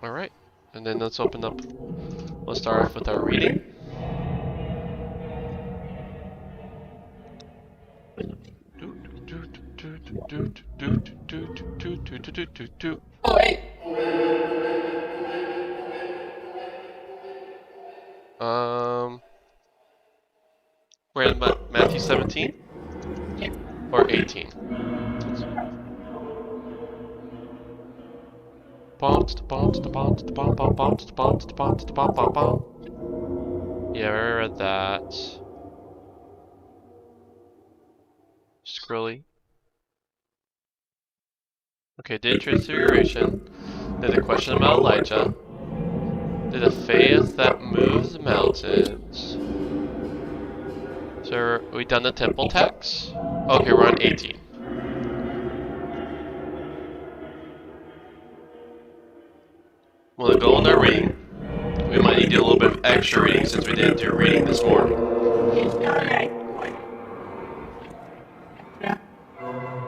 Alright, and then let's open up, we'll start off with our reading. Oh, wait. We're in Matthew 17 or 18. Yeah, I read that. Scrolly. Okay, did transfiguration. Did the question about Elijah. Did the faith that moves mountains. So we done the temple tax? Okay, we're on 18. We'll go on our reading. We might need to do a little bit of extra reading since we didn't do reading this morning.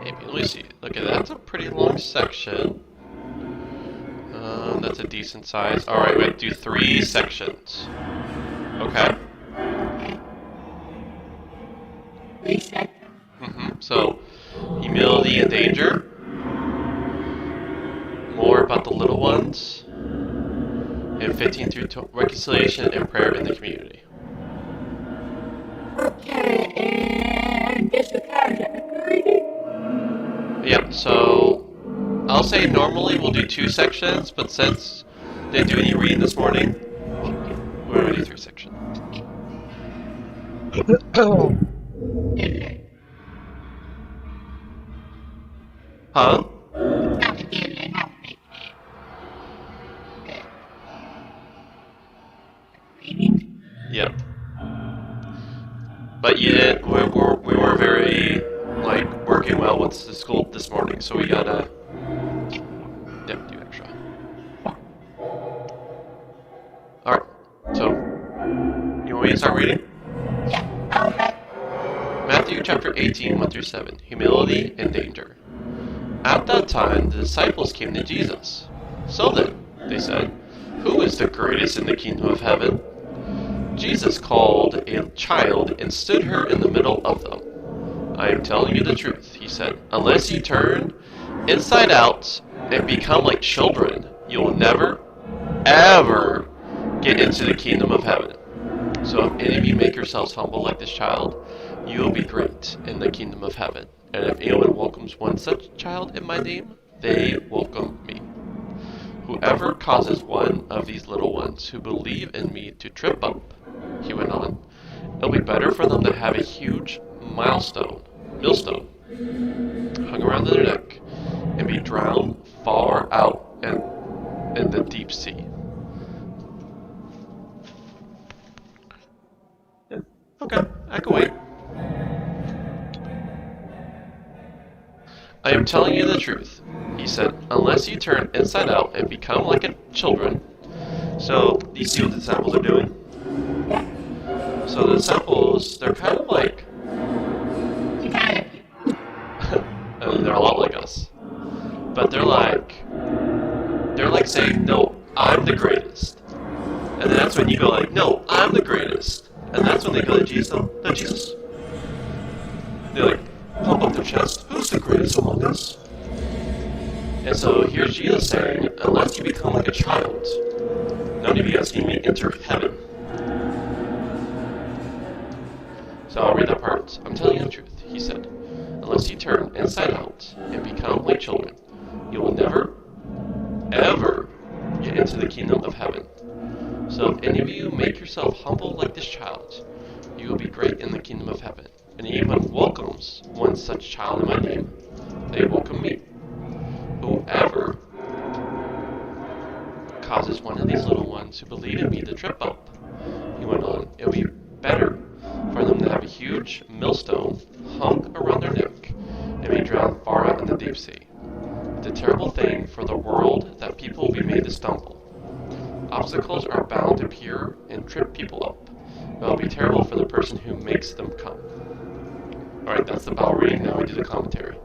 Maybe, let me see. Okay, that's a pretty long section. That's a decent size. Alright, we have to do 3 sections. Okay? So, humility and danger. More about the little ones. And 15 through reconciliation and prayer in the community. Okay, and this is how Yep, so I'll say normally we'll do 2 sections, but since they didn't do any reading this morning, we're going to do 3 sections. Huh? Yep. But yeah, we were very, like, working well with the school this morning, so we gotta, yep, do extra. Alright, so, you want me to start reading? Matthew chapter 18, 1 through 7, humility and danger. At that time, the disciples came to Jesus. So then, they said, who is the greatest in the kingdom of heaven? Jesus called a child and stood her in the middle of them. I am telling you the truth, he said. Unless you turn inside out and become like children, you will never, ever get into the kingdom of heaven. So if any of you make yourselves humble like this child, you will be great in the kingdom of heaven. And if anyone welcomes one such child in my name, they welcome me. Whoever causes one of these little ones who believe in me to trip up, he went on, it'll be better for them to have a huge millstone, hung around their neck, and be drowned far out in the deep sea. Yeah, okay, I can wait. I am telling you the truth, he said, unless you turn inside out and become like children. So, you see what the disciples are doing? So the disciples, they're kind of like, they're a lot like us, but they're like saying, no, I'm the greatest. And then that's when you go like, no, I'm the greatest. And that's when they go to Jesus, no, Jesus. They like pump up their chest, who's the greatest among us? And so here's Jesus saying, unless you become like a child, none of you guys can enter heaven. So I'll read that part. I'm telling you the truth, he said. Unless you turn inside out and become like children, you will never, ever get into the kingdom of heaven. So if any of you make yourself humble like this child, you will be great in the kingdom of heaven. And anyone welcomes one such child in my name, they welcome me. Whoever causes one of these little ones who believe in me to trip up, he went on, it will be better for them to have a huge millstone hung around their neck and be drowned far out in the deep sea. It's a terrible thing for the world that people will be made to stumble. Obstacles are bound to appear and trip people up, but it'll be terrible for the person who makes them come. Alright, that's the Bible reading, now we do the commentary.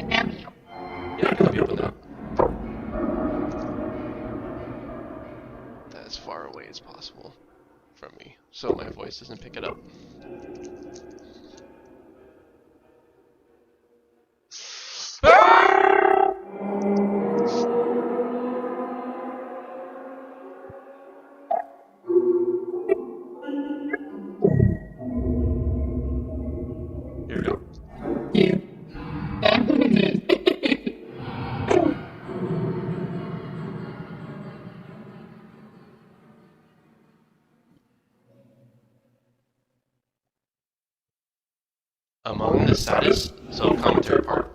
Yeah, I can help you open that. as possible from me so my voice doesn't pick it up. Here we go. You. Among the saddest, so commentary part.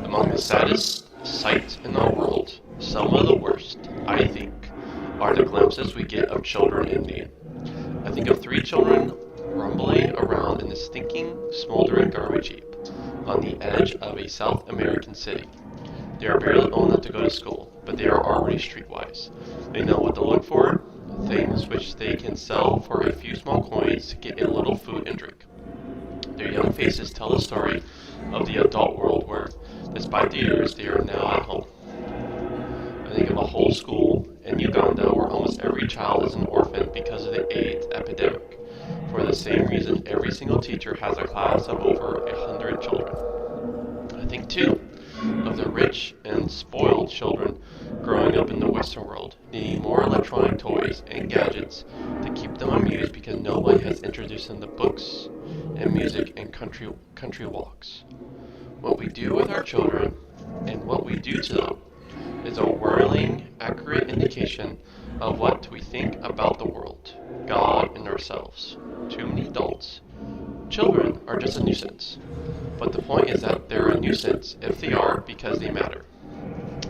Among the saddest sights in the world, some of the worst, I think, are the glimpses we get of children in need. I think of 3 children rumbling around in a stinking, smoldering garbage heap on the edge of a South American city. They are barely old enough to go to school, but they are already streetwise. They know what to look for, things which they can sell for a few small coins to get a little food and drink. Their young faces tell the story of the adult world where, despite the years, they are now at home. I think of a whole school in Uganda where almost every child is an orphan because of the AIDS epidemic. For the same reason, every single teacher has a class of over 100 children. I think, too, of the rich and spoiled children growing up in the Western world, needing more electronic toys and gadgets to keep them amused because nobody has introduced them to books and music and country walks. What we do with our children and what we do to them is a whirling, accurate indication of what we think about the world, God, and ourselves. Too many adults. Children are just a nuisance. But the point is that they're a nuisance if they are because they matter.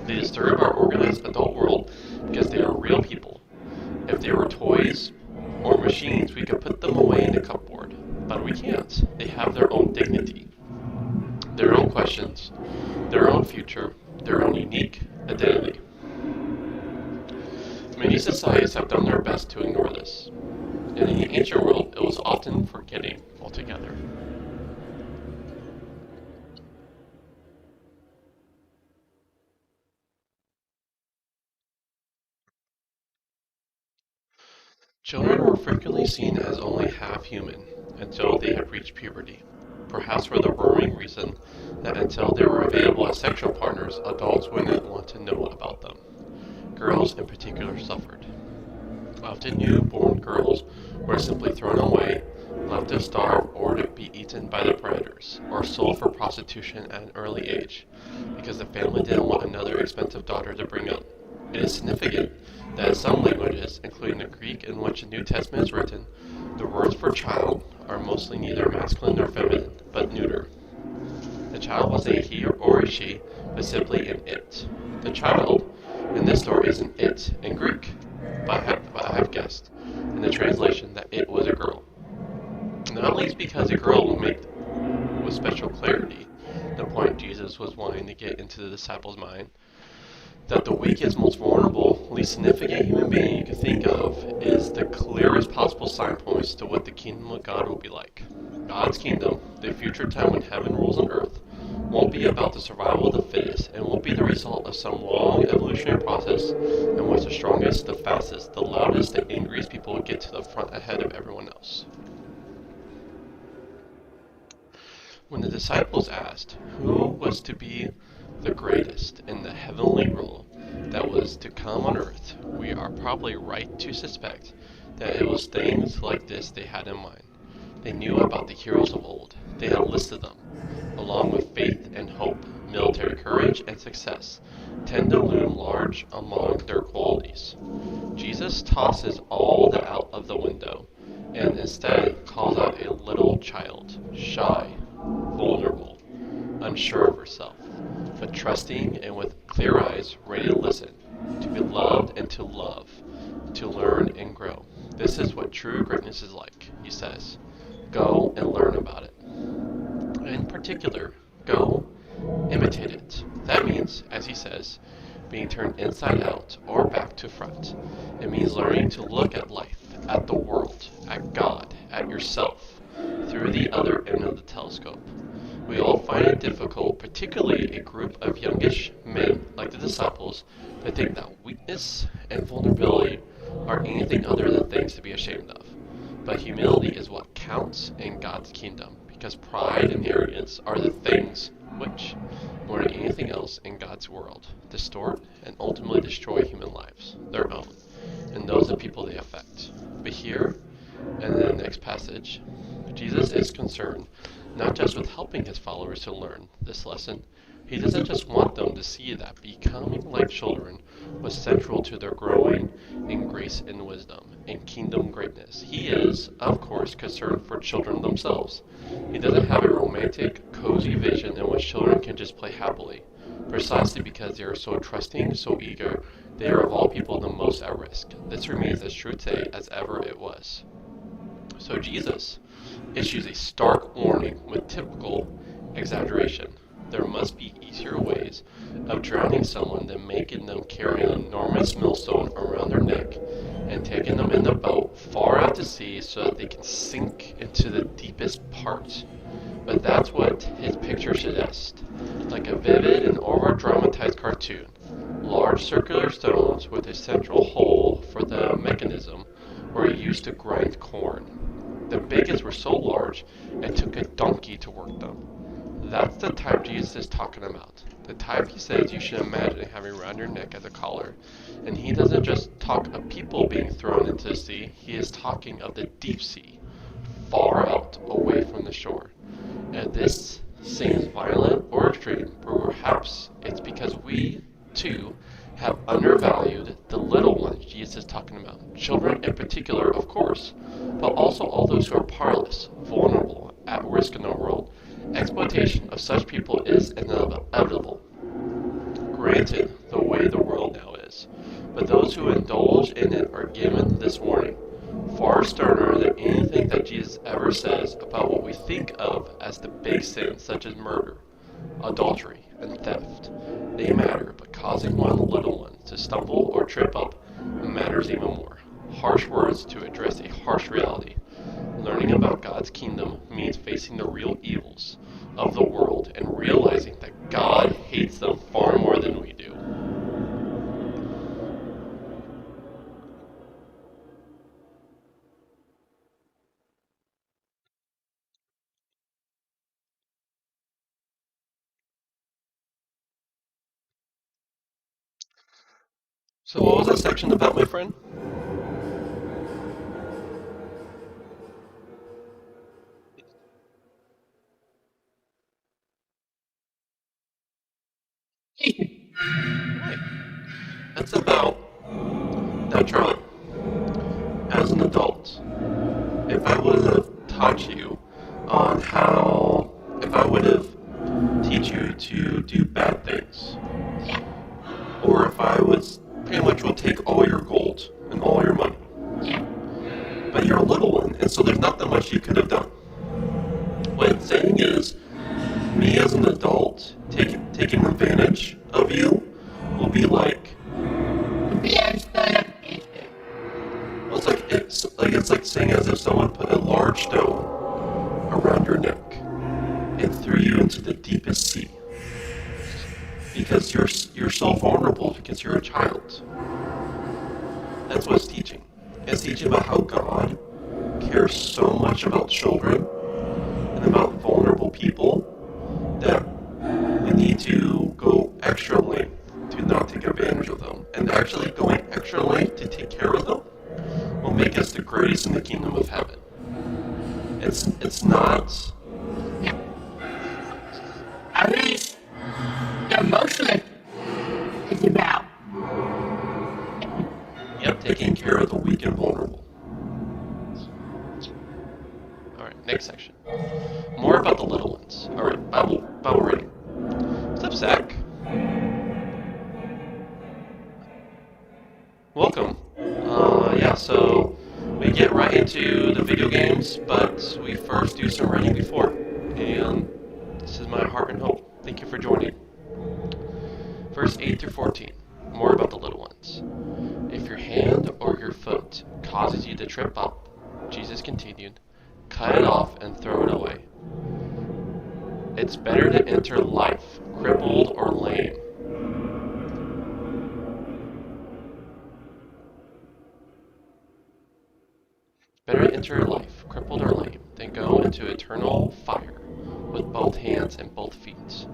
They disturb our organized adult world because they are real people. If they were toys or machines, we could put them away in the cupboard. But we can't. They have their own dignity, their own questions, their own future, their own unique identity. Many societies have done their best to ignore this, and in the ancient world it was often forgetting altogether. Children were frequently seen as only half human until they had reached puberty, perhaps for the worrying reason that until they were available as sexual partners, adults wouldn't want to know about them. Girls in particular suffered. Often newborn girls were simply thrown away, left to starve or to be eaten by the predators, or sold for prostitution at an early age, because the family didn't want another expensive daughter to bring up. It is significant that in some languages, including the Greek in which the New Testament is written, the words for child are mostly neither masculine nor feminine, but neuter. The child wasn't a he or a she, but simply an it. The child in this story is an it in Greek, but I have guessed in the translation that it was a girl. Not least because a girl will make with special clarity the point Jesus was wanting to get into the disciples' mind, that the weakest, most vulnerable, least significant human being you can think of is the clearest possible signpost to what the kingdom of God will be like. God's kingdom, the future time when heaven rules on earth, won't be about the survival of the fittest and won't be the result of some long evolutionary process in which the strongest, the fastest, the loudest, the angriest people will get to the front ahead of everyone else. When the disciples asked who was to be the greatest in the heavenly rule that was to come on earth, we are probably right to suspect that it was things like this they had in mind. They knew about the heroes of old. They had listed them, along with faith and hope, military courage and success, tend to loom large among their qualities. Jesus tosses all that out of the window and instead calls out a little child, shy, vulnerable, unsure of herself, but trusting and with clear eyes, ready to listen, to be loved and to love, to learn and grow. This is what true greatness is like, he says. Go and learn about it. In particular, go imitate it. That means, as he says, being turned inside out or back to front. It means learning to look at life, at the world, at God, at yourself, through the other end of the telescope. We all find it difficult, particularly a group of youngish men like the disciples, to think that weakness and vulnerability are anything other than things to be ashamed of. But humility is what counts in God's kingdom, because pride and arrogance are the things which, more than anything else in God's world, distort and ultimately destroy human lives, their own, and those of people they affect. But here, and in the next passage, Jesus is concerned not just with helping his followers to learn this lesson. He doesn't just want them to see that becoming like children was central to their growing in grace and wisdom and kingdom greatness. He is, of course, concerned for children themselves. He doesn't have a romantic, cozy vision in which children can just play happily, precisely because they are so trusting, so eager. They are of all people the most at risk. This remains as true today as ever it was. So Jesus issues a stark warning with typical exaggeration. There must be easier ways of drowning someone than making them carry an enormous millstone around their neck and taking them in the boat far out to sea so that they can sink into the deepest part. But that's what his picture suggests. Like a vivid and over-dramatized cartoon, large circular stones with a central hole for the mechanism were used to grind corn. The biggest were so large it took a donkey to work them. That's the type Jesus is talking about. The type he says you should imagine having around your neck as a collar. And he doesn't just talk of people being thrown into the sea, he is talking of the deep sea, far out away from the shore. And this seems violent or extreme, but perhaps it's because we, too, have undervalued the little ones Jesus is talking about. Children in particular, of course, but also all those who are powerless, vulnerable, at risk in the world. Exploitation of such people is inevitable, granted the way the world now is. But those who indulge in it are given this warning, far sterner than anything that Jesus ever says about what we think of as the big sins such as murder, adultery, and theft. They matter, but causing one little one to stumble or trip up matters even more. Harsh words to address a harsh reality. Learning about God's kingdom means facing the real evils of the world and realizing that God hates them far more than we do. So what was that section about, my friend? Right. That's about, now Charlie, as an adult, if I would have taught you on how, if I would have teach you to do bad things, or if I was pretty much will take all your gold and all your money, but you're a little one, and so there's not that much you could have done. What it's saying is, me as an adult taking advantage of you will be like, well, it's like saying as if someone put a large stone around your neck and threw you into the deepest sea because you're so vulnerable because you're a child. That's what it's teaching. It's teaching about how God cares so much about children and about vulnerable people that we need to go extra length to not take advantage of them. And actually going extra length to take care of them will make us the greatest in the kingdom of heaven. It's not. At least the mostly is about. Yep, taking care of the weak and vulnerable. Alright, next section. More about the little ones. Alright, Bible reading. What's up, Zach? Welcome. Yeah, so we get right into the video games, but we first do some reading before. And this is my heart and hope. Thank you for joining. Verse 8 through 14. More about the little ones. If your hand or your foot causes you to trip up, Jesus continued, cut it off and throw it away. It's better to enter life crippled or lame Better enter life, crippled or lame, than go into eternal fire with both hands and both feet.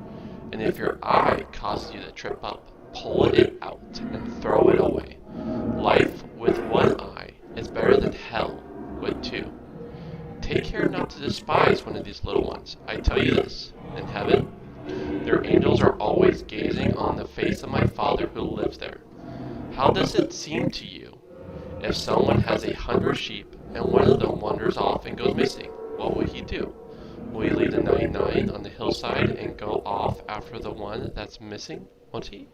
And if your eye causes you to trip up, pull it out and throw it away. Life with one eye is better than hell with two. Take care not to despise one of these little ones. I tell you this, in heaven, their angels are always gazing on the face of my Father who lives there. How does it seem to you? If someone has 100 sheep and one of them wanders off and goes missing, what will he do? Will he leave the 99 on the hillside and go off after the one that's missing? Won't he?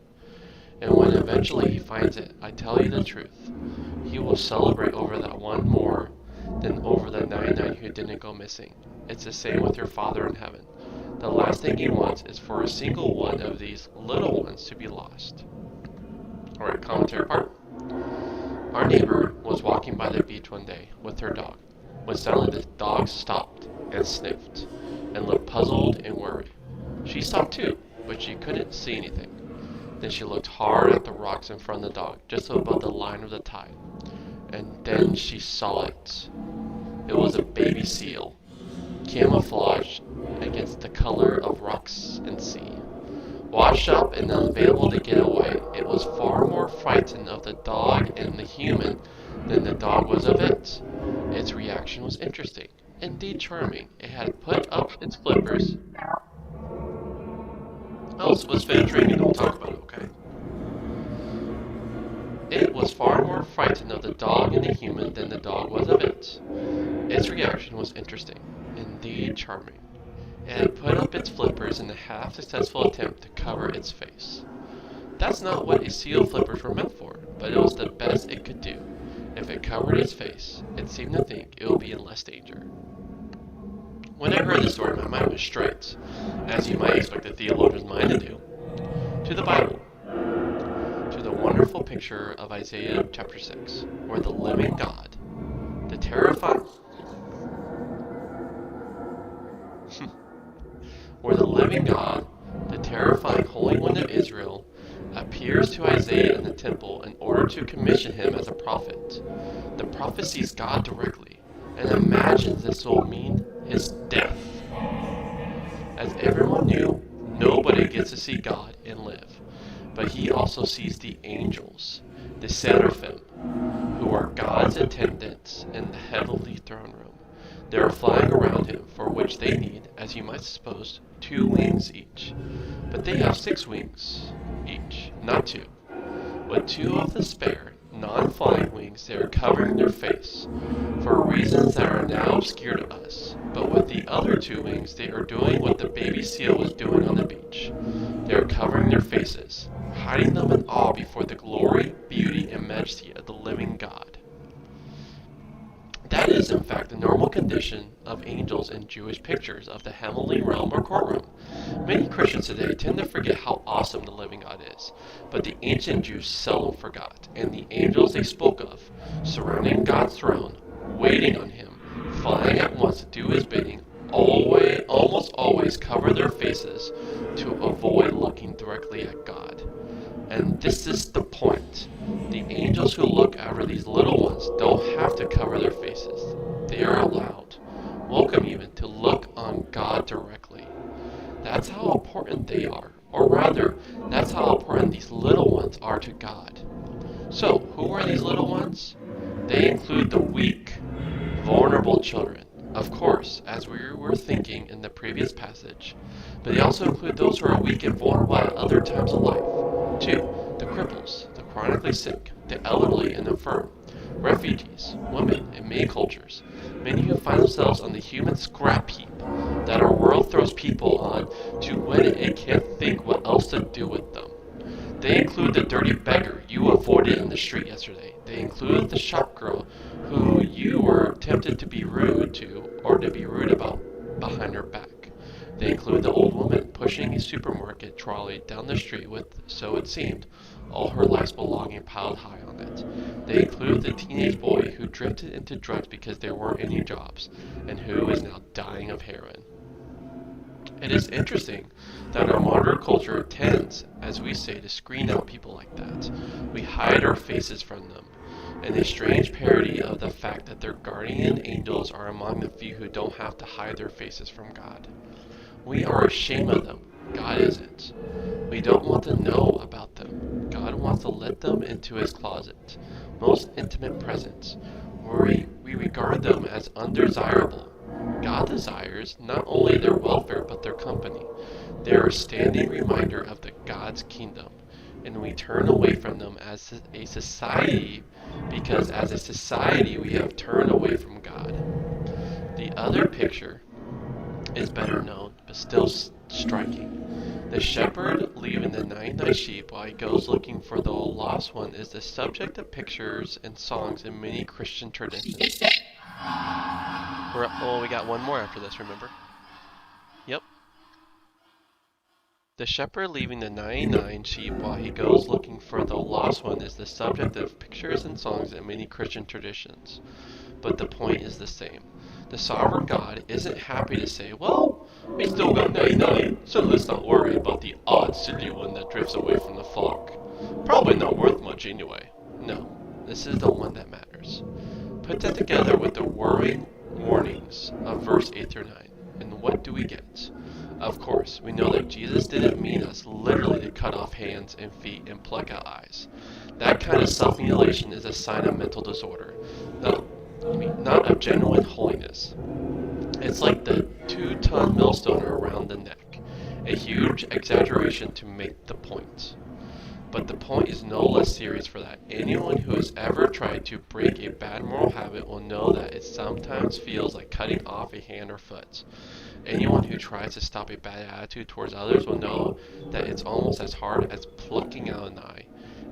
And when eventually he finds it, I tell you the truth, he will celebrate over that one more than over the 99 who didn't go missing. It's the same with your Father in heaven. The last thing he wants is for a single one of these little ones to be lost. Alright, commentary part. Our neighbor was walking by the beach one day with her dog, when suddenly the dog stopped and sniffed, and looked puzzled and worried. She stopped too, but she couldn't see anything. Then she looked hard at the rocks in front of the dog, just above the line of the tide. And then she saw it. It was a baby seal, camouflaged against the color of rocks and sea. Washed up and unavailable to get away, it was far more frightened of the dog and the human than the dog was of it. Its reaction was interesting, indeed charming. It had put up its flippers. Let's finish reading and we'll talk about it, okay? It was far more frightened of the dog and the human than the dog was of it. Its reaction was interesting, indeed charming. It had put up its flippers in a half-successful attempt to cover its face. That's not what a seal flippers were meant for, but it was the best it could do. If it covered its face, it seemed to think it would be in less danger. When I heard the story, my mind went straight, as you might expect a theologian's mind to do, to the Bible, to the wonderful picture of Isaiah chapter 6, where the living God, the terrifying Holy One of Israel, appears to Isaiah in the temple in order to commission him as a prophet. The prophet sees God directly, and imagines this will mean his death. As everyone knew, nobody gets to see God and live, but he also sees the angels, the seraphim, who are God's attendants in the heavenly throne room. They are flying around him, for which they need, as you might suppose, 2 wings each. But they have 6 wings each, not 2. With 2 of the spare, non-flying wings, they are covering their face, for reasons that are now obscure to us. But with the other 2 wings, they are doing what the baby seal was doing on the beach. They are covering their faces, hiding them in awe before the glory, beauty, and majesty of the living God. That is, in fact, the normal condition of angels in Jewish pictures of the heavenly realm or courtroom. Many Christians today tend to forget how awesome the living God is, but the ancient Jews seldom forgot, and the angels they spoke of, surrounding God's throne, waiting on him, flying at once to do his bidding, almost always cover their faces to avoid looking directly at God. And this is the point. The angels who look after these little ones don't have to cover their faces. They are allowed, welcome even, to look on God directly. That's how important they are. Or rather, that's how important these little ones are to God. So, who are these little ones? They include the weak, vulnerable children, of course, as we were thinking in the previous passage, but they also include those who are weak and vulnerable at other times of life. 2. The cripples, the chronically sick, the elderly and infirm, refugees, women in many cultures, many who find themselves on the human scrap heap that our world throws people on to when it can't think what else to do with them. They include the dirty beggar you avoided in the street yesterday. They include the shop girl who you were tempted to be rude to or to be rude about behind her back. They include the old woman pushing a supermarket trolley down the street with, so it seemed, all her life's belonging piled high on it. They include the teenage boy who drifted into drugs because there weren't any jobs, and who is now dying of heroin. It is interesting that our modern culture tends, as we say, to screen out people like that. We hide our faces from them. and a strange parody of the fact that their guardian angels are among the few who don't have to hide their faces from God. We are ashamed of them. God isn't. We don't want to know about them. God wants to let them into his closet, most intimate presence, where we regard them as undesirable. God desires not only their welfare but their company. They are a standing reminder of the God's kingdom, and we turn away from them as a society because as a society we have turned away from God. The other picture is better known, but still striking. The shepherd leaving the 99 sheep while he goes looking for the lost one is the subject of pictures and songs in many Christian traditions. We got one more after this, remember? Yep. The shepherd leaving the 99 sheep while he goes looking for the lost one is the subject of pictures and songs in many Christian traditions. But the point is the same. The sovereign God isn't happy to say, well, we still got 99, so let's not worry about the odd silly one that drifts away from the flock. Probably not worth much anyway. No, this is the one that matters. Put that together with the worrying warnings of verse 8 through 9, and what do we get? Of course, we know that Jesus didn't mean us literally to cut off hands and feet and pluck out eyes. That kind of self-mutilation is a sign of mental disorder, not of genuine holiness. It's like the 2-ton millstone around the neck, a huge exaggeration to make the point. But the point is no less serious for that. Anyone who has ever tried to break a bad moral habit will know that it sometimes feels like cutting off a hand or foot. Anyone who tries to stop a bad attitude towards others will know that it's almost as hard as plucking out an eye.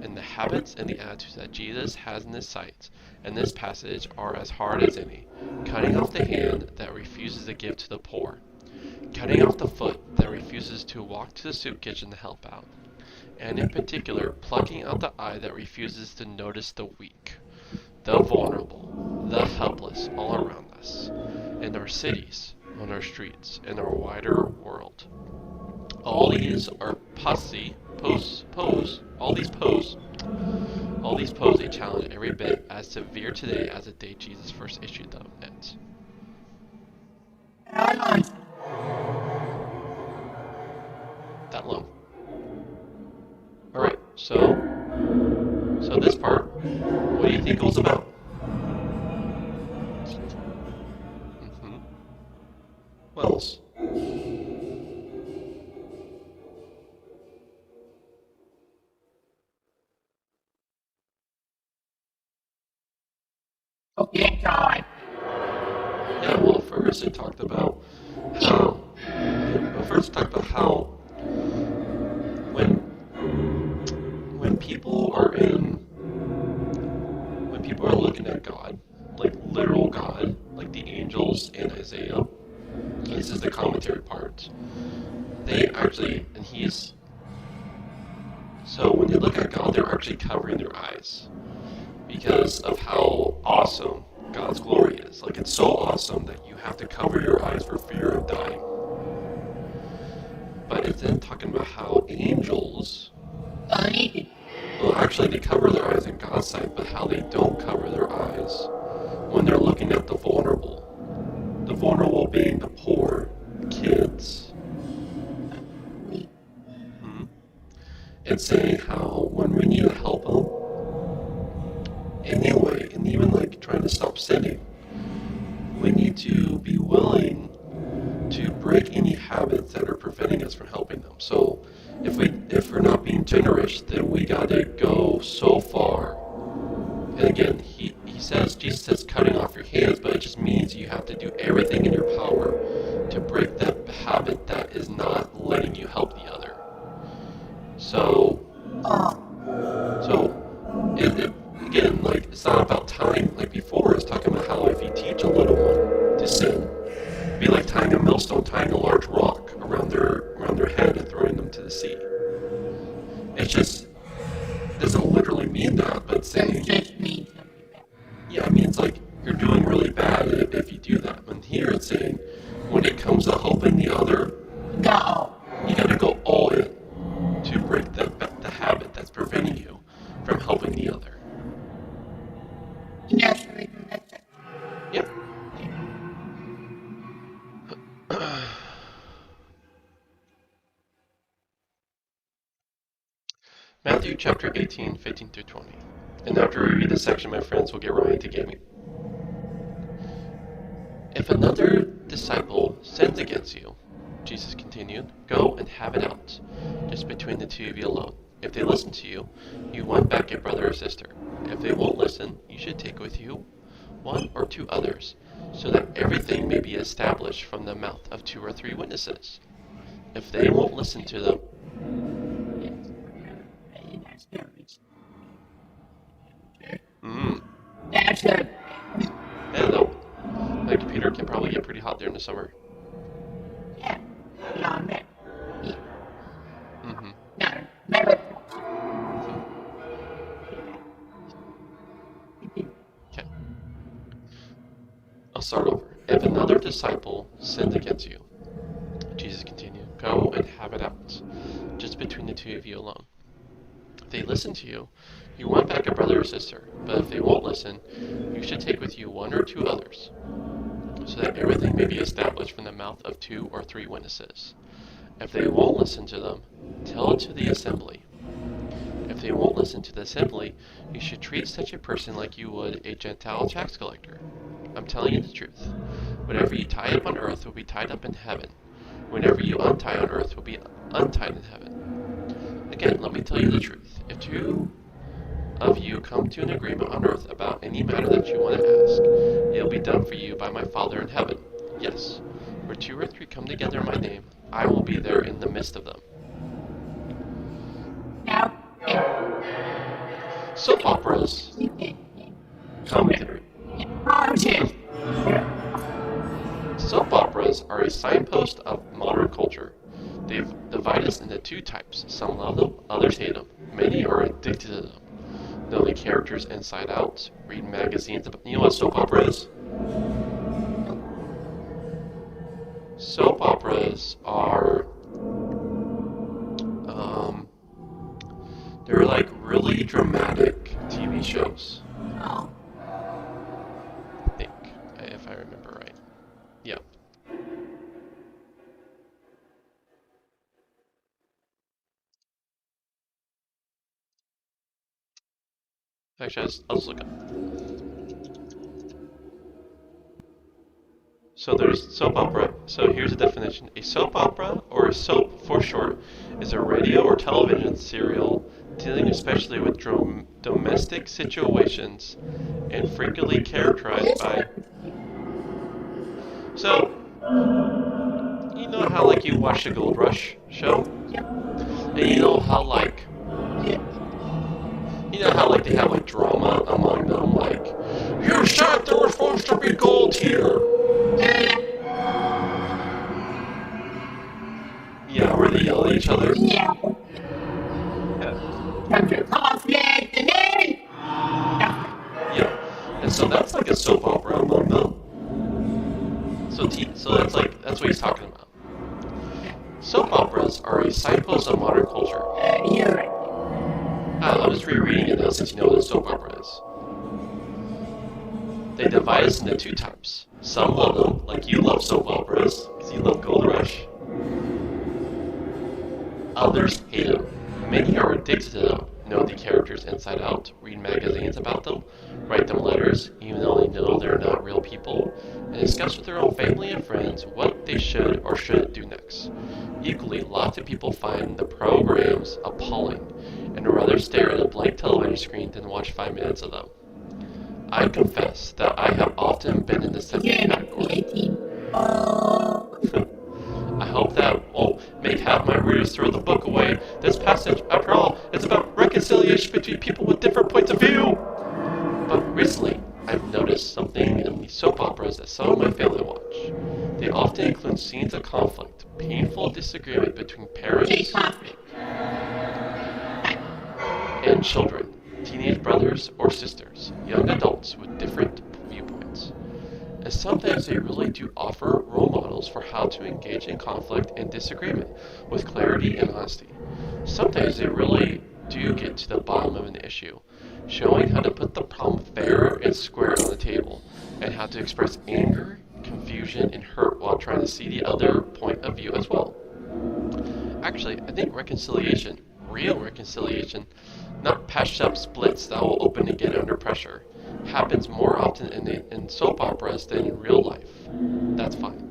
And the habits and the attitudes that Jesus has in his sights in this passage are as hard as any. Cutting off the hand that refuses to give to the poor. Cutting off the foot that refuses to walk to the soup kitchen to help out. And in particular, plucking out the eye that refuses to notice the weak, the vulnerable, the helpless all around us, in our cities, on our streets, in our wider world. All these are pose a challenge every bit as severe today as the day Jesus first issued them it. That long. Alright, so this part, what do you think it was about? What else? Okay, God. Yeah, well, first it talked about how when people are looking at God, like literal God, like the angels in Isaiah, this is the commentary part. They actually, and he's so when they look at God, they're actually covering their eyes because of how awesome God's glory is. Like it's so awesome that you have to cover your eyes for fear of dying. But it's then talking about how angels, well, actually they cover their eyes in God's sight, but how they don't cover their eyes when they're looking at the vulnerable. The vulnerable being the poor, kids. And saying how when we need to help them, anyway, and even like trying to stop sinning, we need to be willing to break any habits that are preventing us from helping them. So if we're not being generous, then we gotta go so far. And again, Jesus says cutting off your hands, but it just means you have to do everything in your power to break that habit that is not letting you help the other. So again, like it's not about time. Like before, it's talking about how if you teach a little one to sin, it'd be like tying a millstone, tying a large rock around their head and throwing them to the sea. It just doesn't literally mean that, but saying yeah, it means like you're doing really bad if you do that. And here it's saying when it comes to helping the other, you gotta go all in to break the habit that's preventing you from helping the other. do chapter 18, 15 through 20. And after we read this section, my friends, will get right into gaming. If another disciple sins against you, Jesus continued, go and have it out, just between the two of you alone. If they listen to you, you want back a brother or sister. If they won't listen, you should take with you one or two others, so that everything may be established from the mouth of 2 or 3 witnesses. If they won't listen to them, That's good. hello. My computer can probably get pretty hot during the summer. Yeah. Yeah, man. Yeah. Mm-hmm. No, never. Okay. I'll start over. If another disciple sins against you, Jesus continued, go and have it out, just between the two of you alone. If they listen to you, you want back a brother or sister. But if they won't listen, you should take with you 1 or 2 others, so that everything may be established from the mouth of 2 or 3 witnesses. If they won't listen to them, tell it to the assembly. If they won't listen to the assembly, you should treat such a person like you would a Gentile tax collector. I'm telling you the truth. Whatever you tie up on earth will be tied up in heaven. Whatever you untie on earth will be untied in heaven. Again, let me tell you the truth. If 2 of you come to an agreement on earth about any matter that you want to ask, it will be done for you by my Father in heaven. Yes, where 2 or 3 come together in my name, I will be there in the midst of them. No. Soap operas. Commentary. Oh, shit. Soap operas are a signpost of modern culture. They divide us into 2 types. Some love them, others hate them. Many are addicted to them. Know the characters inside out. Read magazines about. You know what soap opera is? Soap operas are. They're like really dramatic TV shows. Oh. I think, if I remember right. Yeah. Actually, I'll just look up. So there's soap opera. So here's a definition. A soap opera, or a soap for short, is a radio or television serial dealing especially with domestic situations and frequently characterized by... So, you know how like you watch the Gold Rush show? And you know how like... You know how like they have like drama among them, like, you said there was supposed to be gold here! Yeah, where they yell at each other. Yeah. Yeah. Come to conflict and then. Yeah. And so that's like a soap opera among them. So that's what he's talking about. Soap operas are a signpost of modern culture. You're right. I'm just rereading it now since you know what a soap opera is. They divide us into 2 types. Some love them, like you love soap operas, because you love Gold Rush. Others hate them. Many are addicted to them, know the characters inside out, read magazines about them, write them letters, even though they know they're not real people, and discuss with their own family and friends what they should or shouldn't do next. Equally, lots of people find the programs appalling, and would rather stare at a blank television screen than watch 5 minutes of them. I confess that I have often been in the second category. I hope that won't make half my readers throw the book away. This passage, after all, is about reconciliation between people with different points of view. But recently, I've noticed something in the soap operas that some of my family watch. They often include scenes of conflict, painful disagreement between parents and children, teenage brothers or sisters, young adults with different viewpoints. And sometimes they really do offer role models for how to engage in conflict and disagreement with clarity and honesty. Sometimes they really do get to the bottom of an issue, showing how to put the problem fair and square on the table, and how to express anger, confusion, and hurt while trying to see the other point of view as well. Actually, I think reconciliation, real reconciliation, not patched up splits that will open again under pressure. Happens more often in soap operas than in real life. That's fine.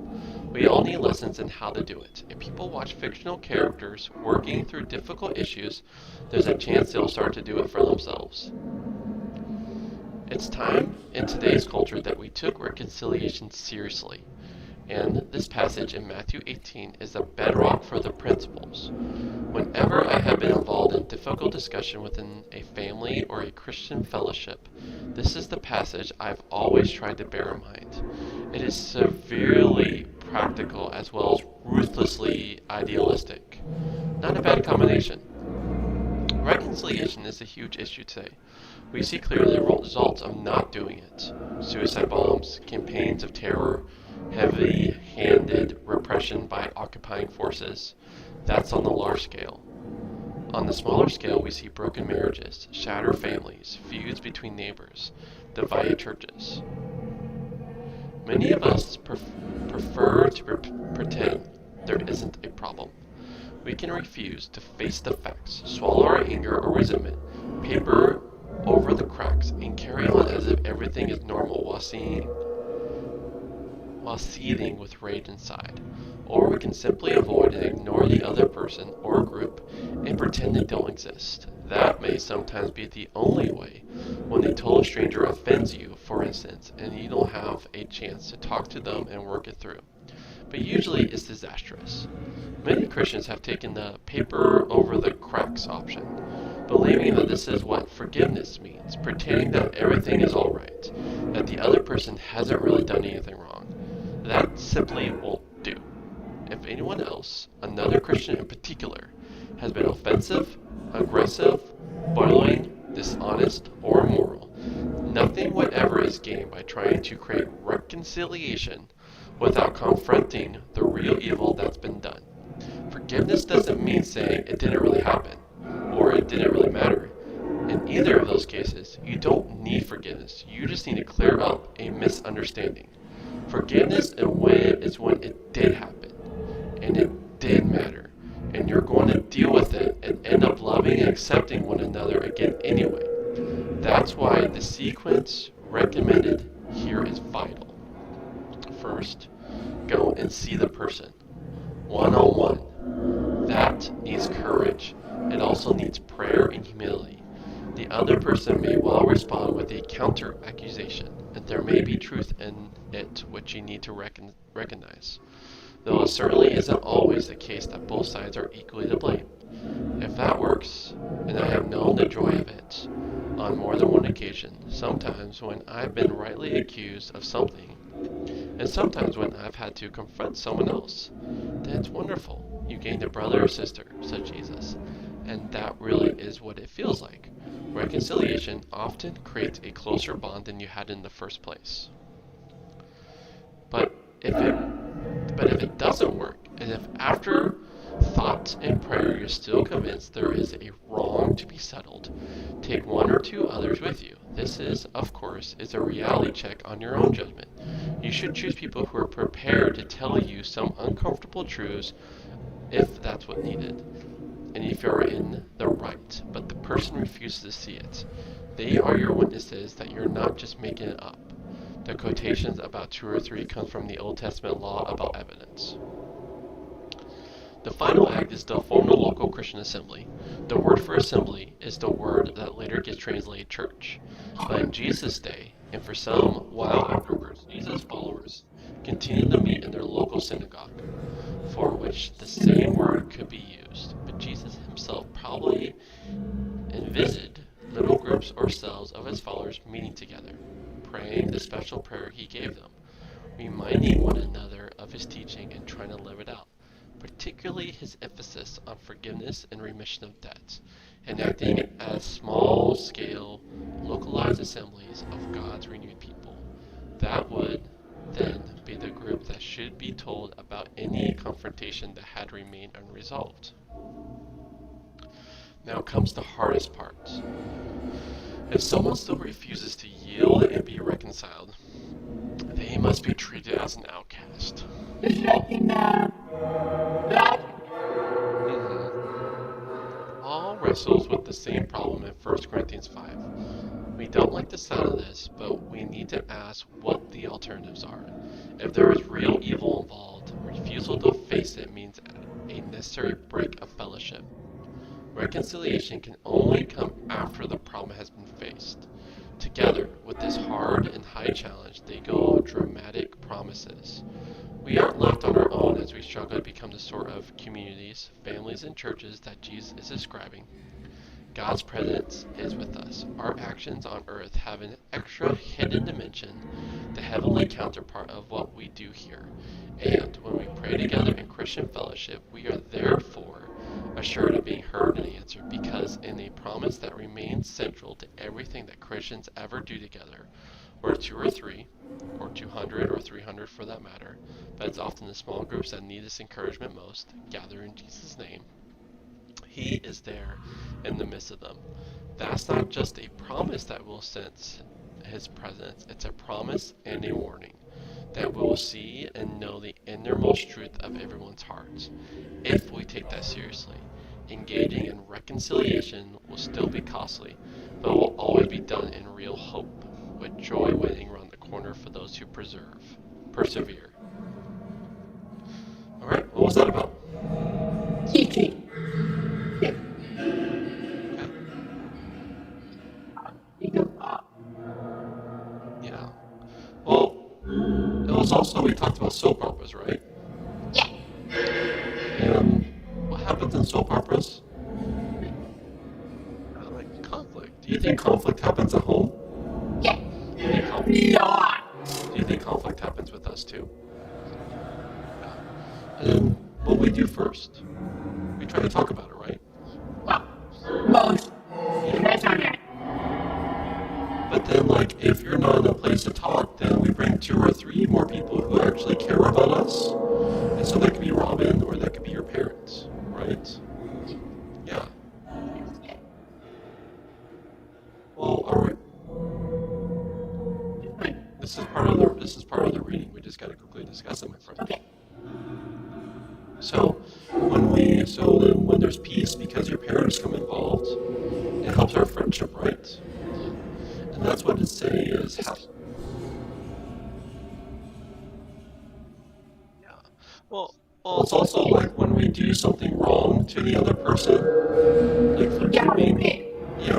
We all need lessons in how to do it. If people watch fictional characters working through difficult issues, there's a chance they'll start to do it for themselves. It's time in today's culture that we took reconciliation seriously. And this passage in Matthew 18 is the bedrock for the principles. Whenever I have been involved in difficult discussion within a family or a Christian fellowship, this is the passage I've always tried to bear in mind. It is severely practical as well as ruthlessly idealistic. Not a bad combination. Reconciliation is a huge issue today. We see clearly the results of not doing it. Suicide bombs, campaigns of terror, heavy-handed repression by occupying forces. That's on the large scale. On the smaller scale, we see broken marriages, shattered families, feuds between neighbors, divided churches. Many of us prefer to pretend there isn't a problem. We can refuse to face the facts, swallow our anger or resentment, paper over the cracks, and carry on as if everything is normal while seething with rage inside. Or we can simply avoid and ignore the other person or group and pretend they don't exist. That may sometimes be the only way. When a total stranger offends you, for instance, and you don't have a chance to talk to them and work it through. But usually it's disastrous. Many Christians have taken the paper over the cracks option, believing that this is what forgiveness means, pretending that everything is alright, that the other person hasn't really done anything wrong. That simply won't do. If anyone else, another Christian in particular, has been offensive, aggressive, bullying, dishonest, or immoral, nothing whatever is gained by trying to create reconciliation without confronting the real evil that's been done. Forgiveness doesn't mean saying it didn't really happen, or it didn't really matter. In either of those cases, you don't need forgiveness. You just need to clear up a misunderstanding. Forgiveness is when it did happen, and it did matter, and you're going to deal with it and end up loving and accepting one another again anyway. That's why the sequence recommended here is vital. First, go and see the person, one-on-one. That needs courage. It also needs prayer and humility. The other person may well respond with a counter-accusation, and there may be truth in it which you need to recognize, though it certainly isn't always the case that both sides are equally to blame. If that works, and I have known the joy of it on more than one occasion, sometimes when I've been rightly accused of something, and sometimes when I've had to confront someone else, then it's wonderful. You gained a brother or sister, said Jesus, and that really is what it feels like. Reconciliation often creates a closer bond than you had in the first place. But if it doesn't work, and if after thought and prayer you're still convinced there is a wrong to be settled, take one or two others with you. This is, of course, a reality check on your own judgment. You should choose people who are prepared to tell you some uncomfortable truths if that's what needed, and if you're in the right, but the person refuses to see it. They are your witnesses that you're not just making it up. The quotations about two or three come from the Old Testament law about evidence. The final act is to form a local Christian assembly. The word for assembly is the word that later gets translated church. But in Jesus' day, and for some while afterwards, Jesus' followers continued to meet in their local synagogue, for which the same word could be used. But Jesus himself probably envisaged little groups or cells of his followers meeting together, praying the special prayer he gave them, reminding one another of his teaching and trying to live it out, particularly his emphasis on forgiveness and remission of debts, and acting as small-scale, localized assemblies of God's renewed people. That would then be the group that should be told about any confrontation that had remained unresolved. Now comes the hardest part. If someone still refuses to yield and be reconciled, they must be treated as an outcast. Just like in blood. All ourselves with the same problem in 1 Corinthians 5. We don't like the sound of this, but we need to ask what the alternatives are. If there is real evil involved, refusal to face it means a necessary break of fellowship. Reconciliation can only come after the problem has been faced. Together with this hard and high challenge, they go dramatic promises. We aren't left on our own as we struggle to become the sort of communities, families, and churches that Jesus is describing. God's presence is with us. Our actions on earth have an extra hidden dimension, the heavenly counterpart of what we do here. And when we pray together in Christian fellowship, we are therefore assured of being heard and answered, because in a promise that remains central to everything that Christians ever do together, where two or three, or 200 or 300 for that matter, but it's often the small groups that need this encouragement most, gather in Jesus' name. He is there in the midst of them. That's not just a promise that we'll sense His presence, it's a promise and a warning that we will see and know the innermost truth of everyone's hearts. If we take that seriously, engaging in reconciliation will still be costly, but will always be done in real hope, with joy waiting around the corner for those who persevere. Alright, what was that about? Teaching. Okay. Yeah. Well, it was also, we talked about soap operas, right? Yeah. And what happens in soap operas? Like conflict. Do you think conflict happens at home? Yeah. Do Yeah. you think conflict happens with us too? Yeah. And what we do first? We try to talk about it, right? Well, most. That's on that. But then, like, if you're not in a place to talk, then we bring 2 or 3 more people who actually care about us. And so that could be Robin, or that could be your parents, right? Yeah. Well, all right. This is part of the reading. We just got to quickly discuss it, my friend. Okay. So when there's peace because your parents come involved, it helps our friendship, right? And that's what it's saying is how. Yeah. Well, it's also like when we do something wrong to the other person, like forgiving,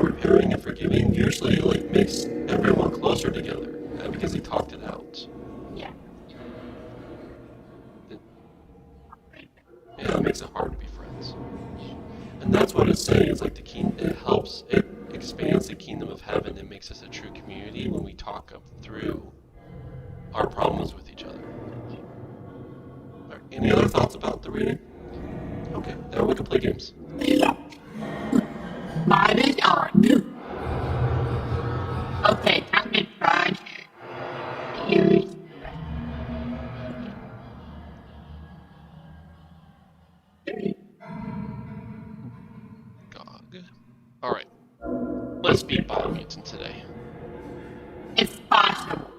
repairing and forgiving usually like makes everyone closer together, because he talked it out. Yeah. Yeah, it makes it hard to be friends. And that's what it's saying. It's like the king. It helps. It expands the kingdom of heaven and makes us a true community when we talk through our problems with each other. Right, any other thoughts about the reading? Okay, now we can play games. Yeah. Mine is on. Okay, I'm in charge. Use. God. All right, let's beat Biomutant today. It's possible.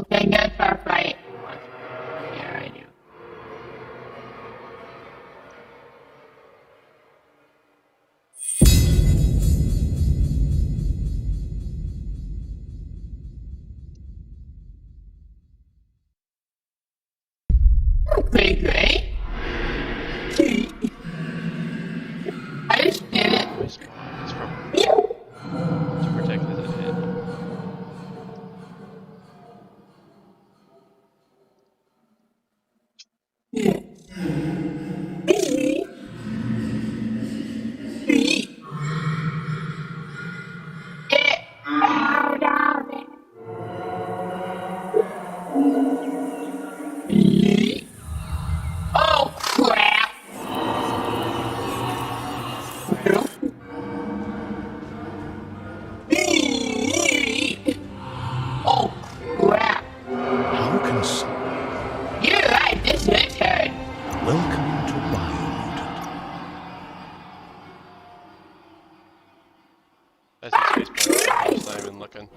Okay, that's our fight. Yeah, I do. Okay, great. I just did it. It's from Yeah. to protect his head. Get out of it. Oh, crap. Oh, crap. How can some... You're right, this is a turn. Welcome to Biomutant. As his face points, he's not even looking.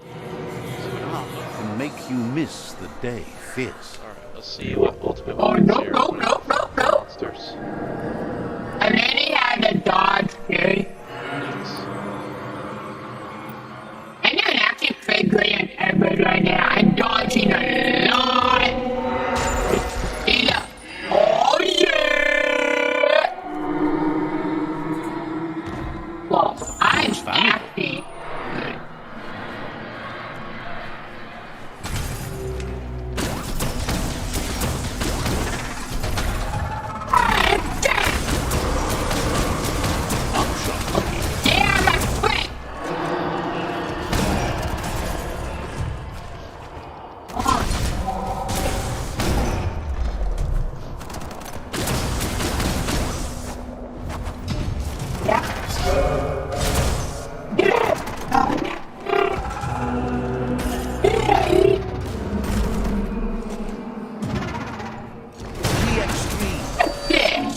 you miss the day fierce. Alright, let's see what ultimate Oh, weapons no, here. no, no, no, no. Monsters. I already had a dodge, dude. Nice. I don't actually play great on everybody right now. I'm dodging a lot. See ya. Oh, yeah. Well, I'm acting. Yeah, my foot. The extreme.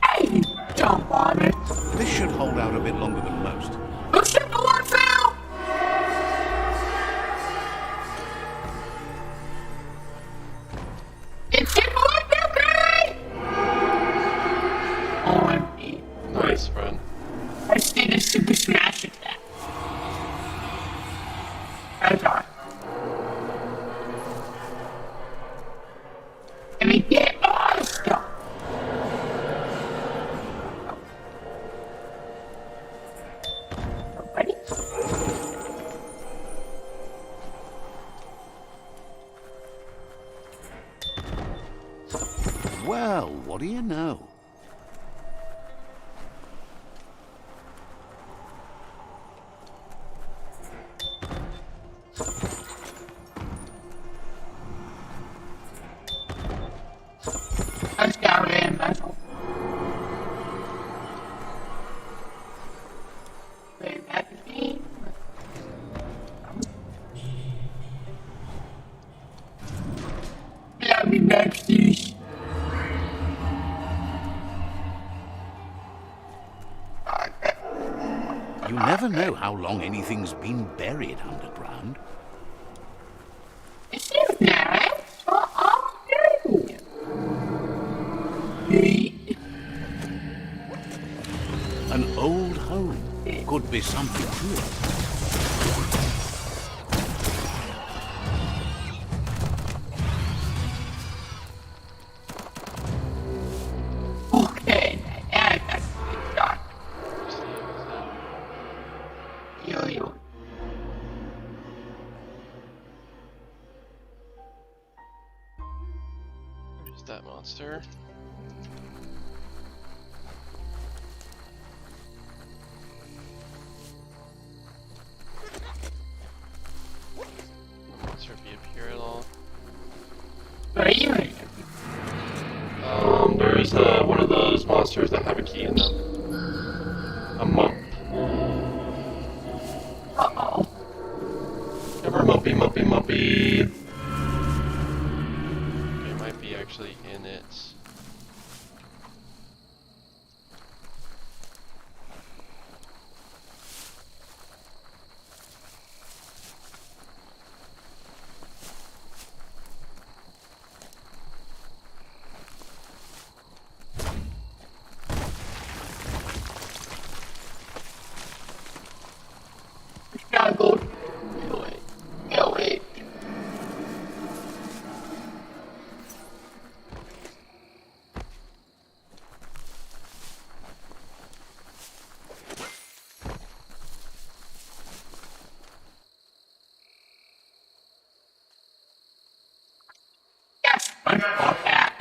Hey, jump on it. This should hold out a bit longer than most. Looks like the one fell. It's getting one now, guy. OMG. Nice, friend. I did a super smash at that. That's all. Let me get all the stuff. Nobody? Well, what do you know? Let's go in, Michael. Wait, magazine. Love me backstage. You never know how long anything's been buried underground. It's you now. I'll do. An old home could be something to it. Okay, now that's the start. Yo. There's that monster. No monster reappear at all. What are you doing? There's one of those monsters that have a key in them. A mump. Uh-oh. Ever mumpy. It might be actually in it. Struggled. Wait. Yes, I saw that.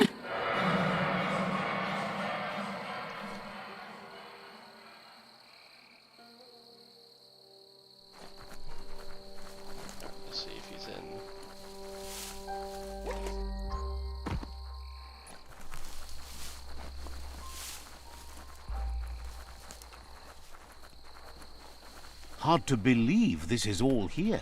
Let's see if he's in. Hard to believe this is all here.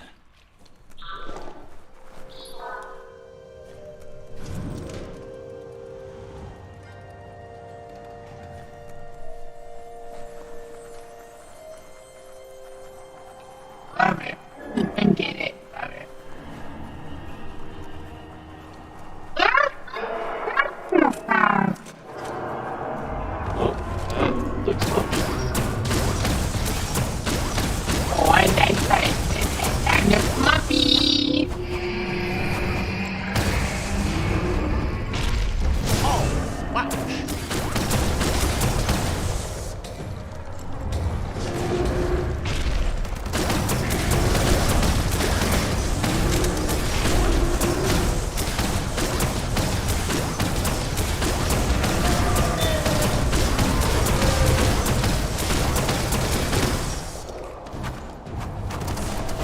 Love it. You can get it. Love it. Oh, that looks lumpy. Oh, that's right. And the fluffy. Oh, ouch!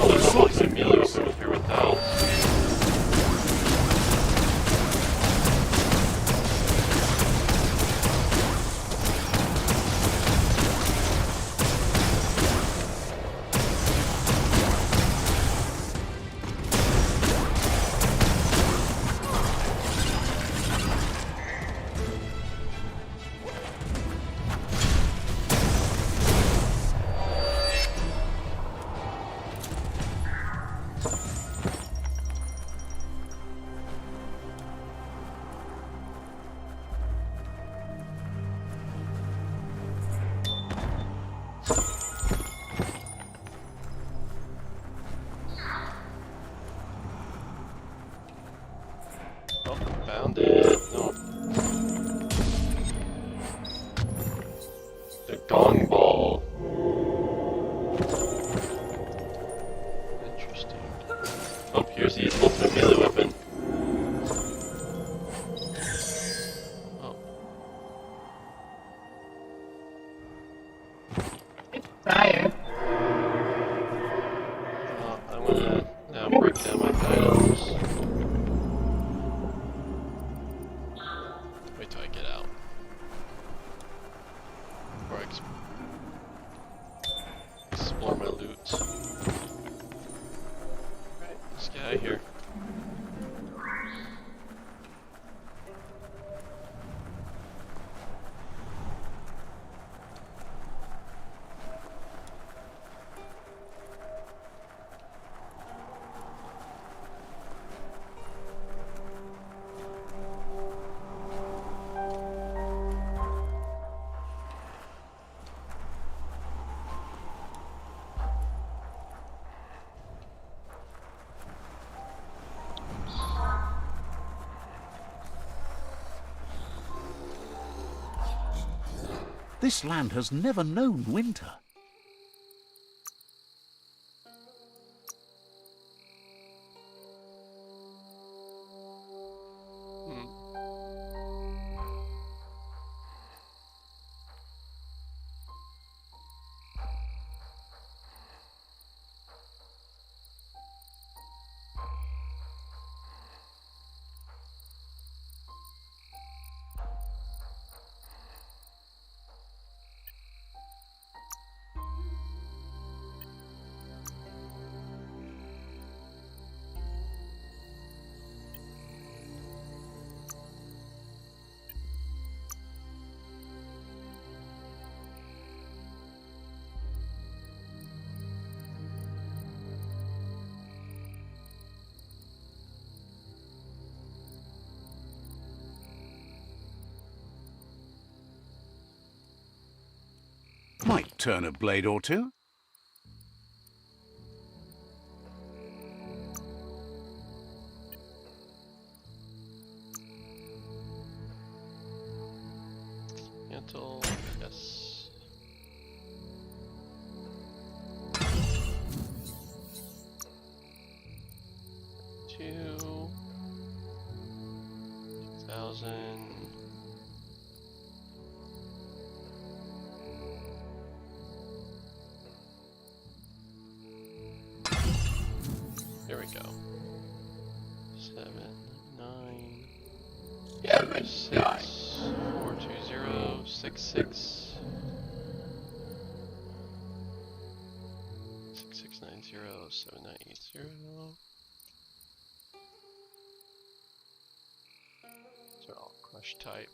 Oh, there's almost a melee weapon up here with that. Oh, found it. No. The gong ball. Interesting. Oh, here's the ultimate melee weapon. Oh, Fire. I'm gonna now break down my items. Wait till I get out. Before I explore my loot. Alright, let's get out of here. This land has never known winter. Might turn a blade or two. Mantle, yes. Two. 2,000. There we go. 7, 9, Yeah, but 6, die. 4, 2, 0, 6, 6. 6690, 7980. These are all crush type.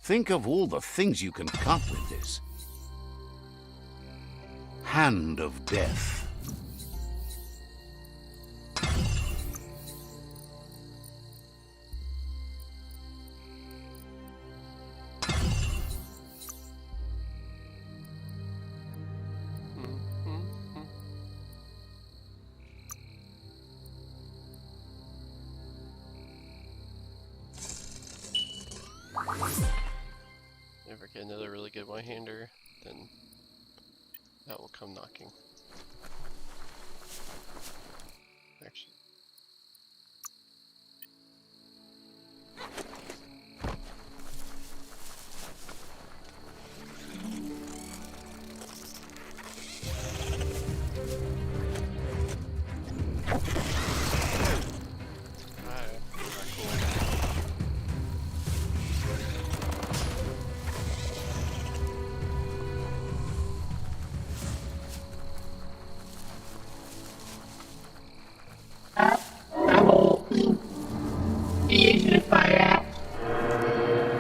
Think of all the things you can cut with this. Hand of Death. If I get another really good one-hander, then that will come knocking. Actually.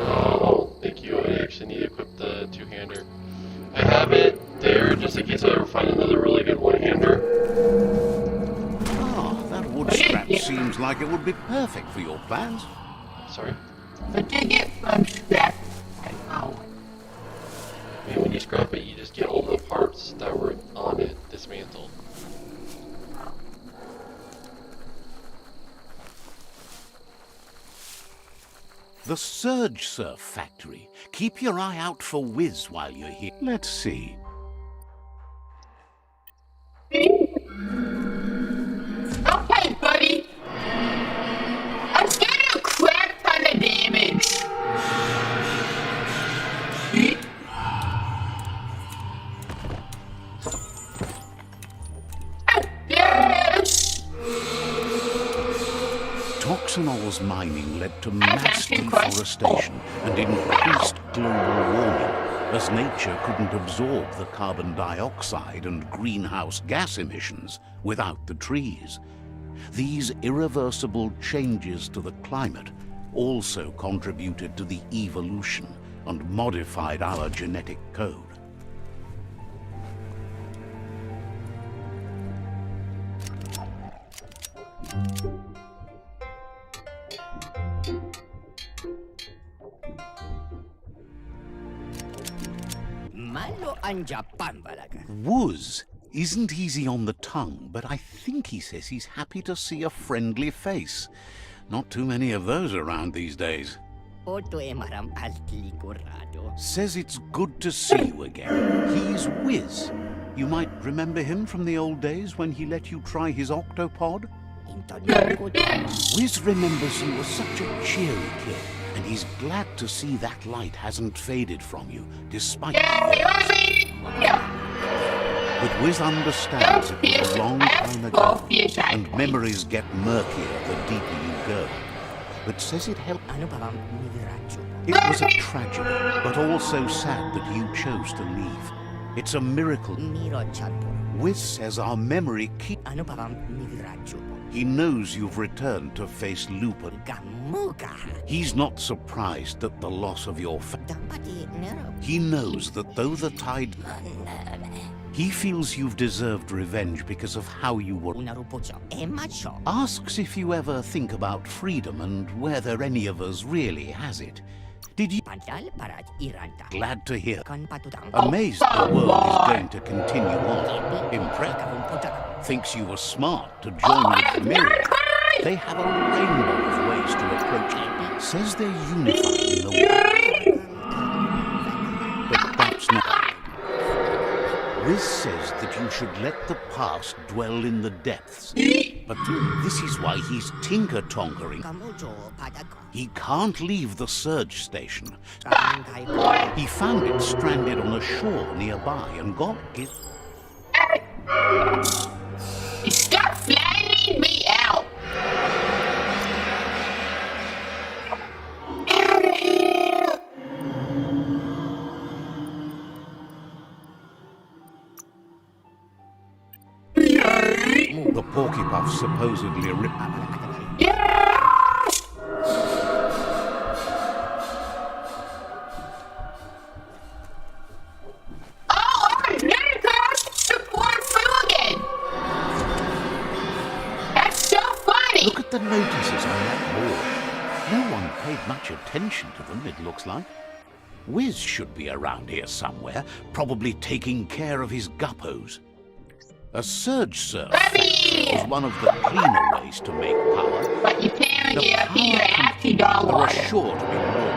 Oh, thank you. I actually need to equip the two-hander. I have it there just in case I ever find another really good one-hander. Ah, that wood scrap seems like it would be perfect for your plans. Sorry? But to get from scrap, I mean, when you scrap it, you just get all the parts that were on it dismantled. The Surge Surf Factory. Keep your eye out for Wiz while you're here. Let's see. okay, buddy. I'm getting a crap ton of damage. Yes. Toxanols mining led to mass deforestation and increased global warming, as nature couldn't absorb the carbon dioxide and greenhouse gas emissions without the trees. These irreversible changes to the climate also contributed to the evolution and modified our genetic code. Wuz isn't easy on the tongue, but I think he says he's happy to see a friendly face. Not too many of those around these days. Says it's good to see you again. He's Wiz. You might remember him from the old days when he let you try his octopod. Wiz remembers you as such a cheery kid, and he's glad to see that light hasn't faded from you, despite But Wiz understands it was a long time ago, and memories get murkier the deeper you go. But says it helped. It was a tragedy, but also sad that you chose to leave. It's a miracle. Wiz says our memory keeps. He knows you've returned to face Lupin. He's not surprised at the loss of your He knows that though the tide... He feels you've deserved revenge because of how you were. Asks if you ever think about freedom and whether any of us really has it. Did you? Glad to hear. Amazed the world is going to continue on. Impressed. Thinks you were smart to join with the mirror. They have a rainbow of ways to approach it. Says they're unified in the world. But that's not. Wiz says that you should let the past dwell in the depths. But this is why he's tinker-tonkering. He can't leave the surge station. He found it stranded on a shore nearby and got it. Stop flattening me out. The Porky-Puff supposedly ripped. at the notices on that board. No one paid much attention to them, it looks like. Wiz should be around here somewhere, probably taking care of his guppos. A surge surf was one of the cleaner ways to make power. But you can't get up here after dog There are water. sure to be more.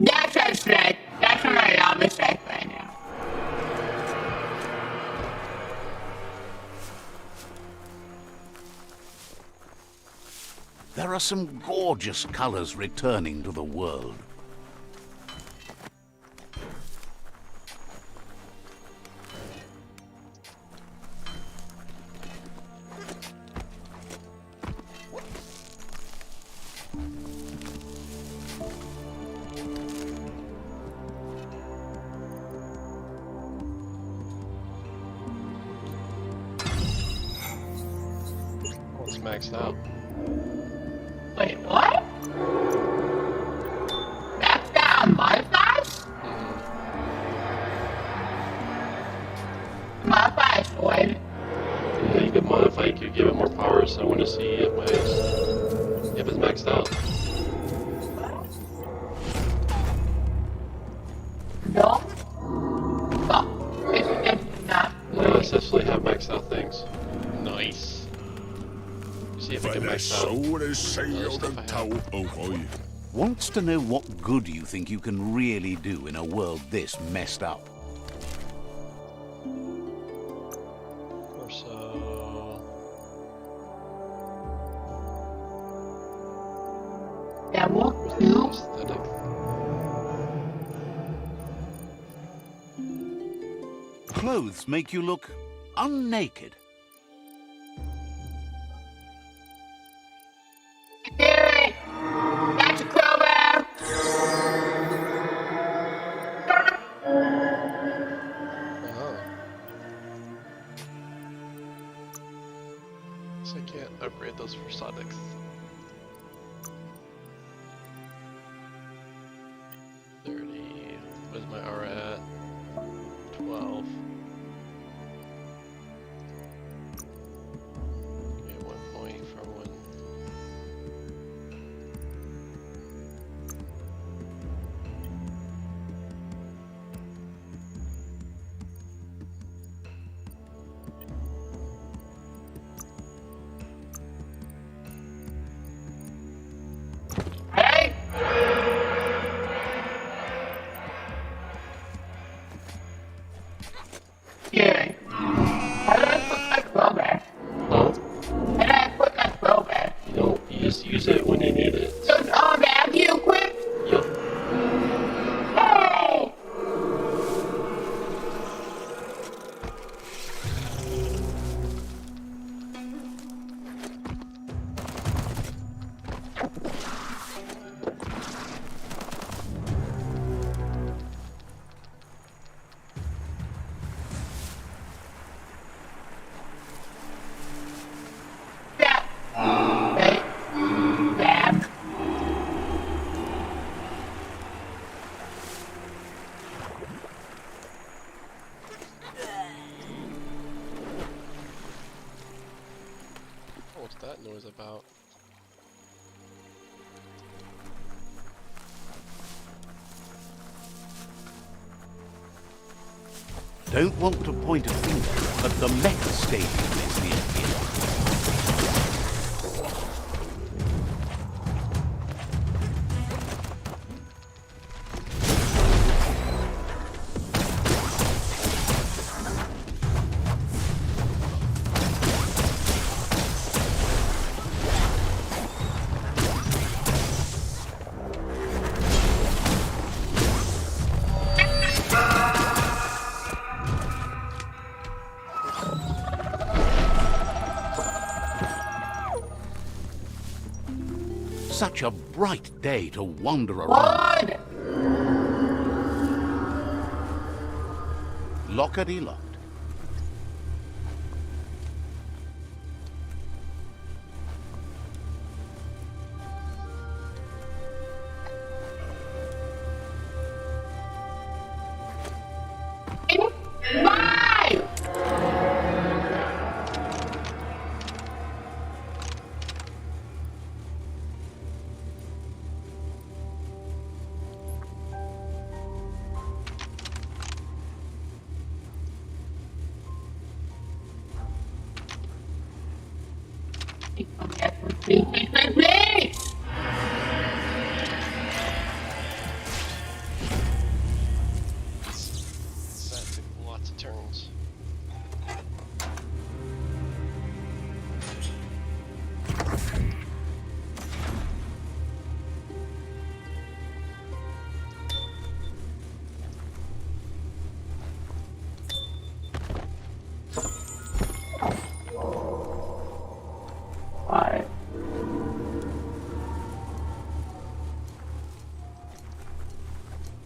That's a mistake. That's a real mistake right now. There are some gorgeous colors returning to the world. It's maxed out. Wait, what? That's down modifiers? Modifiers, boy. Yeah, you could modify, you could give it more power, so I want to see if it's maxed out. No? Oh, it's just not. No, I successfully have maxed out things. Nice. See if I can max out. Other stuff I have. Wants to know what good you think you can really do in a world this messed up. Or so. That won't do. Aesthetic. Clothes make you look unnaked. Hey, that's a crowbar. Oh. So I can't upgrade those for Sonics. Where's my aura at? 12. Okay, 1 point for one. Hey, yeah. How do I put my crowbar? Huh? How do I put my crowbar? You just use it when you need it. So it's all back you quick? Yup. Hey! Yeah. Hey. Bam. What's that noise about? Don't want to point a finger, but the Mech Stadium is near here. such a bright day to wander around. Lockety-locked. Bye! Please! That took lots of turns. Bye.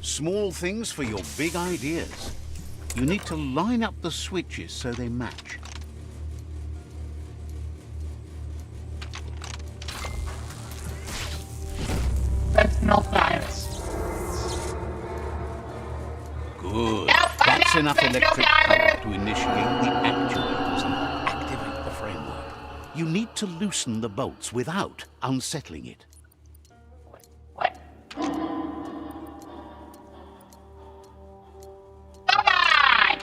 Small things for your big ideas. You need to line up the switches so they match. Personal virus. Good. Yep, That's I enough know, electric personal power virus. to initiate the actuators and activate the framework. You need to loosen the bolts without unsettling it. What? Bye!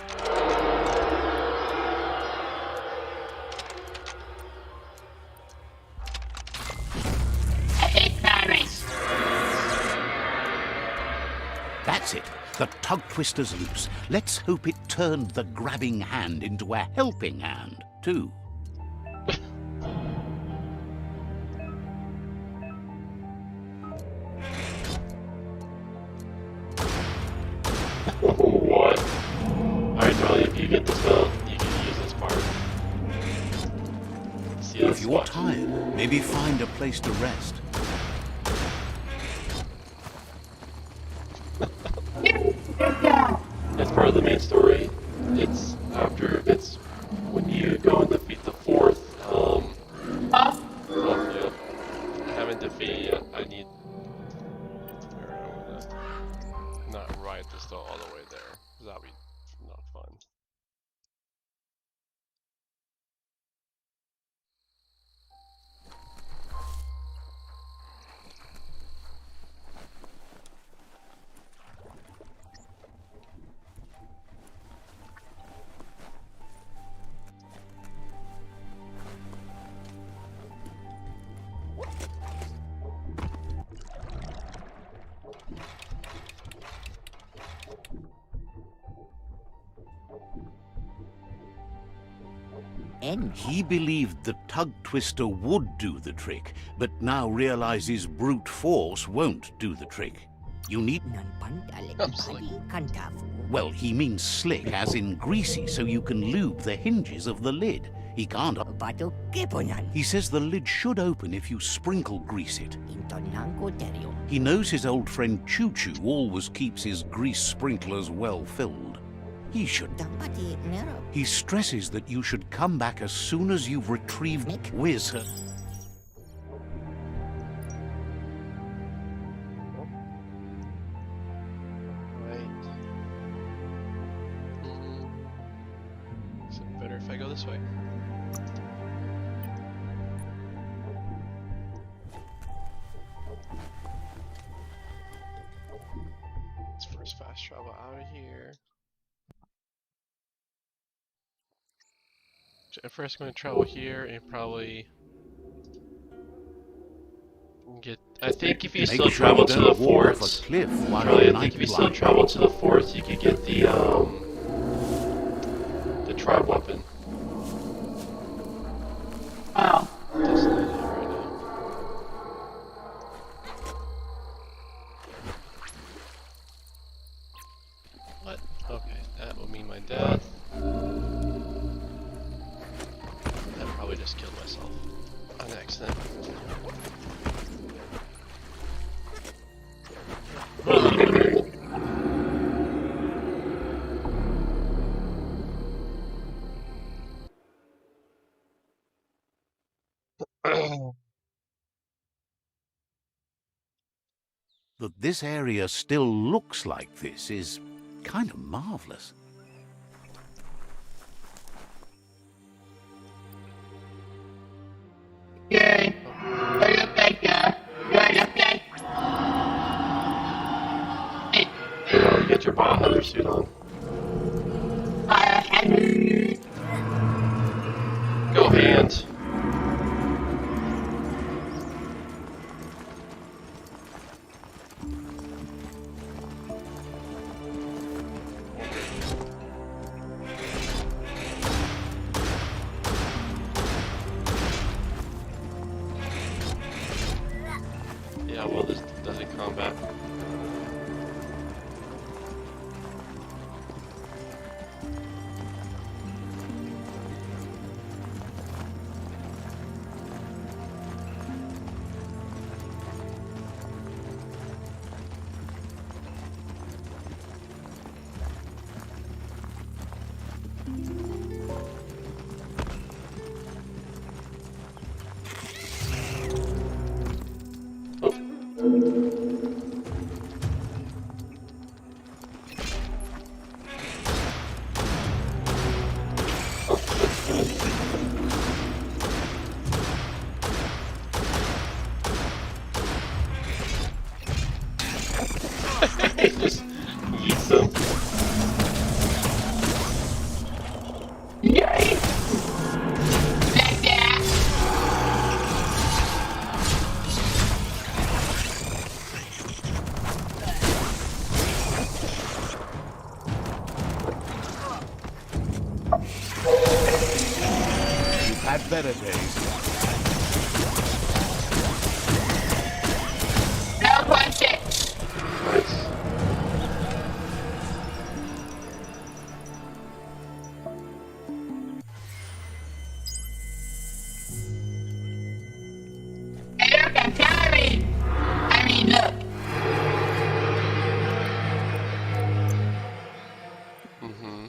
I hate Paris. That's it. The tug twister's loose. Let's hope it turned the grabbing hand into a helping hand, too. What? Alright, Charlie, if you get this belt, you can use this part. See, If that's you're what. tired, maybe find a place to rest. It's part of the main story. It's after, it's when you go and defeat the fourth, yeah. I haven't defeated yet. I need, where am I gonna not ride this though all the way there. 'Cause that'd be not fun. He believed the tug twister would do the trick, but now realizes brute force won't do the trick. You need... I'm slick. Well, he means slick, as in greasy, so you can lube the hinges of the lid. He can't... He says the lid should open if you sprinkle grease it. He knows his old friend Choo Choo always keeps his grease sprinklers well filled. He should... He stresses that you should come back as soon as you've retrieved Whiz her... Right. Is it better if I go this way? Let's first fast travel out of here. At first, I'm going to travel here and probably get. I think if you still travel to the forts, Charlie, I think if you still travel to the forts, you could get the tribe weapon. Oh. Just like that right now. What? Okay, that will mean my death. I probably just killed myself on accident. that this area still looks like this is kind of marvelous. Good. Good look like good look like. Get your biohazard suit on. Go hands. Yeah, well, this doesn't combat. Just eats them. Yay! Like that. You've had better days. No question. Nice. Hey, look, I'm tired. I mean, look. Mm-hmm.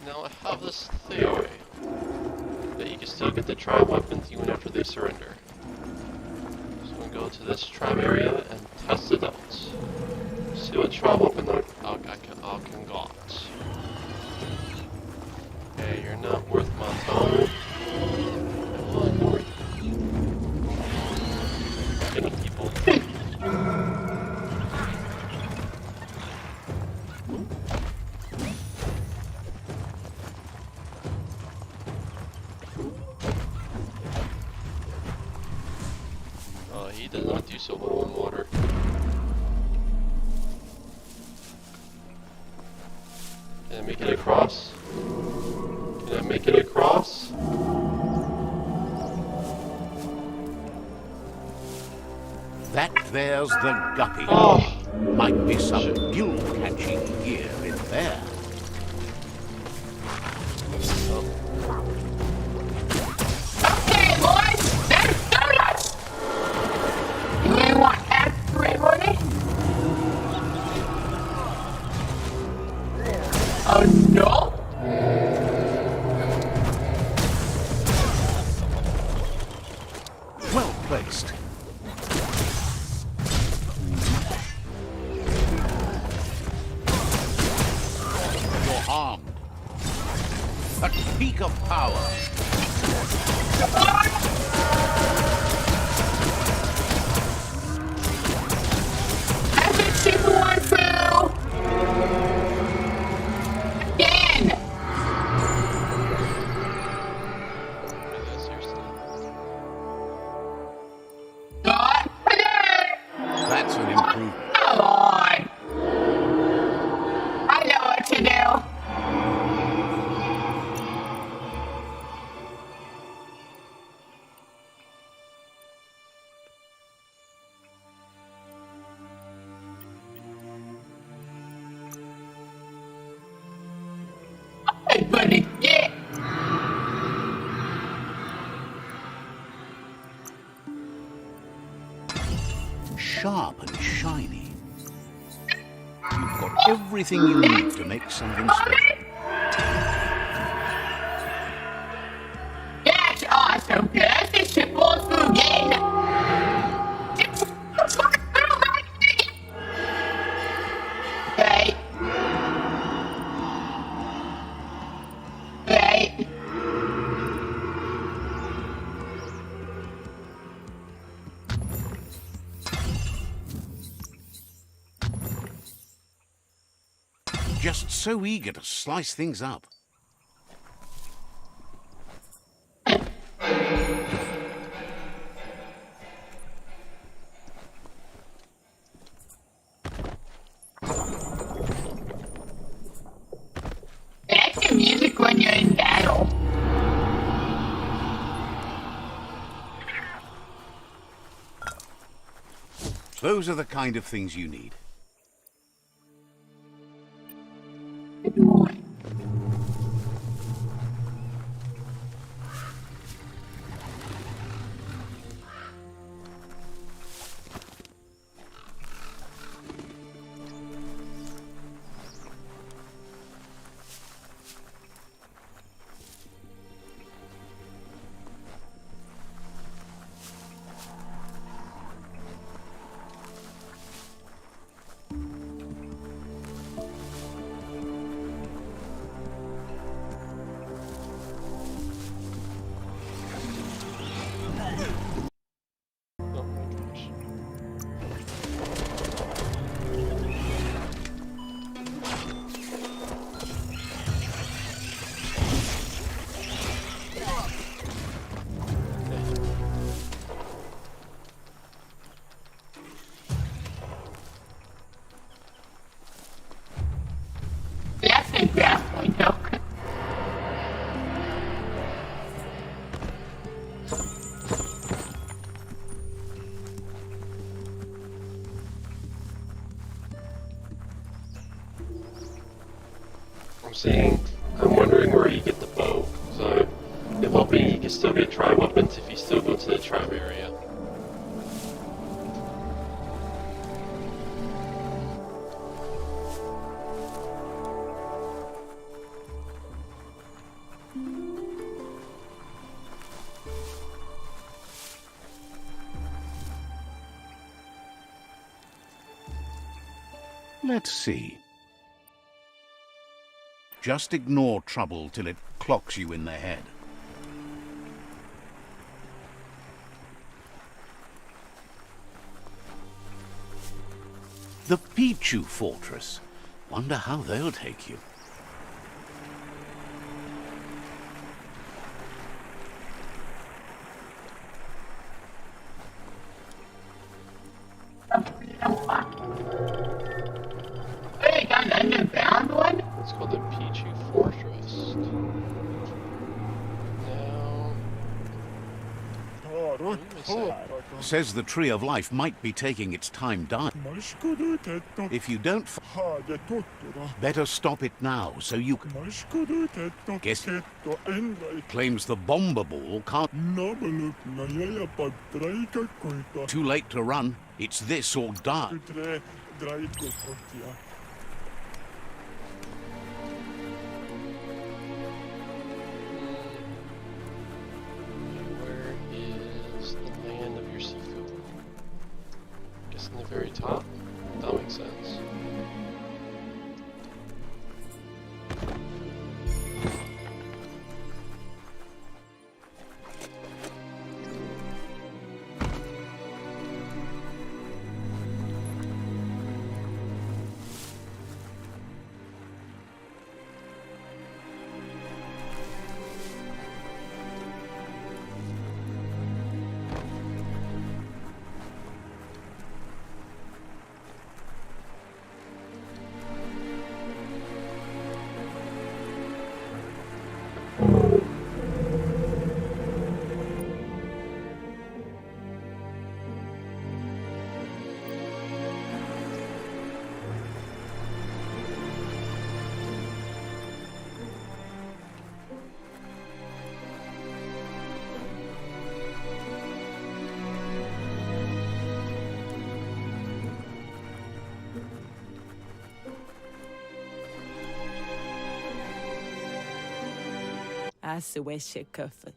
Now I have this theory that you can still get the tribe weapons even after they surrender. So I'm gonna go to this tribe area and test it out. See what tribe weapon I can got. Okay, you're not worth my time. I will ignore you. Killing people. He does not do so well in water. Can I make it across? Can I make it across? That there's the guppy. Oh! Might be some gill-catching gear in there. Okay, boys. Let's do this. You ain't want everybody? Oh, no. Well placed. You're armed. At peak of power. I've been super one through. Again. Seriously? God. That's an improvement. Come on. I know what to do. sharp and shiny. You've got everything you need to make something special. That's awesome. That's a simple food game. Okay. Okay. Just so eager to slice things up. That's the music when you're in battle. Those are the kind of things you need. Oh my gosh. That's a grappling hook. I'm wondering where you get the bow. So, it will be you can still get tribe weapons if you still go to the tribe area. Let's see. Just ignore trouble till it clocks you in the head. The Pichu Fortress. Wonder how they'll take you. Hey, got an underground one? It's called the Pichu Fortress. Now, Says the Tree of Life might be taking its time dying. If you don't, better stop it now so you can. Guess claims the bomber ball can't. Too late to run. It's this or die. where is the land of your Sifu? Guess in the very top? That makes sense.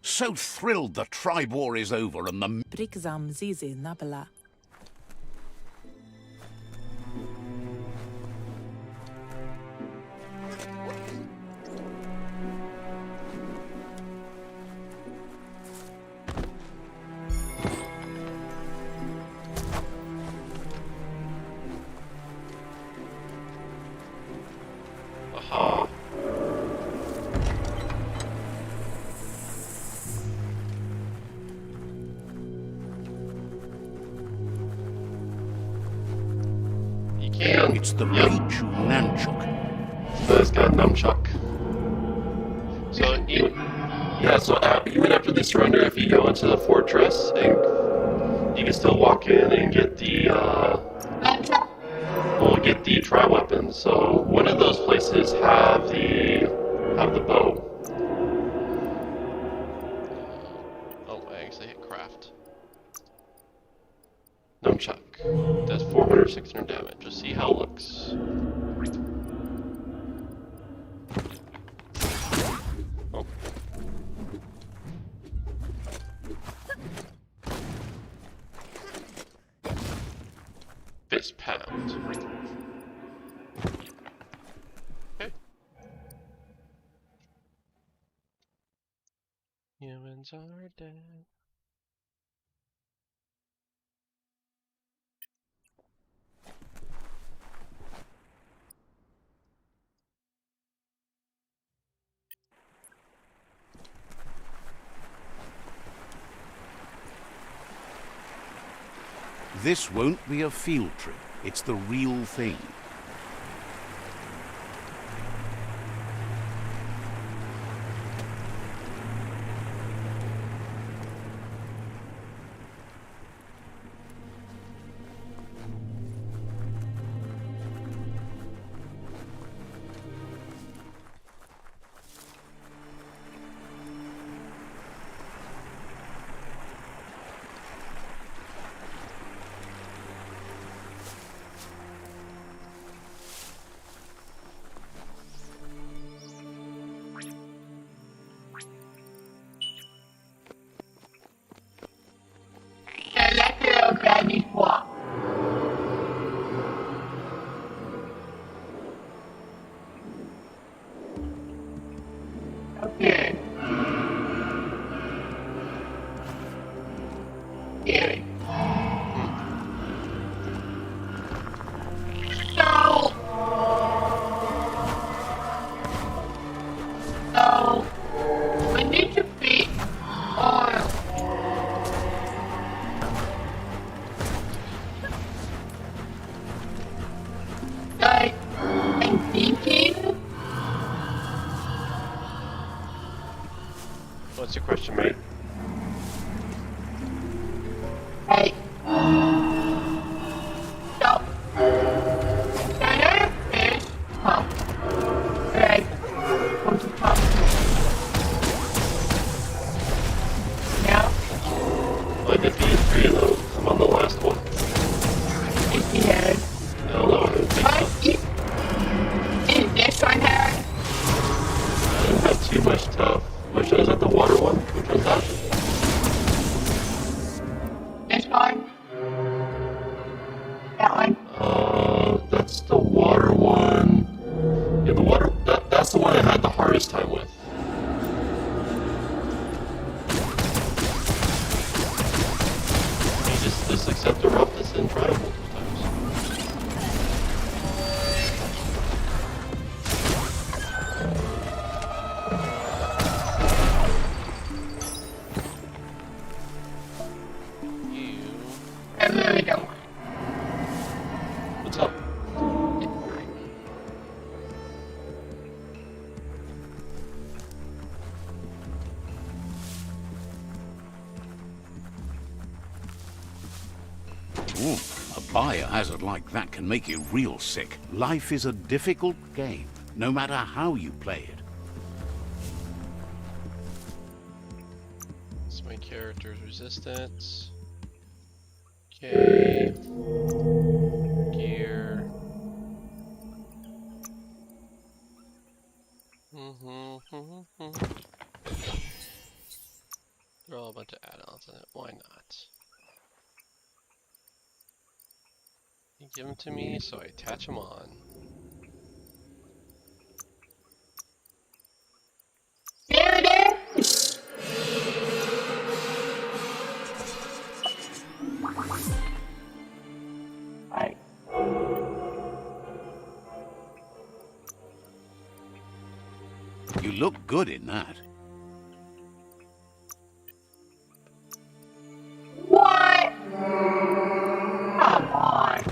So thrilled the tribe war is over and the... Aha. You can. It's the Raichu Nanchuk. So it's got nunchuck. So even, yeah, so even after they surrender, if you go into the fortress, and you can still walk in and get the get the tri weapons. So one of those places have the bow. Oh, I actually hit craft. Nunchuck. Does 400, 600 damage. Just see how it looks. Oh. Fist pound. Okay. Humans are dead. This won't be a field trip. It's the real thing. Okay. Scary. So, we need to feed oil. Like, I'm thinking. What's your question, mate? Right. So, another fish pump. Right. What's the pump? Now, I defeated 3 of those. I'm on the last one. if you had. No, I don't think What? so. Is this one hard? I didn't have too much stuff. Which was at the water one? Which was that? This one? That one? That's the water one. Yeah, the water. That's the one I had the hardest time with. You just accept the roughness and try it multiple times. I really don't want What's up? Ooh, a biohazard like that can make you real sick. Life is a difficult game, no matter how you play it. It's my character's resistance. Okay. Gear. Throw a bunch of add-ons in it. Why not? You give them to me, so I attach them on. There it is! Right. You look good in that. What? Come on.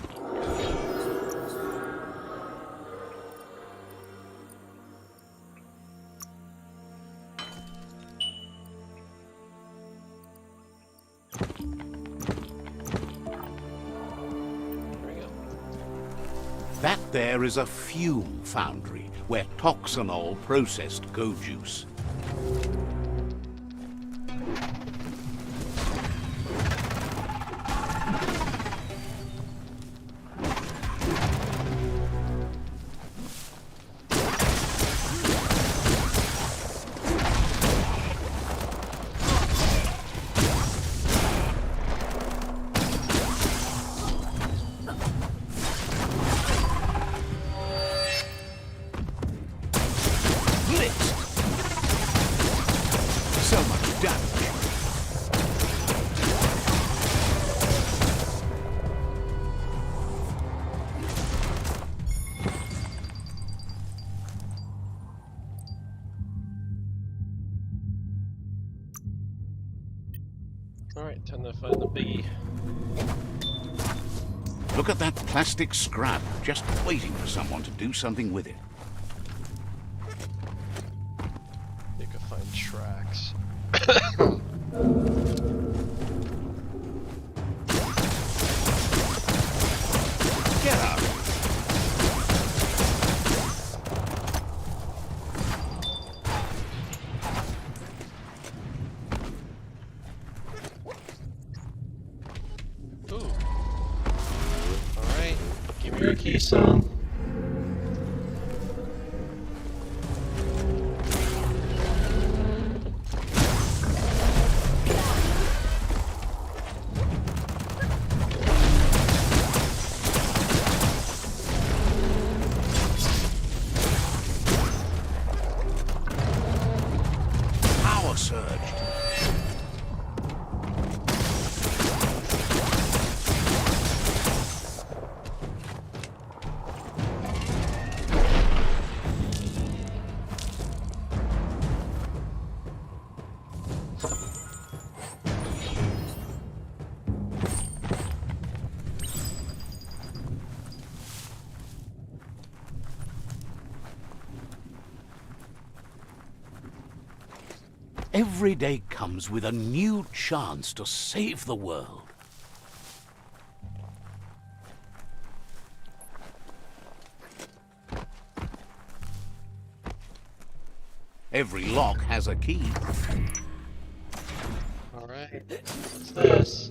There we go. That there is a fume foundry where toxanol processed go juice. So much damage. Alright, time to find the biggie. Look at that plastic scrap, just waiting for someone to do something with it. You can find tracks. Get up! Ooh. Alright, give me your keystone. Power surged. Every day comes with a new chance to save the world. Every lock has a key. Alright, what's this?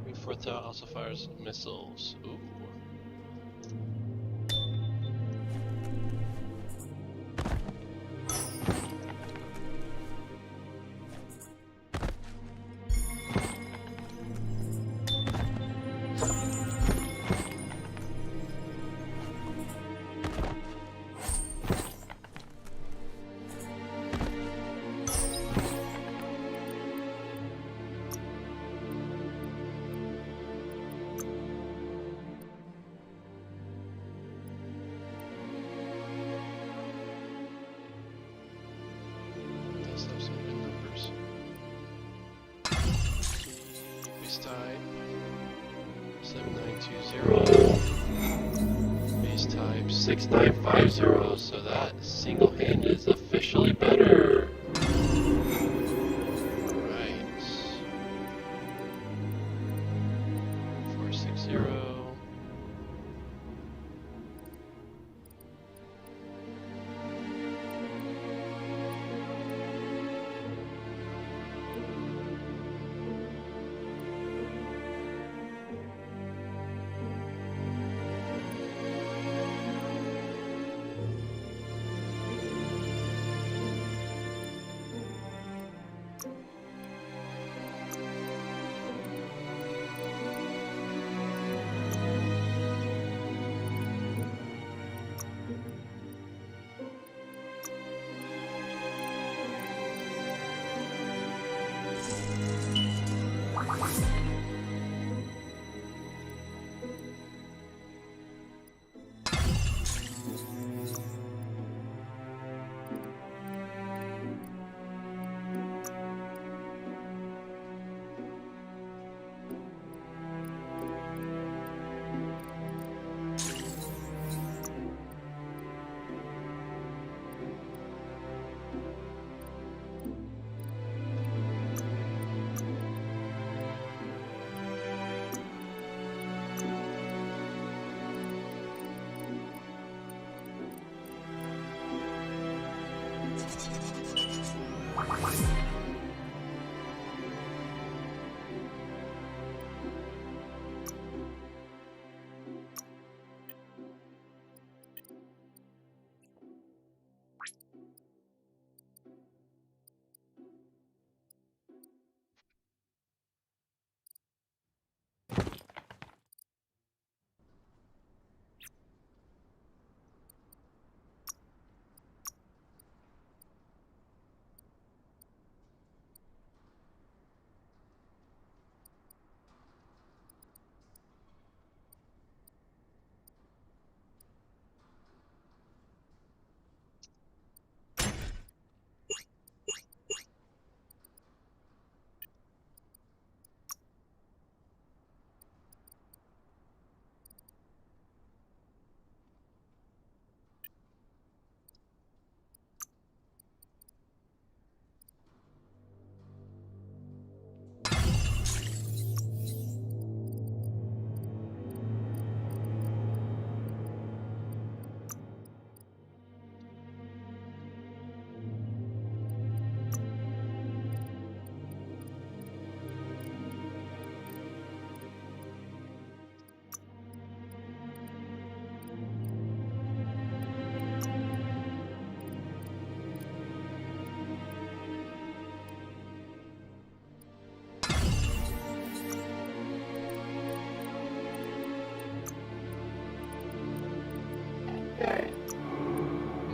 Reinforced also fires missiles. Ooh. Does have some good numbers. Base type 7920. Base type 6950. So that single hand is officially better. Alright. 460.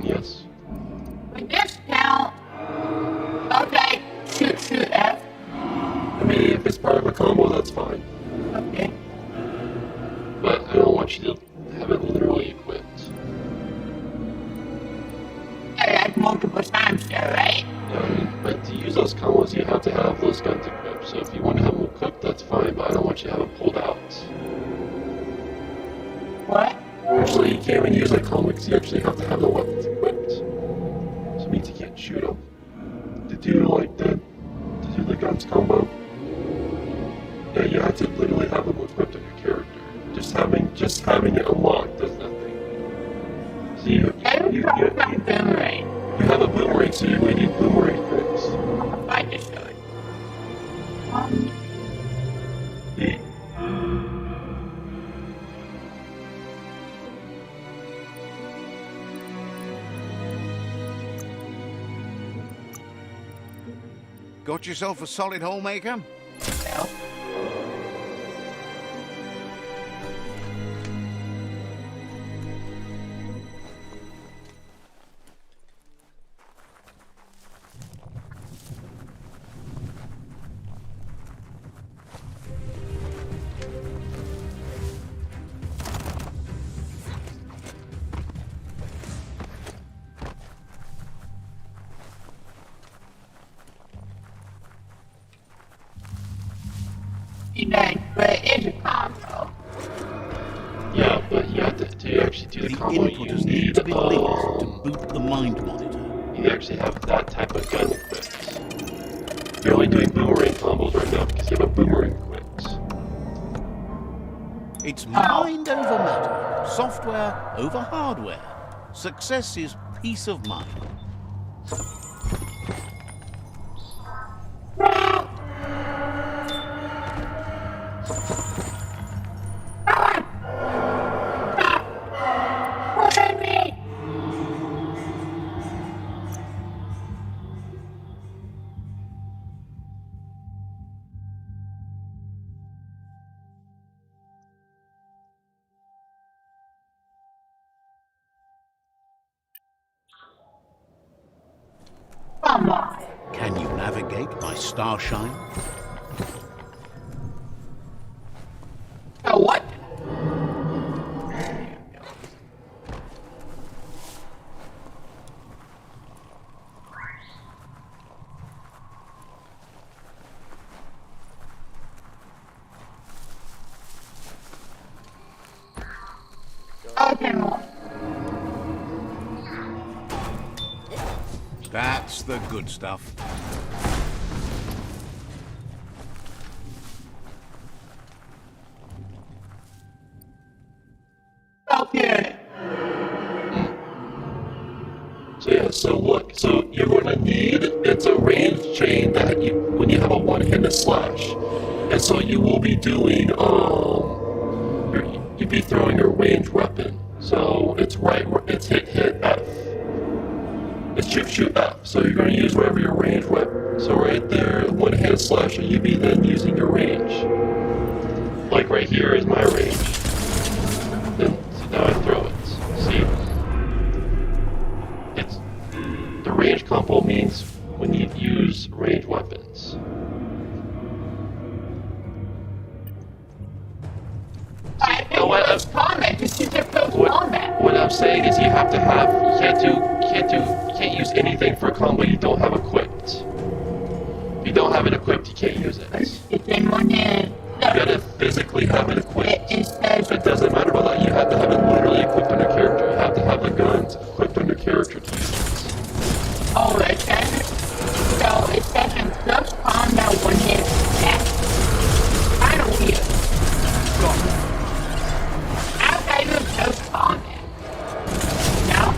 Yes. Would this count? Okay, shoot F. I mean, if it's part of a combo, that's fine. Okay. But I don't want you to have it literally equipped. Yeah, like multiple times there, right? Yeah, I mean, but to use those combos, you have to have those guns equipped. So if you want to have them equipped, that's fine, but I don't want you to have them pulled out. What? Actually, you can't even use that combo because you actually have to have the weapons equipped. So it means you can't shoot them. To do the guns combo, yeah, you have to literally have them equipped on your character. Just having it unlocked does nothing. So you Boomerang. you have a boomerang, so you really need boomerang equipped. I just do it. Yeah. Got yourself a solid hole maker? No. But it is a combo. Yeah, but you have to actually do the combo. You inputters need to be linked to boot the mind monitor. You actually have that type of gun equipped. You're only doing boomerang combos right now because you have a boomerang equipped. It's mind over matter, software over hardware. Success is peace of mind. Come on. Can you navigate by starshine? So what? Okay, more. That's the good stuff. Okay. So yeah, so look, so you're going to need, it's a range chain that you, when you have a one-handed slash. And so you will be doing, you'd be throwing your range weapon. So it's it's hit F. It's shoot F. So you're going to use whatever your range weapon. So right there, one-handed slash, you'd be then using your range. Like right here is my range. Then so now I throw it. See? It's the range combo means when you use range weapons. What I'm saying is you have to have, you can't use anything for a combo you don't have equipped. If you don't have it equipped, you can't use it. You gotta physically have it equipped. It doesn't matter about that. You have to have it literally equipped on your character. You have to have the guns equipped on your character to use it. Oh, it says, so it says in close combat one hit attack. I don't hear. Outside of close combat. No?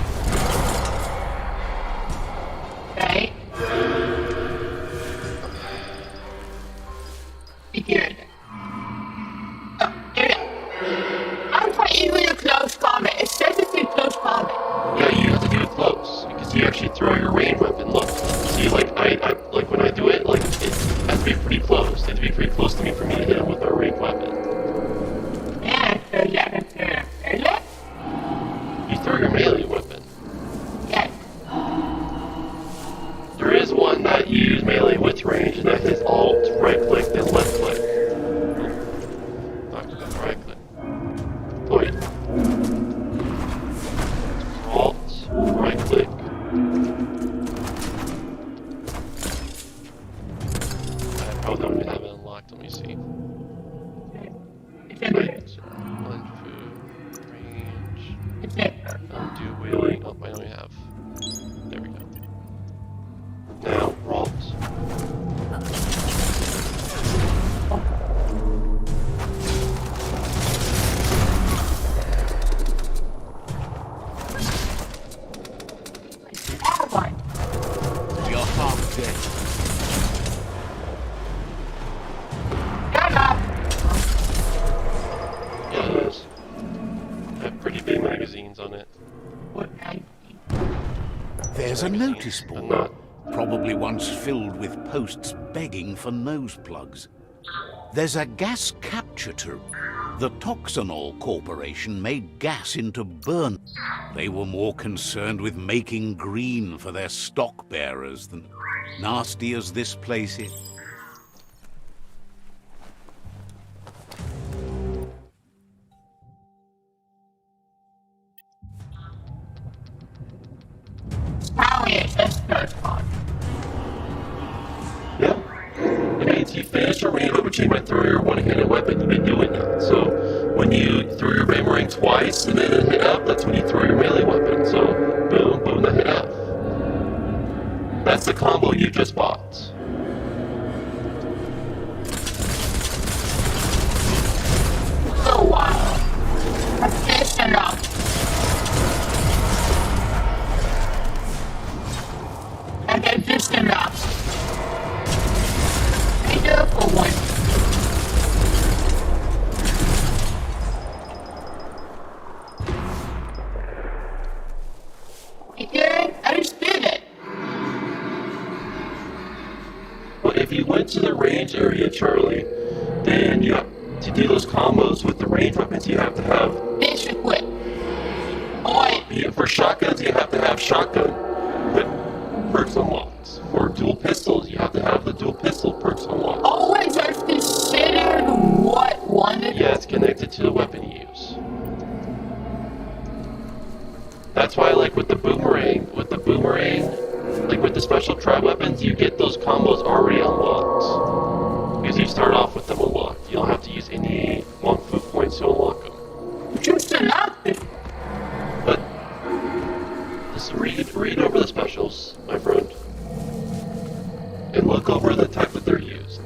Right? Secure. I'm trying even in close combat. It says it's in close combat. Yeah, you have to do it close because you actually throw your range weapon. Look, see, like I like when I do it, like it has to be pretty close. It has to be pretty close to me for me to hit him with our range weapon. Yeah, so you have to it. You throw your melee weapon. Yes. There is one that you use melee with range, and that is alt, right click, then left click. Not right click. Oh yeah. Alt, right click. I probably don't even have it unlocked. Let me see. It's in there. Undo, range, It's in there. undo wheeling. Oh, I only have. There we go. Now, alt. That one. You're half dead. Shut up. Yeah, it is. I have pretty big magazines on it. What I There's a notice But board, not. probably once filled with posts begging for nose plugs. There's a gas capture tube. The Toxanol Corporation made gas into burn. They were more concerned with making green for their stock bearers than nasty as this place is. probably is this third one. Yeah. It means you finish your range weapon chain by throwing your one-handed weapon. You've been doing that. So when you throw your boomerang twice and then hit up, that's when you throw your melee weapon. So boom, boom, then hit up. That's the combo you just bought. So wild. That's just enough. And that's just enough. Be there for one. You good? I just did it. But if you went to the range area, Charlie, then you have to do those combos with the range weapons. You have to have. This is quick. Boy, For shotguns, you have to have shotgun with perks unlocked. boomerang, like with the special trap weapons, you get those combos already unlocked. Because you start off with them unlocked. You don't have to use any Wong Fu points to unlock them. Just unlocked it. But just read over the specials, my friend. And look over the type that they're used.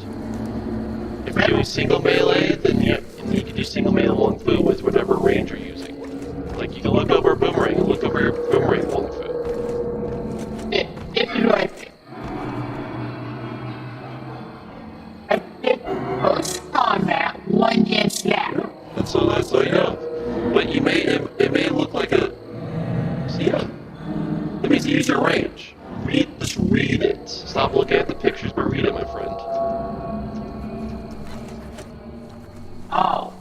If you're doing single melee, then you can do single melee Wong Fu with whatever range you're using. Like you can look over boomerang and look over your boomerang Wong Fu. This is what I think. I think post combat, one just slap. That's all you know. But it may look like a. So yeah. That means use your range. Just read it. Stop looking at the pictures, but read it, my friend. Oh.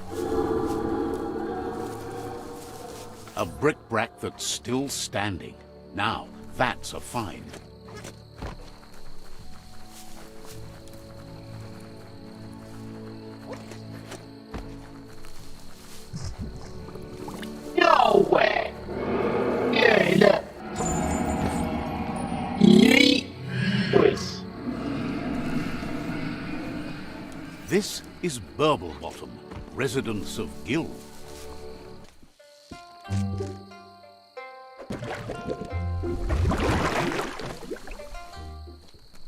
A bric-a-brac that's still standing. Now, that's a find. No way. Here, look. Yeet. Nice. This is Burblebottom, residence of Gil.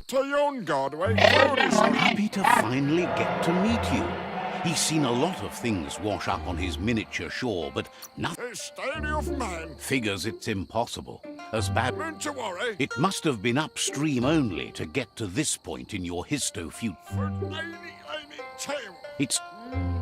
Tyone Godway, Happy to finally get to meet you. He's seen a lot of things wash up on his miniature shore, but nothing. steady of man. Figures it's impossible. As bad. Don't you worry. It must have been upstream only to get to this point in your histo-future. For tail. It's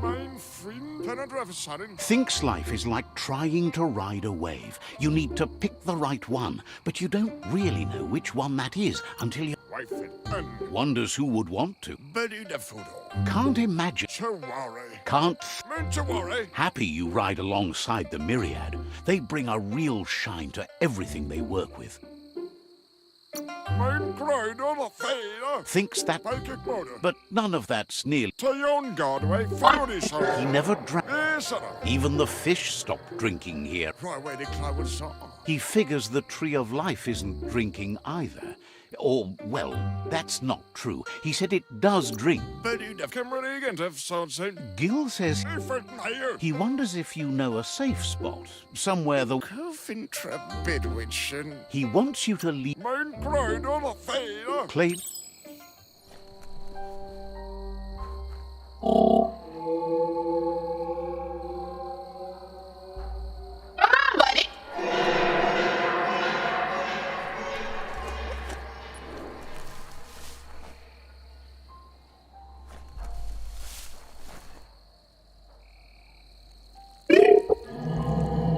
Mein friend, Penedrave Sarin. thinks life is like trying to ride a wave. You need to pick the right one, but you don't really know which one that is until you Wife and wonders who would want to. Betty the Fudo. Can't imagine. To worry. Can't Don't you worry. happy you ride alongside the myriad. They bring a real shine to everything they work with. Mein cried on a fader. Thinks that, Take it motor. but none of that's nearly. Tyone Godway, Fody He Sarin. never drank. Yes, sir. Even the fish stopped drinking here. Right where the cloud was so. He figures the Tree of Life isn't drinking either. Or, well, that's not true. He said it does drink. Betty the Cameron again have something. Gil says If it mayor. he wonders if you know a safe spot, somewhere the. Cofintra Bedwitchen. He wants you to leave. Mein cried on a fader. Play. Come on, buddy.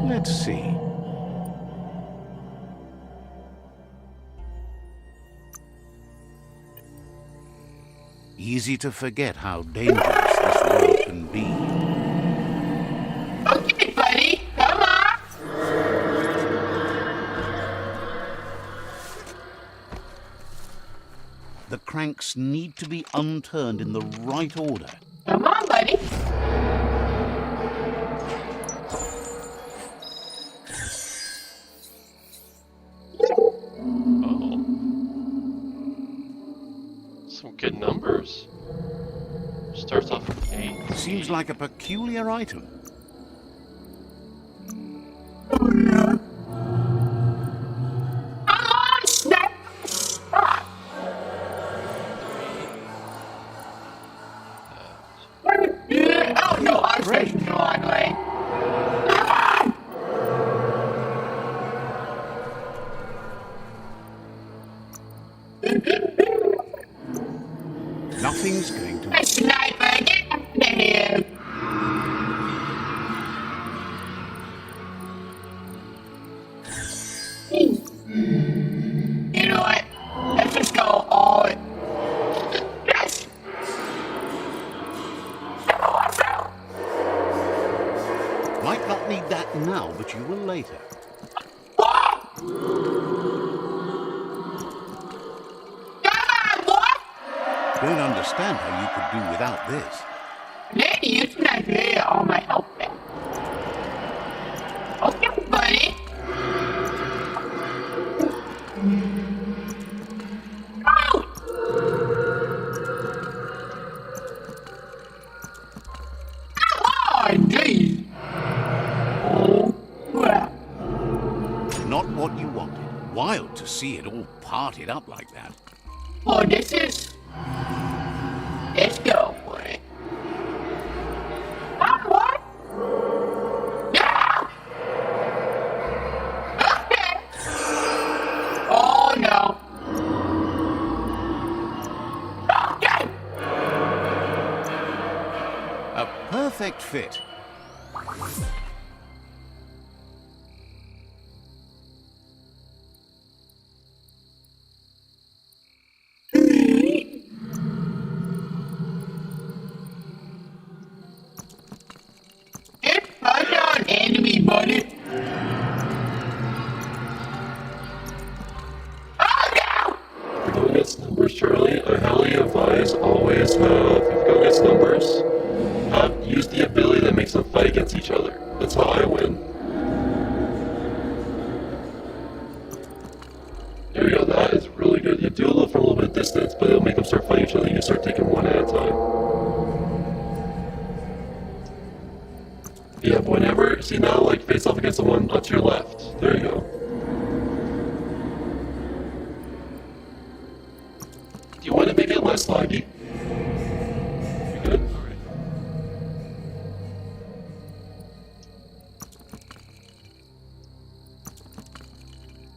Let's see. Easy to forget how dangerous this world can be. Okay, buddy. Come on. The cranks need to be unturned in the right order. Come on, buddy. Oh. Some good numbers. Starts off with 8. Seems like a peculiar item. Come on, snap. Ah. Oh, no, I'm facing the wrong way. Come on. Nothing's going to. A sniper, get out of here. You know what? Let's just go all in. Yes. Might not need that now, but you will later. What? Come on, boy. Don't understand how you could do without this. Lady, you can actually all my help back. Okay, buddy. Oh, geez. Oh, crap. Not what you wanted. Wild to see it all parted up like that. Oh, this is... Let's go for it. What? Yeah! Okay. Oh, no. Okay. A perfect fit. It's fun on enemy, buddy. Oh, no! If you're going against numbers, Charlie, I highly advise always have, if you go against numbers, use the ability that makes them fight against each other. That's how I win. There you go, that is really good. You do a little from a little bit of distance, but it'll make them start fighting each other and you start taking one at a time. Yeah, but whenever, see now, like, face off against the one to your left. There you go. Do you want to make it less laggy? You good?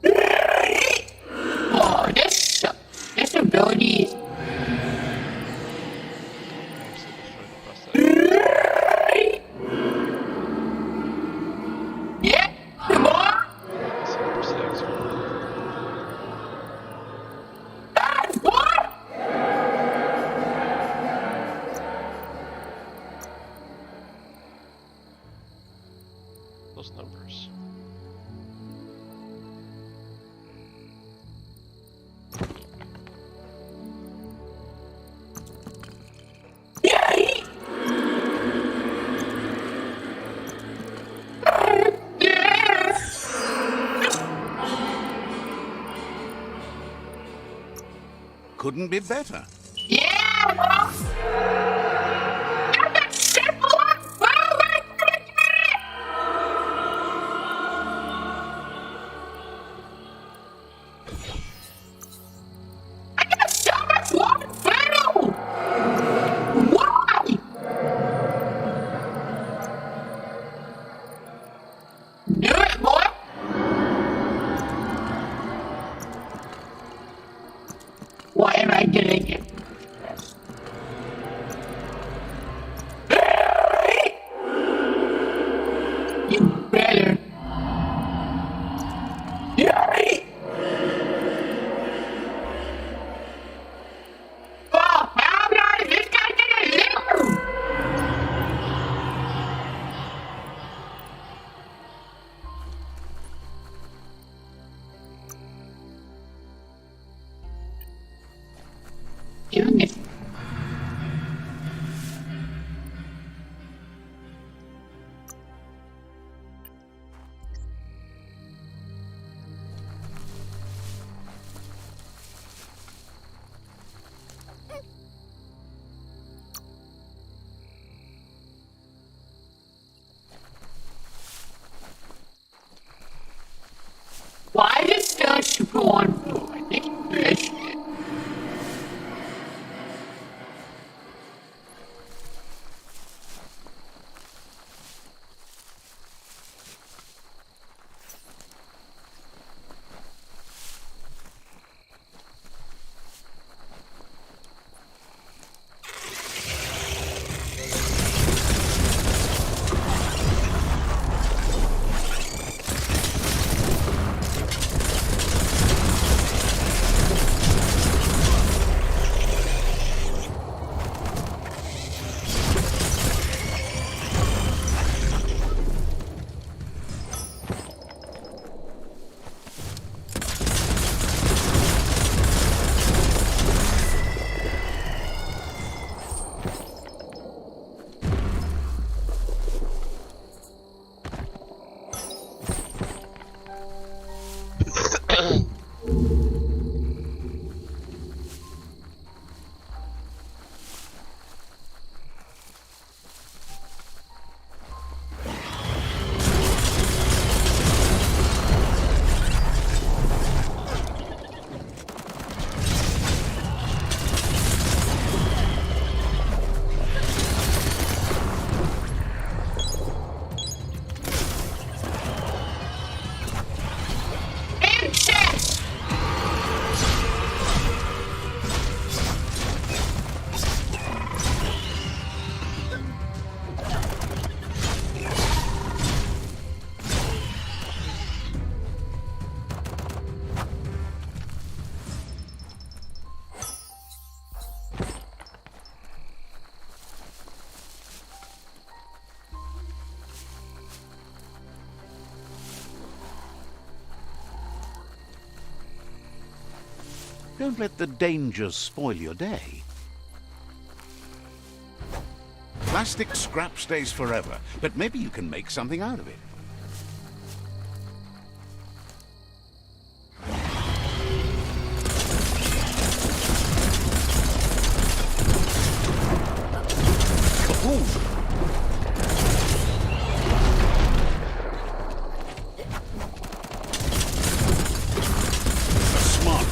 Alright. Oh, this ability is... Yeah, come on! That's what? Those numbers. Yay! Yes! Couldn't be better. Yeah, well... That's a simple one! Oh my goodness! I got so much more to do! Why? Do it, boy! Why am I doing it? You better. Yay! Oh, how long is this guy gonna live? Even if... Why does that go on for? I think it's bullshit. Don't let the dangers spoil your day. Plastic scrap stays forever, but maybe you can make something out of it. Kaboom!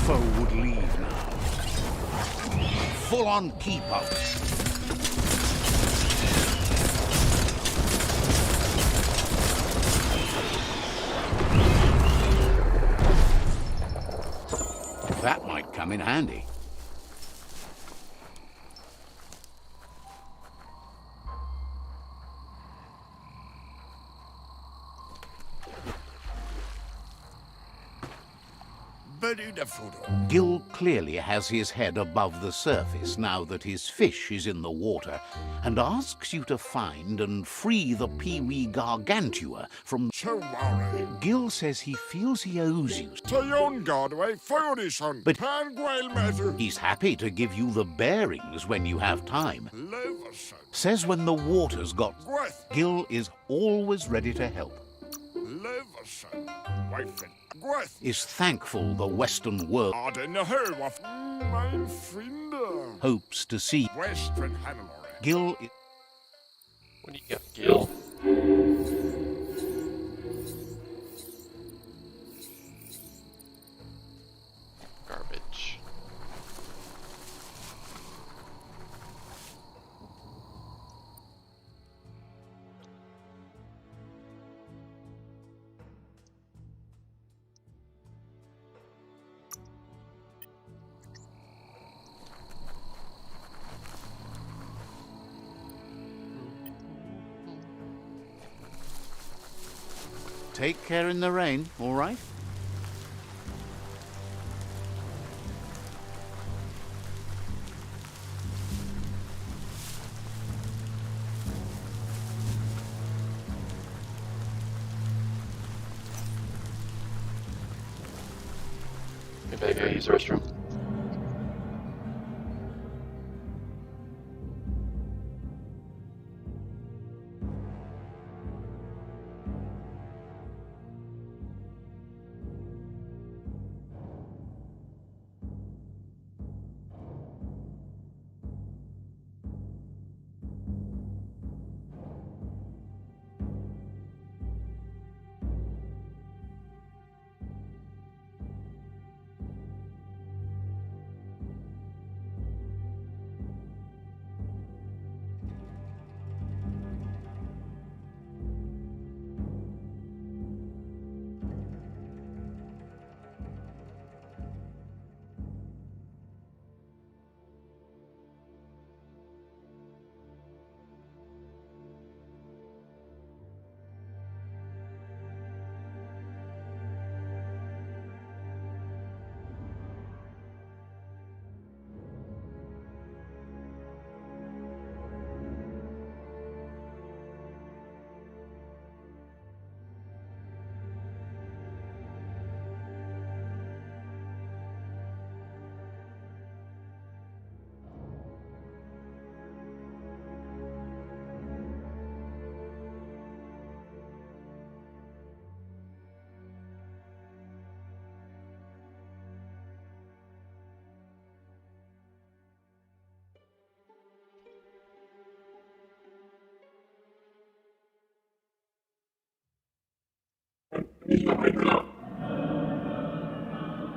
Foe would leave now. Full-on keep-up. That might come in handy. Gil clearly has his head above the surface now that his fish is in the water, and asks you to find and free the Pee-wee Gargantua from... Gil says he feels he owes you. But he's happy to give you the bearings when you have time. Says when the water's got... Gil is always ready to help. Is thankful the Western world hopes to see Gil. What do you got, Gil? Garbage. Take care in the rain, all right? Maybe I gotta use the restroom.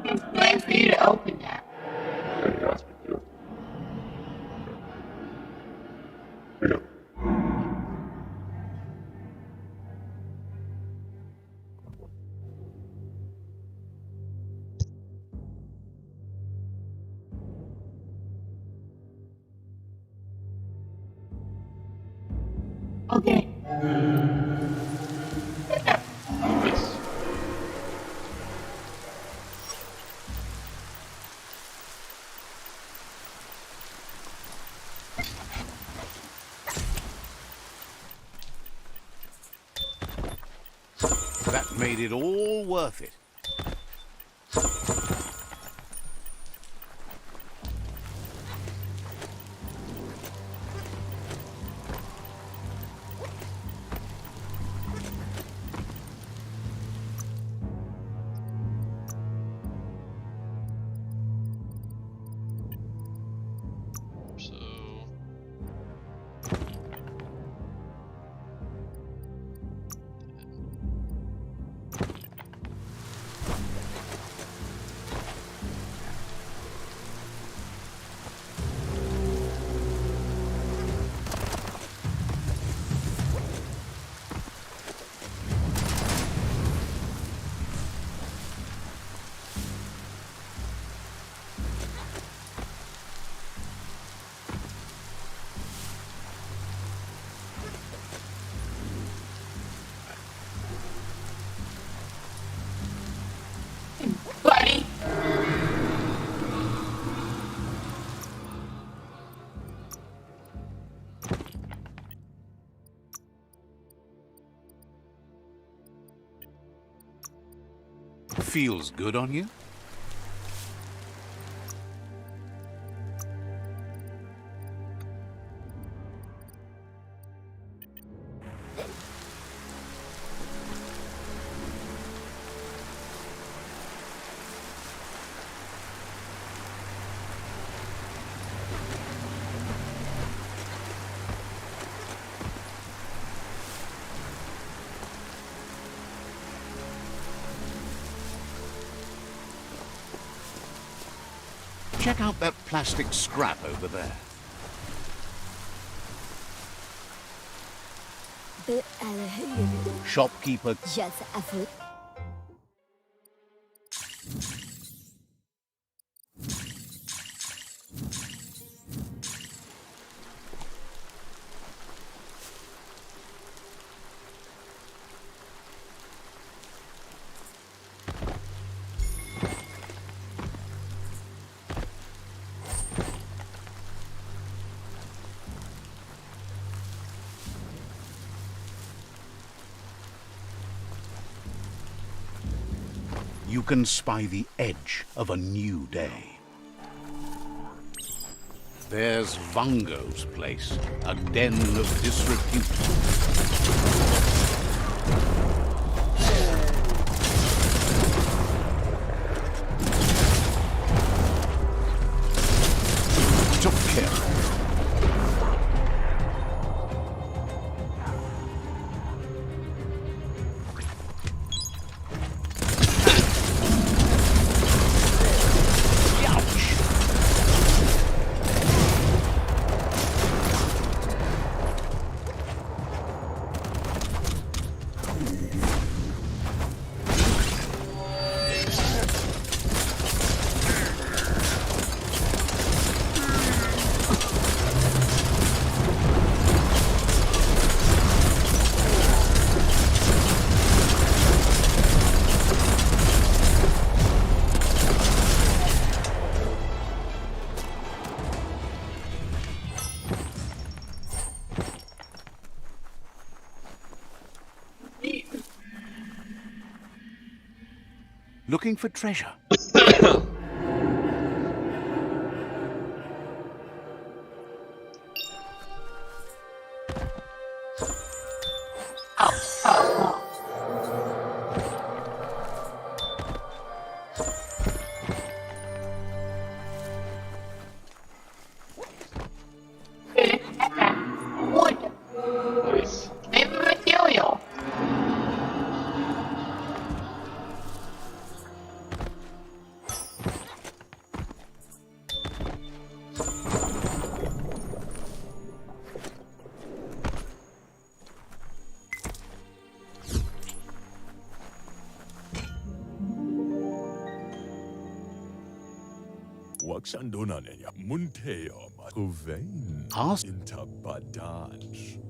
It's time for you to open that. Okay. That made it all worth it. Feels good on you? Check out that plastic scrap over there. Shopkeeper. You can spy the edge of a new day. There's Vungo's place, a den of disrepute. Took care of. Looking for treasure. Nice. Favorite material. Waksandonaneya Munteo Makuvain Ask. Intabadaj.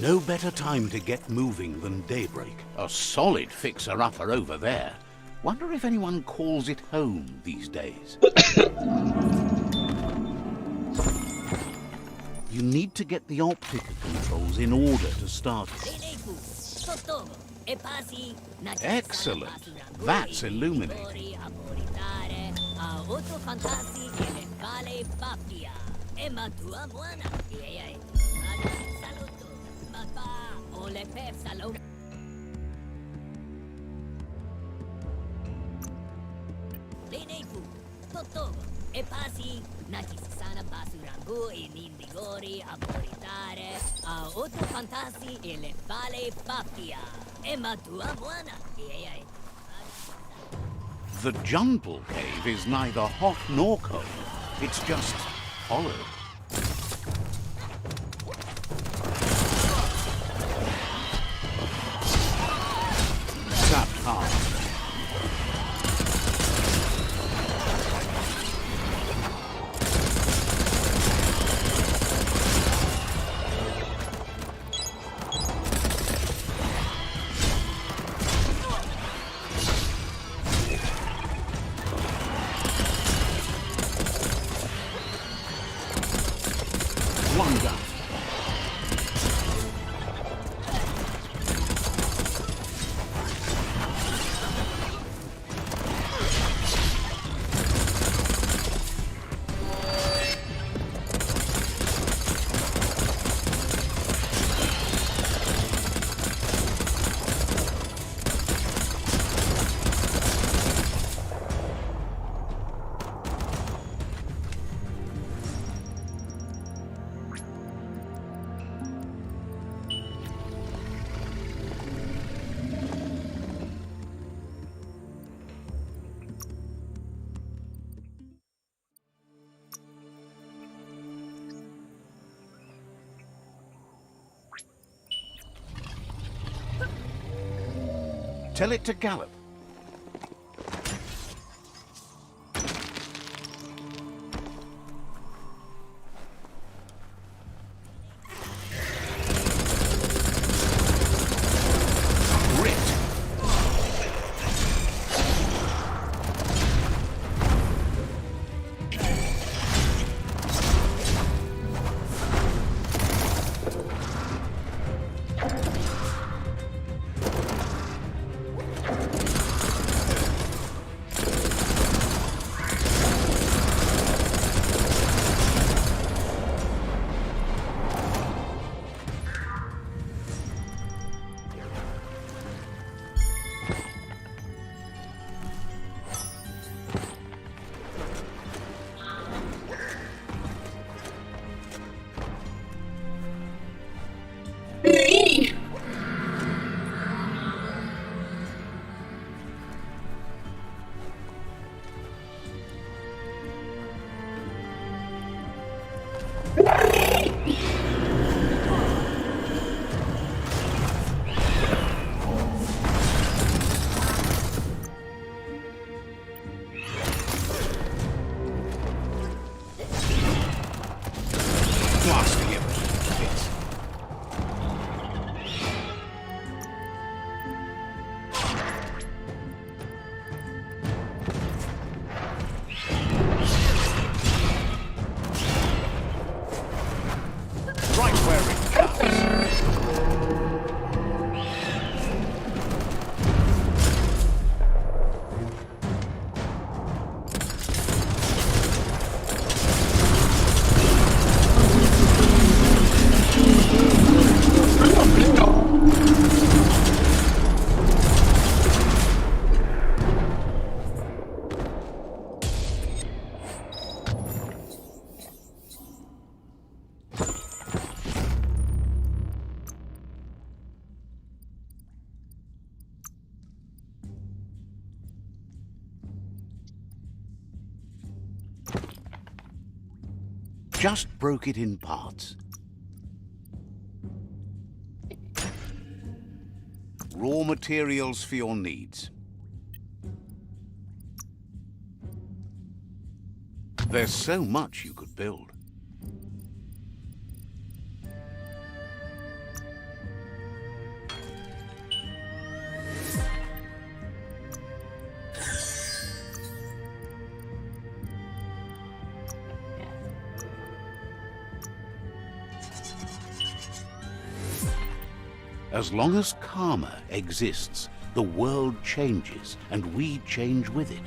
No better time to get moving than daybreak. A solid fixer-upper over there. Wonder if anyone calls it home these days. You need to get the optica controls in order to start it. Excellent. That's illuminating. E passi, nati si sana basu rangu e nindigori amoritare a otto fantasi e le vale pappia e ma tua buona The jungle cave is neither hot nor cold. It's just hollow. Zapped hard. One down. Tell it to gallop. Blasting him. Hits. Right where it counts. Just broke it in parts. Raw materials for your needs. There's so much you could build. As long as karma exists, the world changes, and we change with it.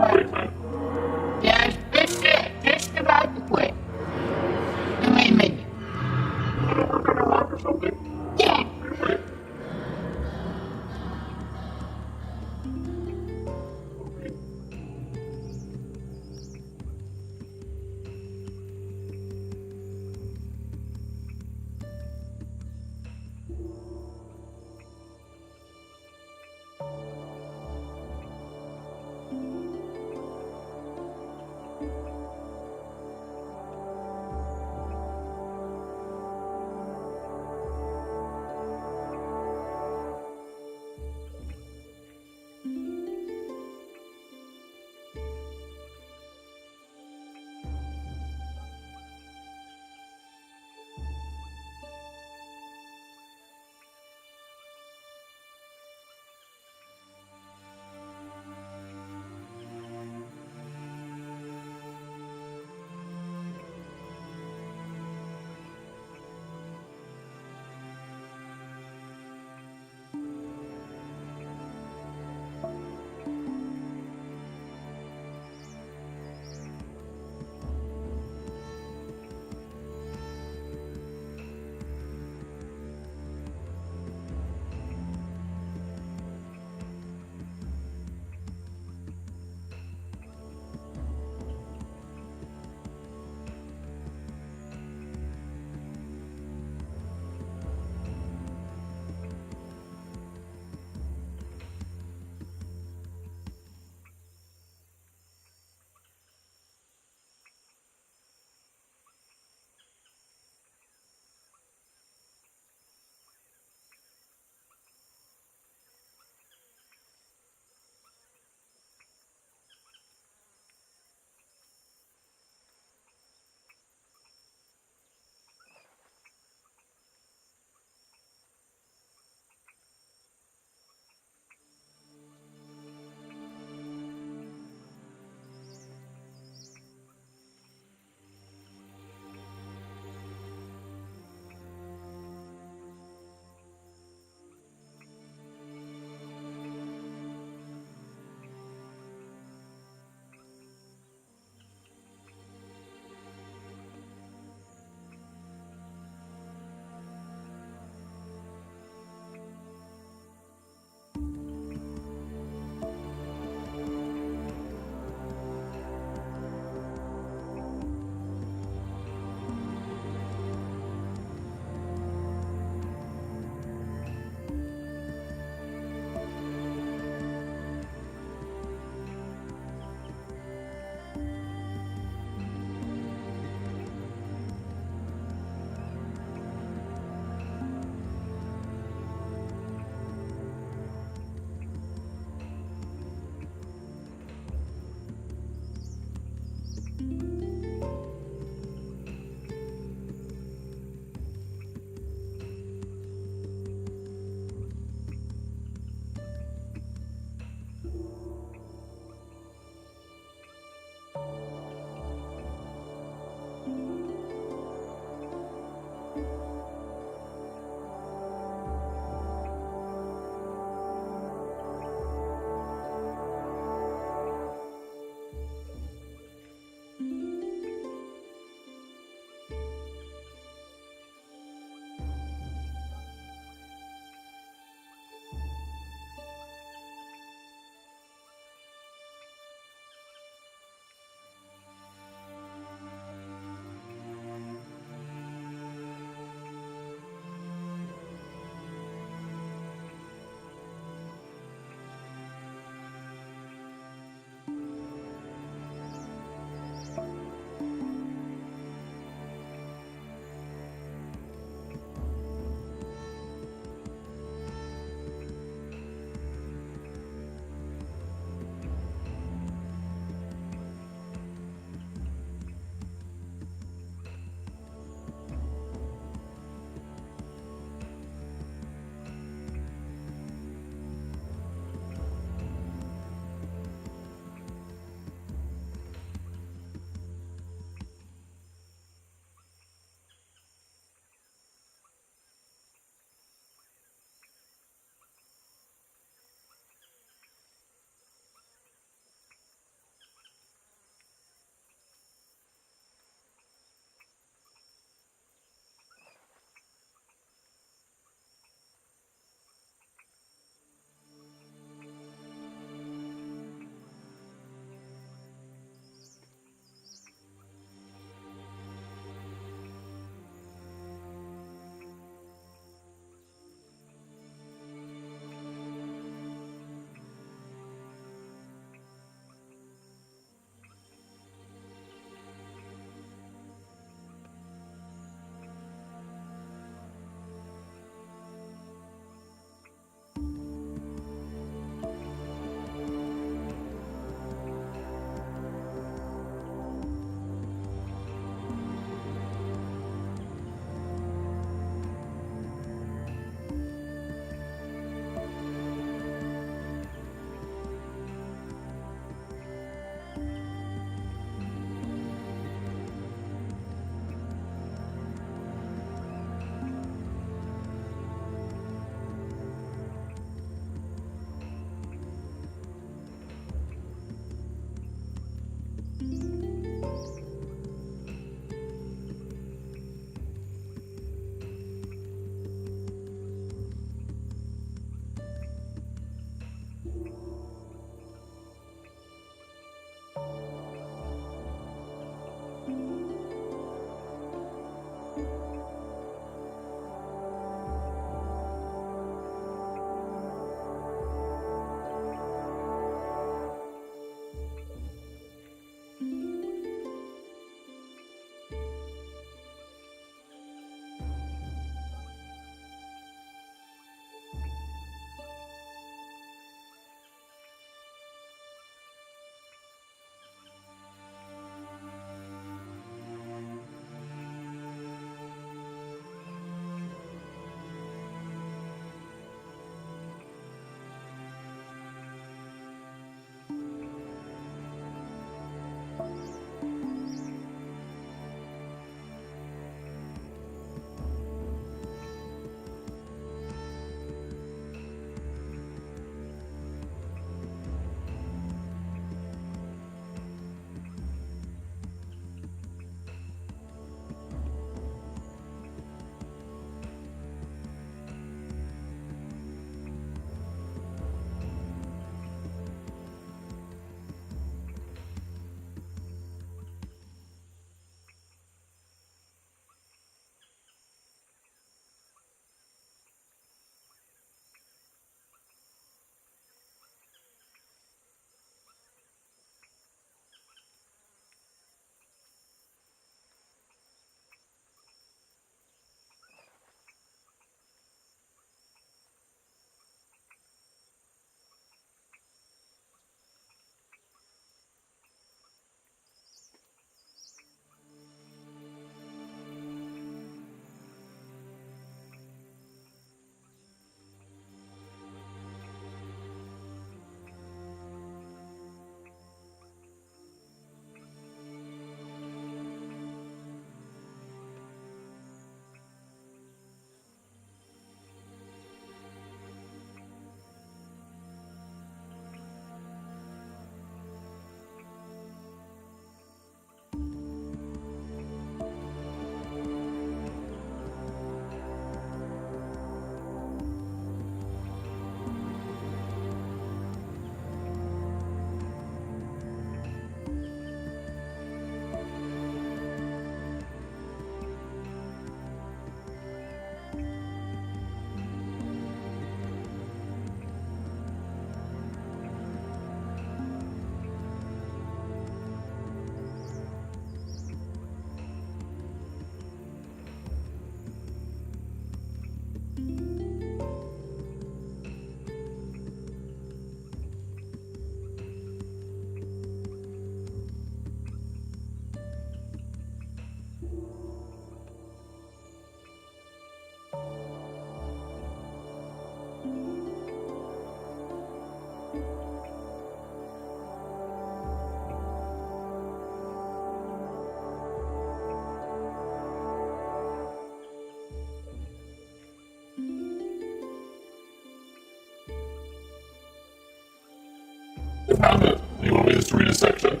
I found it. You want me just to read a section?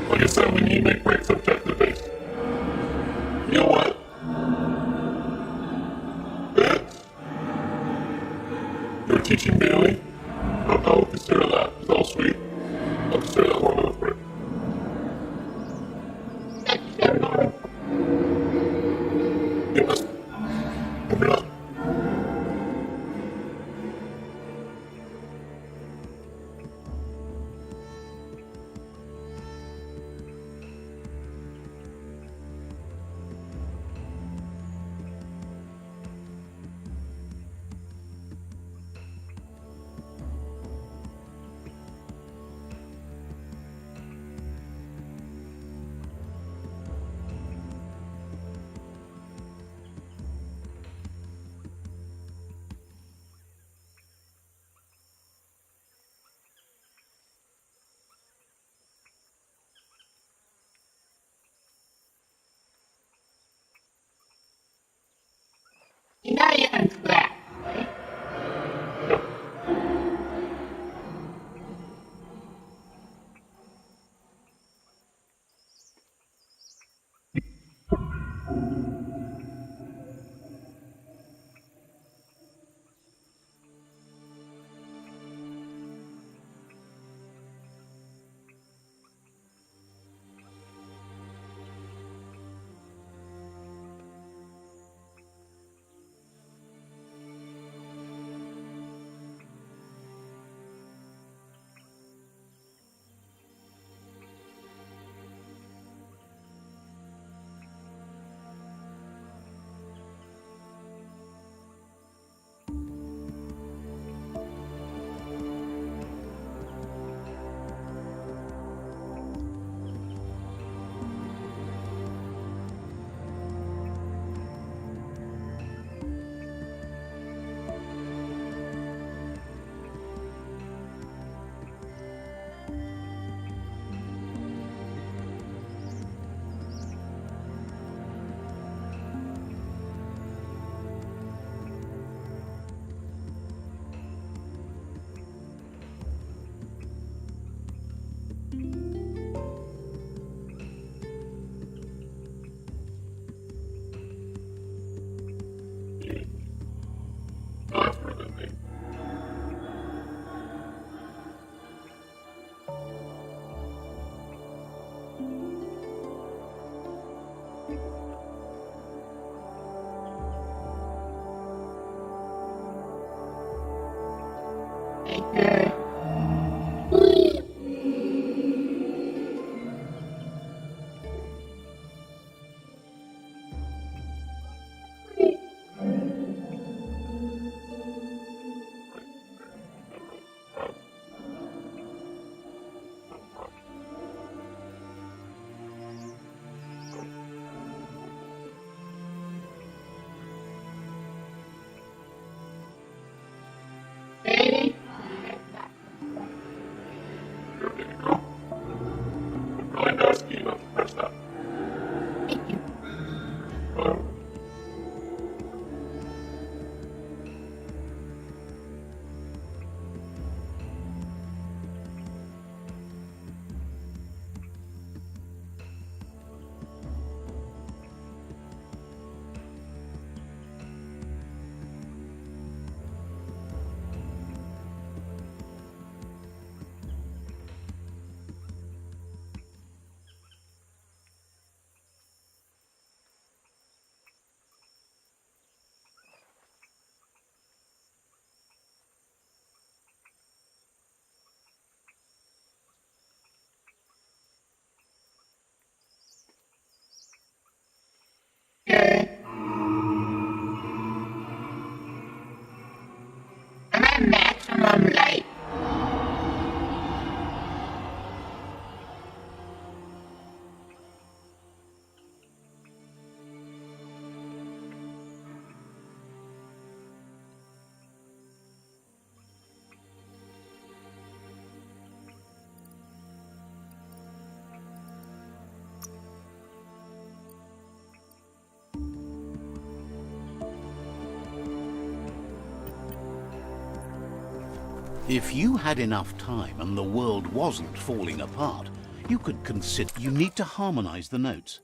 Like I said, we need to make breaks objective based. You know what? Vince, you're teaching Bailey. I'll consider that. It's all sweet. I'll consider that one of the break. Yes. If you're not. You know you're in class. That's better than me. Okay. Ready? If you had enough time and the world wasn't falling apart, you could consider you need to harmonize the notes.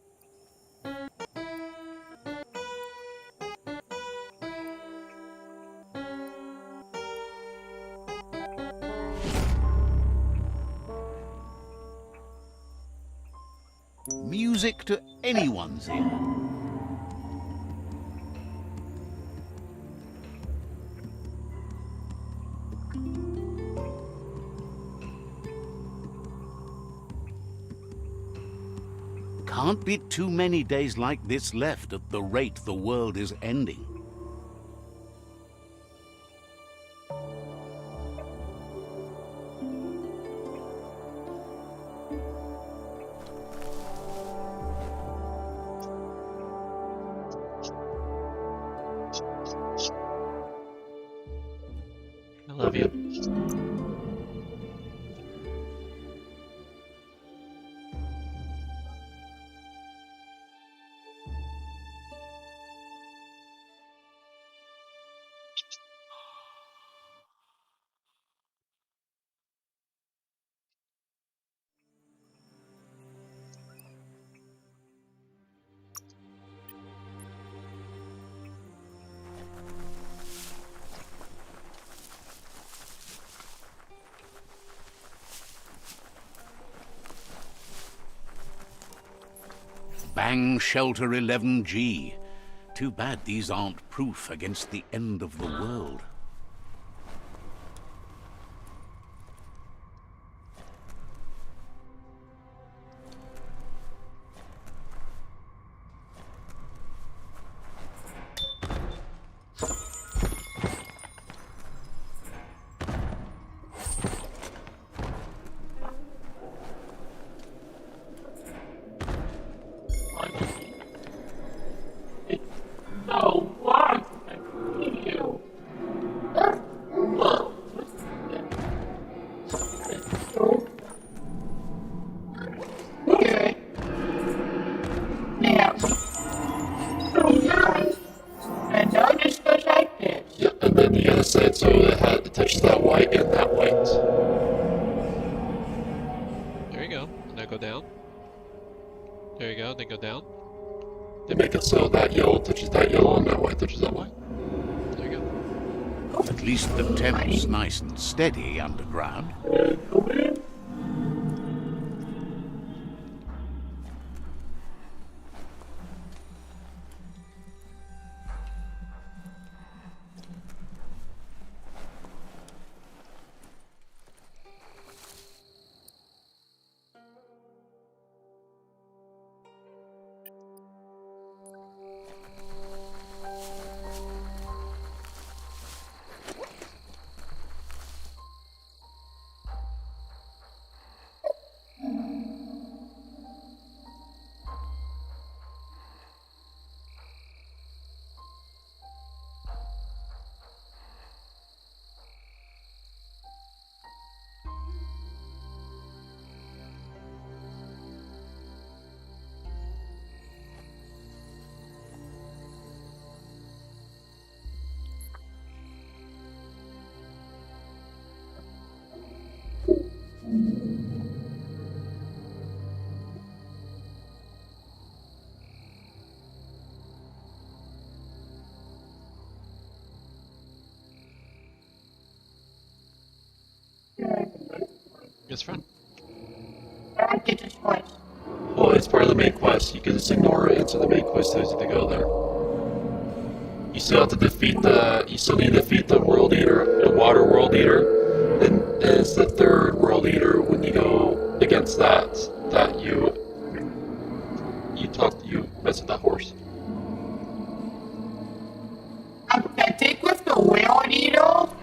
Music to anyone's ear. Can't be too many days like this left at the rate the world is ending. I love you. Bang Shelter 11G. Too bad these aren't proof against the end of the world. So what? You. Okay. Now. And notice goes like this. Yeah, and then you gotta say it so it touches that white and that white. There you go. Now go down. There you go. Then go down. They make it so that yellow touches that yellow and that white touches that white. There you go. At least the temp's nice and steady underground. It's fun. I get this one. Well, it's part of the main quest. You can just ignore it, so the main quest tells you to go there. You still have to defeat you still need to defeat the World Eater, the Water World Eater. Then it's the third World Eater when you go against that you mess with that horse. I think with the whale needle,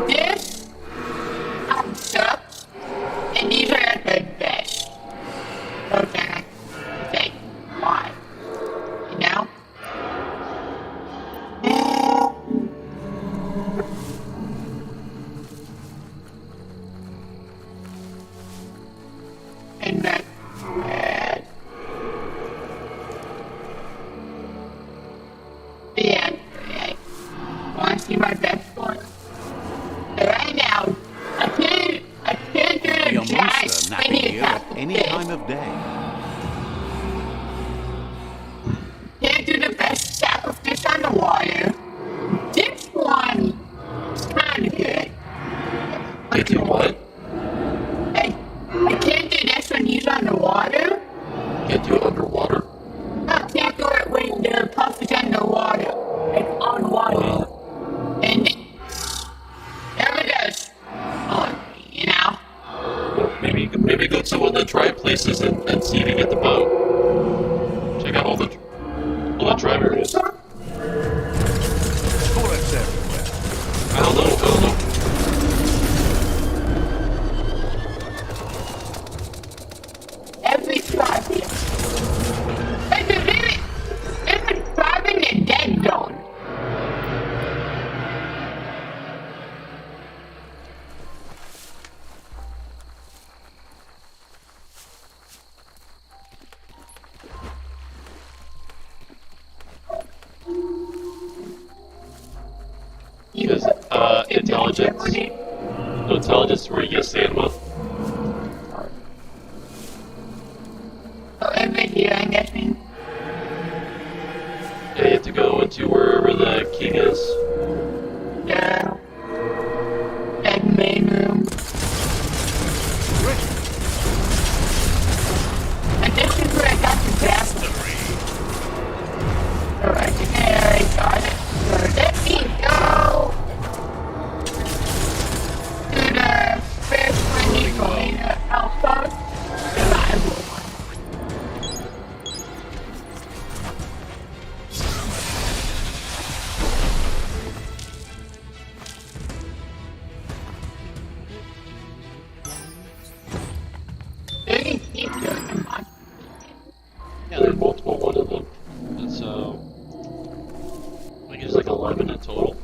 this sucks, and these are like the best. Okay, it's like, why? You know? And that's bad. Yeah, want to see my best one? places and see if you get the boat. Check out all the drive areas. Bullets everywhere. I don't know. Every province. Every province in dead zone. Because intelligence. No, intelligence where you get stamina. So over here, I'm guessing. Yeah, you have to go into wherever the king is. Yeah. That main room. And this is where I got the bastard. Alright, there, I got it. So let me go to the first one you go in the alpha survival one. Yeah, there are multiple one of them. And so, I think there's like 11 in total.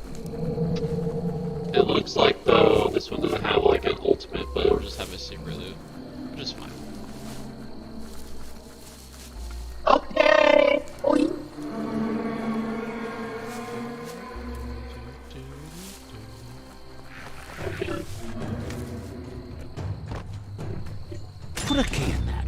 It looks like though this one doesn't have like an ultimate, but it'll just have a secret loot, which is fine. Okay. Oy. Put a key in that.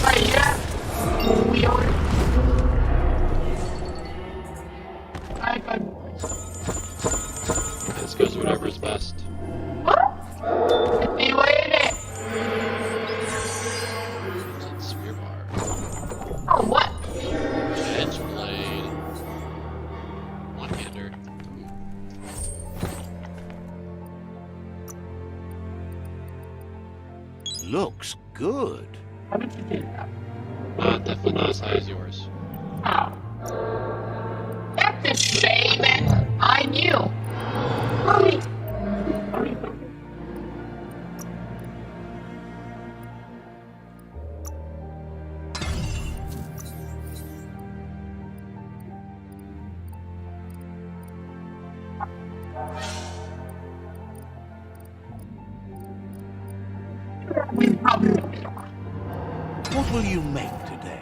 Right, yeah. We are. I got. This goes whatever's best. See what it is. Spear bar. Oh, what? Edge blade. One-hander. Looks good. How did you do that? Definitely not as high as yours. Oh. That's a statement I knew. Hurry. Hurry. We probably What will you make today?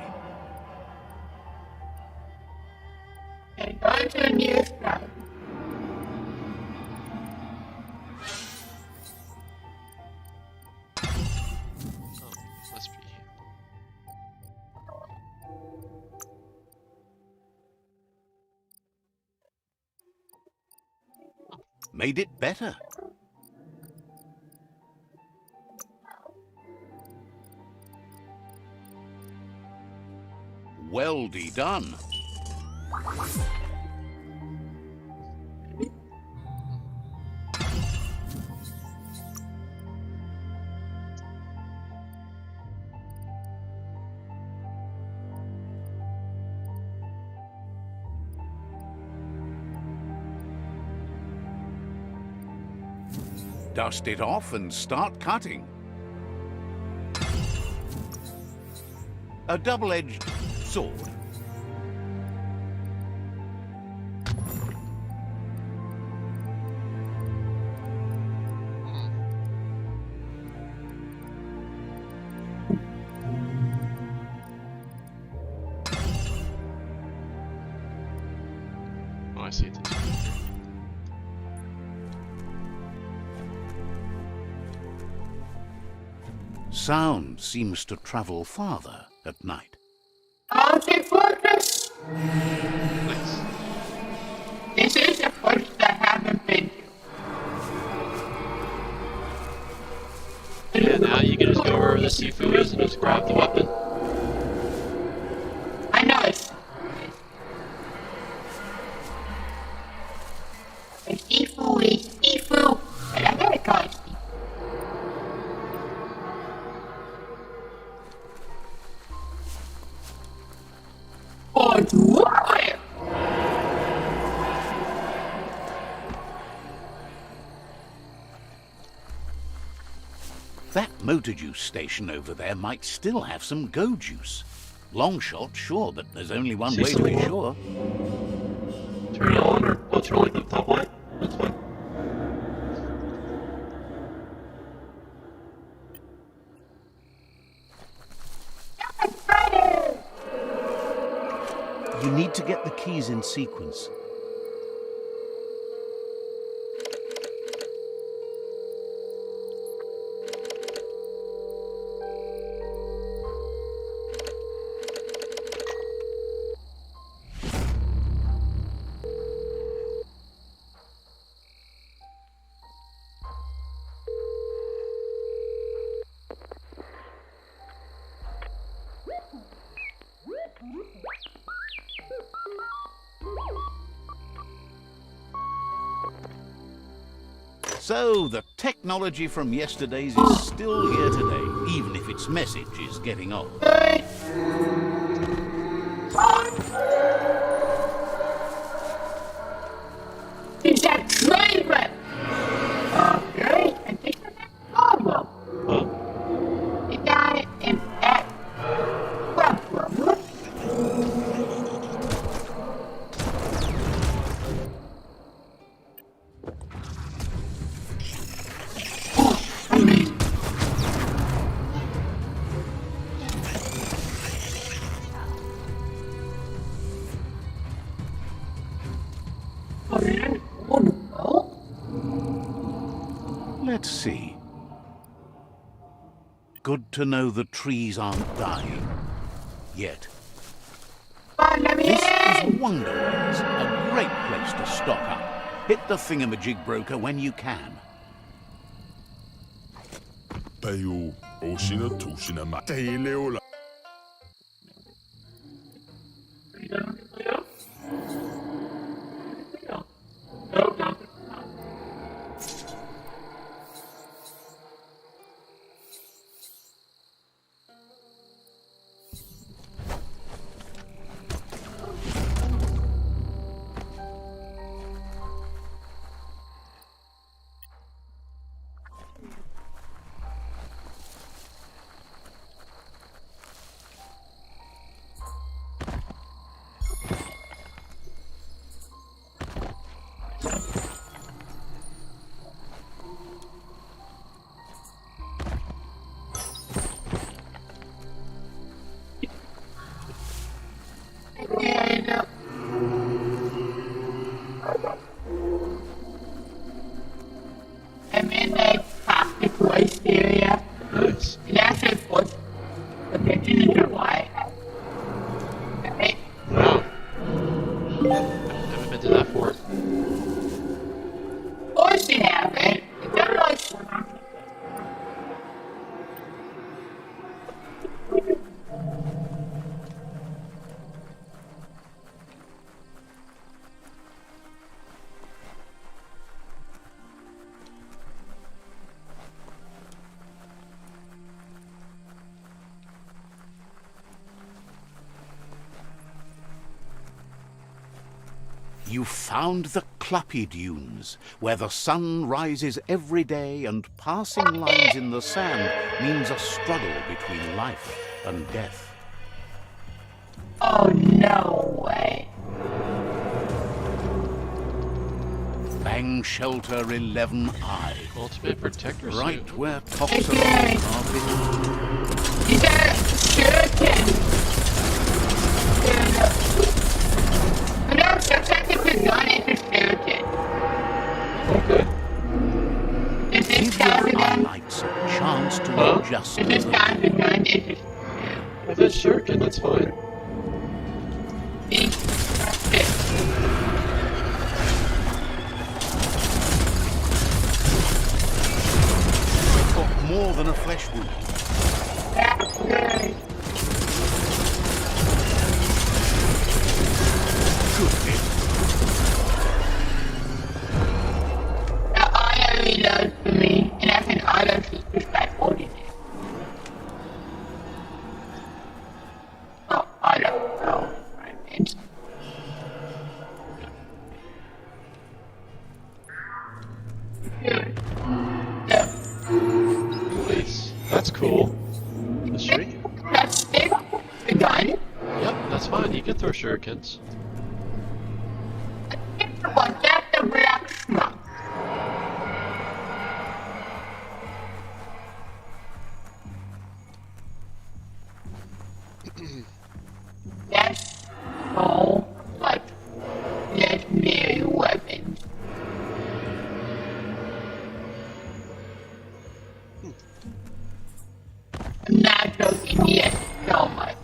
can go to a new spot. Oh, must be here. Made it better. Well-de done. Dust it off and start cutting. A double-edged sword. Oh, I see it. Sound seems to travel farther at night. I'll take fortress. Nice. This is a place I haven't been to. And now you can just go wherever the Sifu is and just grab the weapon. I know it's Sifu is Sifu, but I gotta call it Sifu. Oh, it's warrior. That motor juice station over there might still have some go juice. Long shot, sure, but there's only one way to be sure. Turn it on, or I'll turn like the top light. That's fine. You need to get the keys in sequence. So, the technology from yesterday's is still here today, even if its message is getting old. Is that favorite? Okay, I think that's a problem. Huh? The guy in that problem. Let's see. Good to know the trees aren't dying. Yet. This is Wonderlands, a great place to stock up. Hit the thingamajig broker when you can. Bayo, Oshina Tushina Mateleola. I'm in a toxic waste area. Nice. It actually puts the picture in your life. Okay? Wow. Haven't been to that fort. Of course you haven't. It's not like You found the Cluppy Dunes, where the sun rises every day and passing lines in the sand means a struggle between life and death. oh, no way. Bang Shelter 11I, Ultimate protector suit. right where tops are You got shuriken. No, sometimes it's not interested. Okay. This is Give your kind of highlights a chance to Huh? adjust. This is kind of not interested. Well, that's shuriken, that's fine. See? than a flesh wound. That's good. Good hit. The auto reloads for me, and I can auto shoot by holding it. Oh, auto. Oh, right. Nice. That's cool. The tree? That's it. The gun. Yep, that's fine. You can throw shurikens. But that's the black smoke. That's all like legendary weapons. I'm not joking yet so much.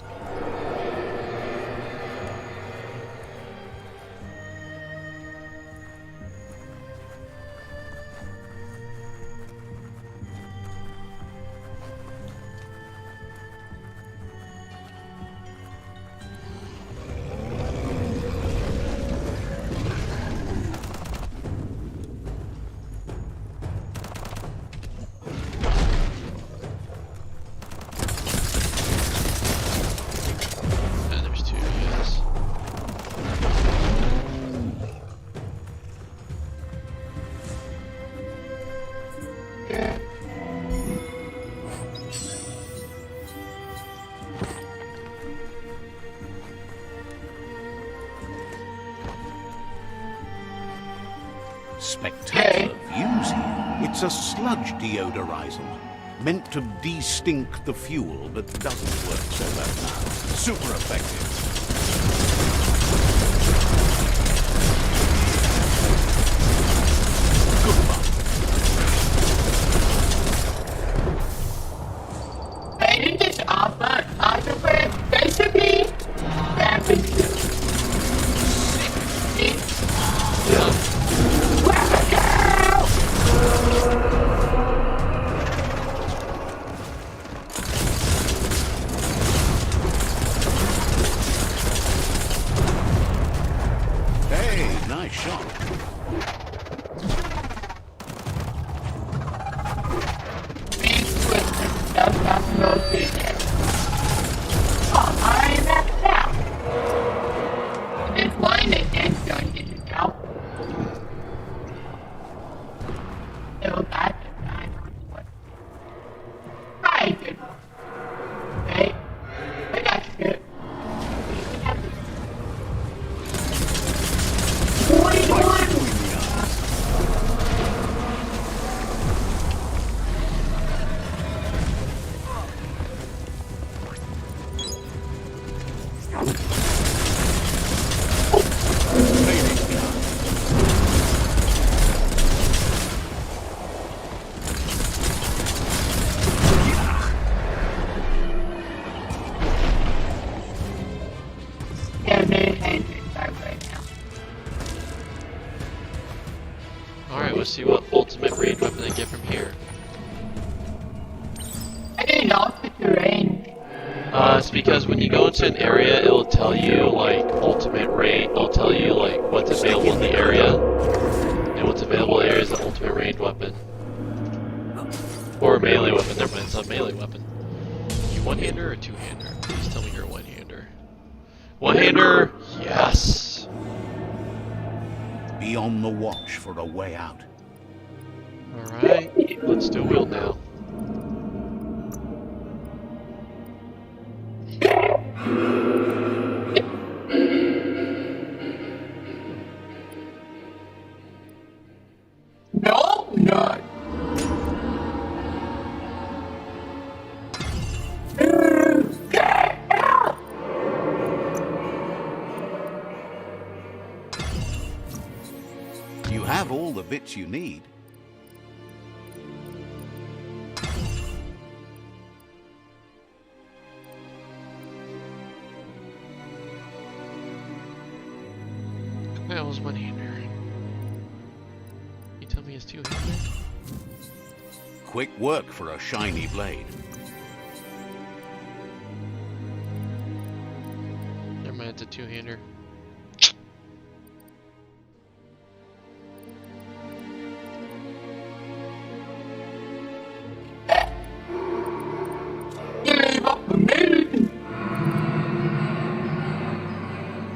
And there's two, yes. Spectacular views here. It's a sludge deodorizer, meant to de-stink the fuel, but doesn't work so well now. Super effective. Good fun. I did this offer basically rapid Hey, nice shot. Alright, let's see what ultimate raid weapon I get from here. I didn't know the terrain. It's because when you go into an area, it'll tell you, like, ultimate raid. It'll tell you, like, what's available in the area. And what's available in the area is the ultimate raid weapon. Or a melee weapon. Never mind, it's not a melee weapon. You one-hander or two-hander? Please tell me you're a one-hander. One-hander? Yes! Be on the watch for a way out. Alright, let's do wheel now. No, not. You have all the bits you need. That was one-hander. You tell me it's two-hander? Quick work for a shiny blade. Never mind, it's a two-hander.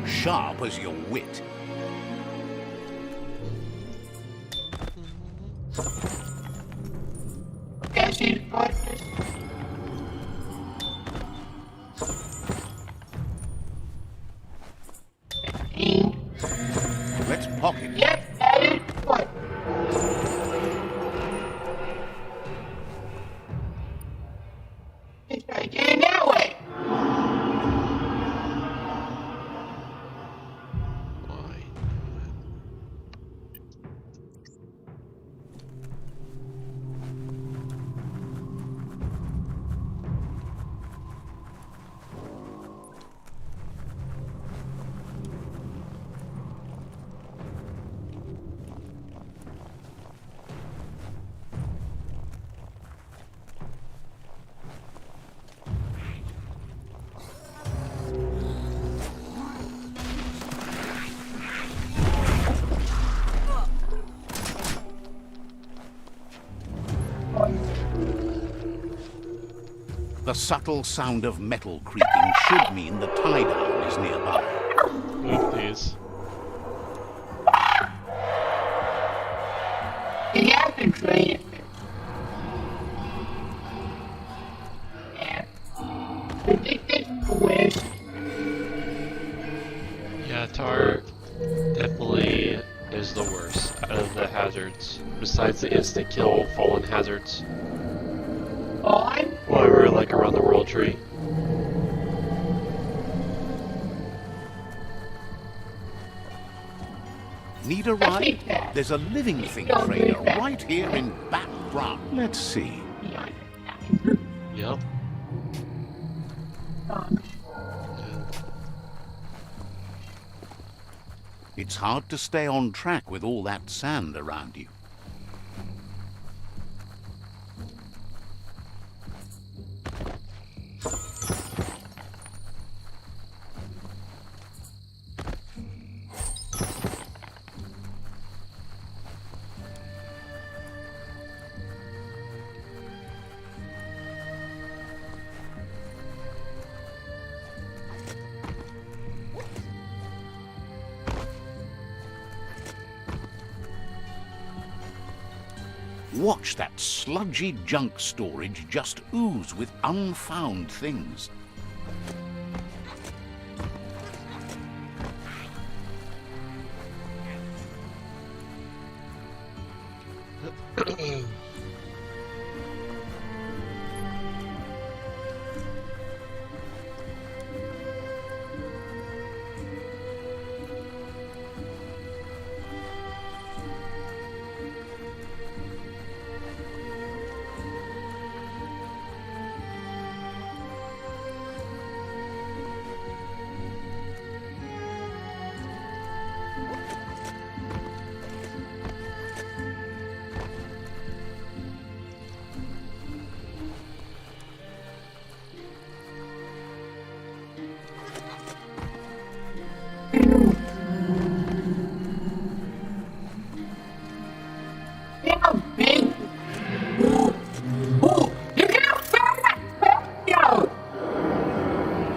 Sharp as your wit. Let's pocket. Yep, that is what. It's right there that way. Why? The subtle sound of metal creaking should mean the tie-down is nearby. Move these. You have to train it. Yeah. I think that's the way. Yeah, tar definitely is the worst out of the hazards. Besides the instant kill fallen hazards. On. While we were like around the world tree. Need a ride? There's a living thing trainer right here in Back Branch. Let's see. Yep. It's hard to stay on track with all that sand around you. Watch that sludgy junk storage just ooze with unfound things.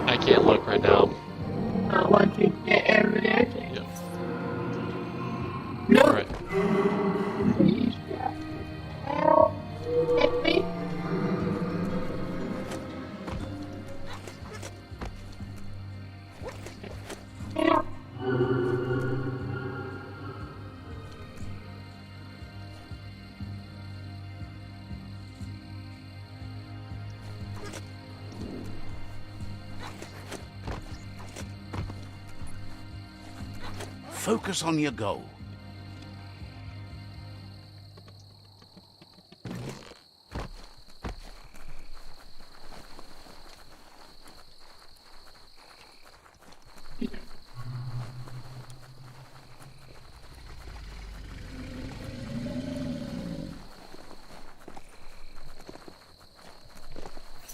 I can't look right now. I want to get everything. Yep. No. Alright. Please. Let me. Focus on your goal.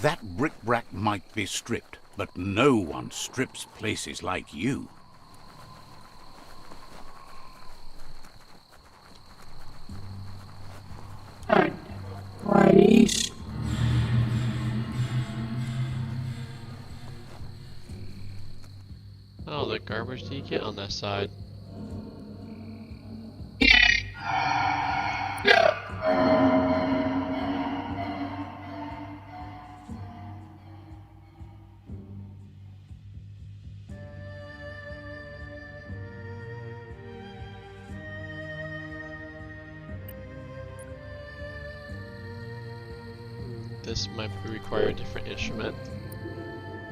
That bric-brac might be stripped, but no one strips places like you. What is? Oh, the garbage do you get on that side? This might require a different instrument.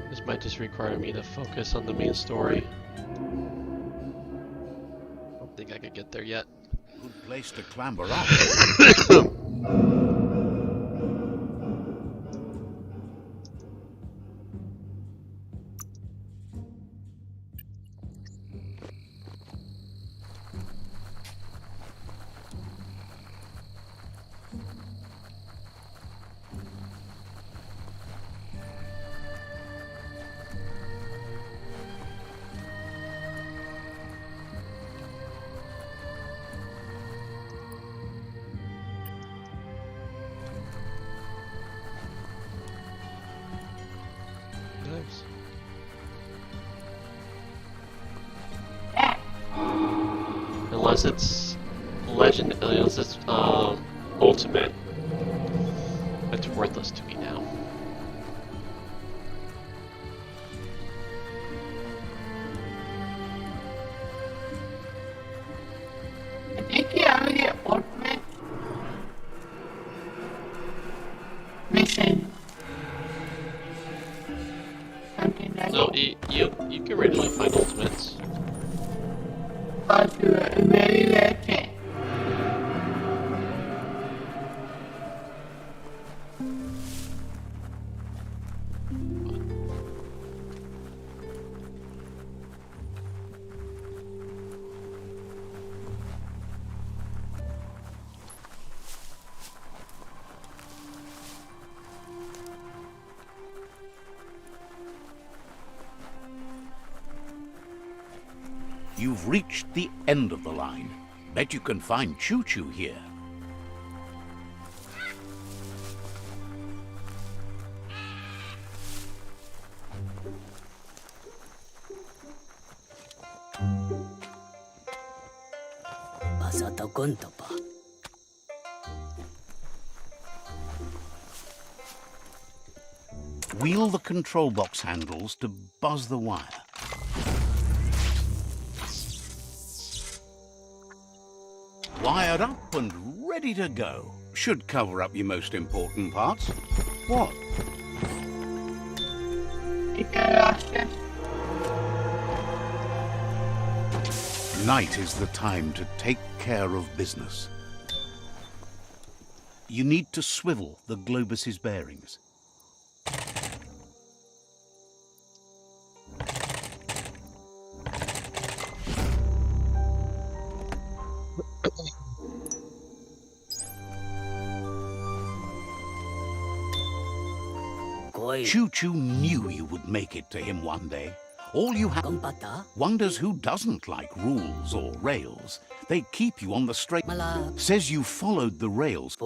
This might just require me to focus on the main story. I don't think I could get there yet. Good place to clamber up. Nice. Unless it's unless it's ultimate, it's worthless to me now. I think you have the ultimate mission. Something like No, you can readily find ultimates. go through a very rare chance. You've reached the end of the line. Bet you can find Choo Choo here. Pasata Guntapa. Wheel the control box handles to buzz the wire. Wired up and ready to go. Should cover up your most important parts. What? Night is the time to take care of business. You need to swivel the Globus's bearings. Choo Choo knew you would make it to him one day. All you have wonders who doesn't like rules or rails. They keep you on the straight. Says you followed the rails.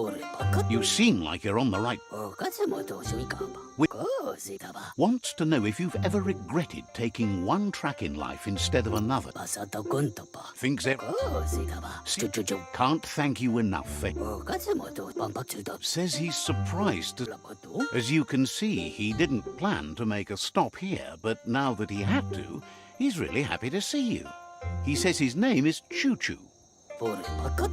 You seem like you're on the right. Wants to know if you've ever regretted taking one track in life instead of another. Thinks it. Can't thank you enough. Says he's surprised. As you can see, he didn't plan to make a stop here, but now that he had to, he's really happy to see you. He says his name is Choo Choo.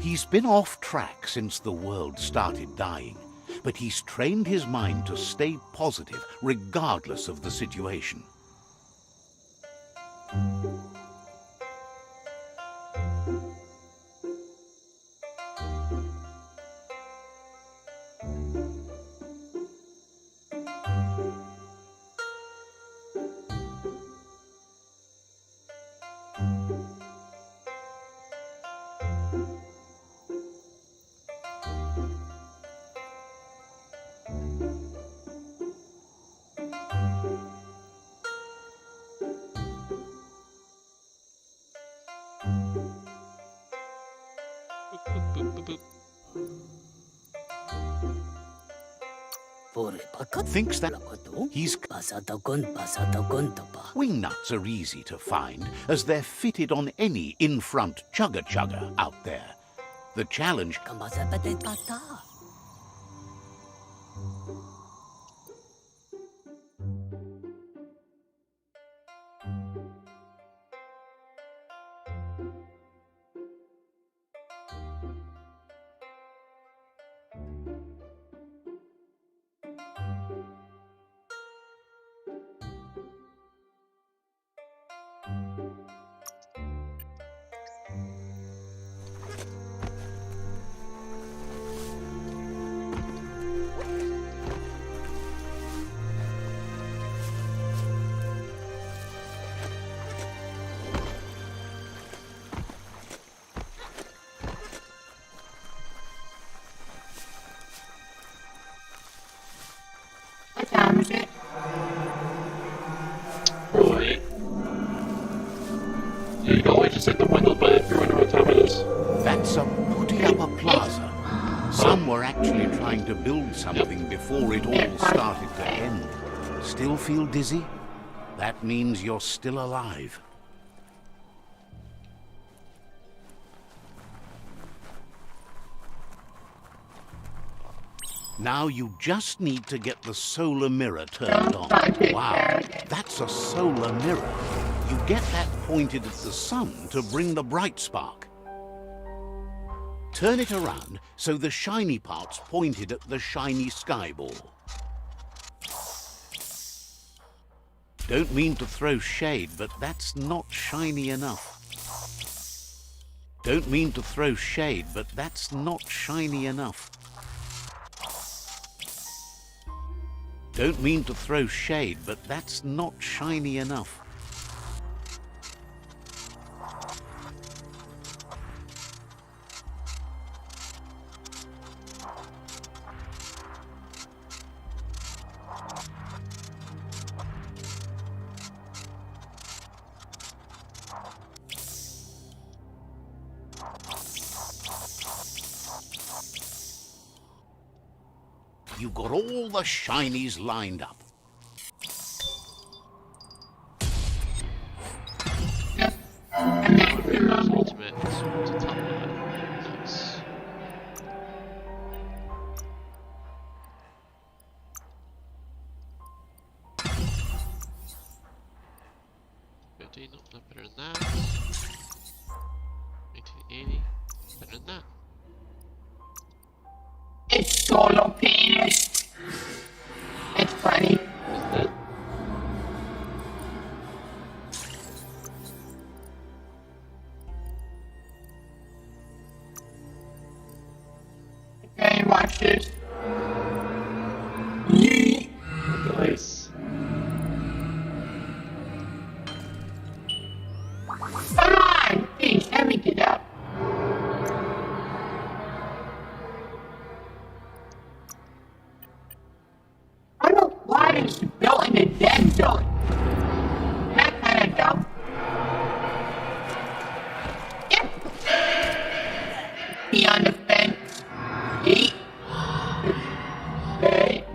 He's been off track since the world started dying, but he's trained his mind to stay positive regardless of the situation. Boop, boop, boop, boop. Thinks that he's... Wing nuts are easy to find, as they're fitted on any in-front chugga-chugga out there. The challenge... What time is it? Right. Yeah, you can always just hit the window button if you're wondering what time it is. That's a putty-up plaza. Some were actually trying to build something before it all started to end. Still feel dizzy? That means you're still alive. Now you just need to get the solar mirror turned on. Wow, that's a solar mirror. You get that pointed at the sun to bring the bright spark. Turn it around so the shiny part's pointed at the shiny skyball. Don't mean to throw shade, but that's not shiny enough. Don't mean to throw shade, but that's not shiny enough. Don't mean to throw shade, but that's not shiny enough. You got all the shinies lined up. Ultimate to top that. Nice. Nope, not better than that. 1980, better than that. It's solo penis. It's funny. Isn't it? Okay, watch this. Yeet. Nice. Come on, please, let me get up. I don't know why it's built in a dead zone. That kind of dumb. Yep. Be on the fence. Yeet. Okay.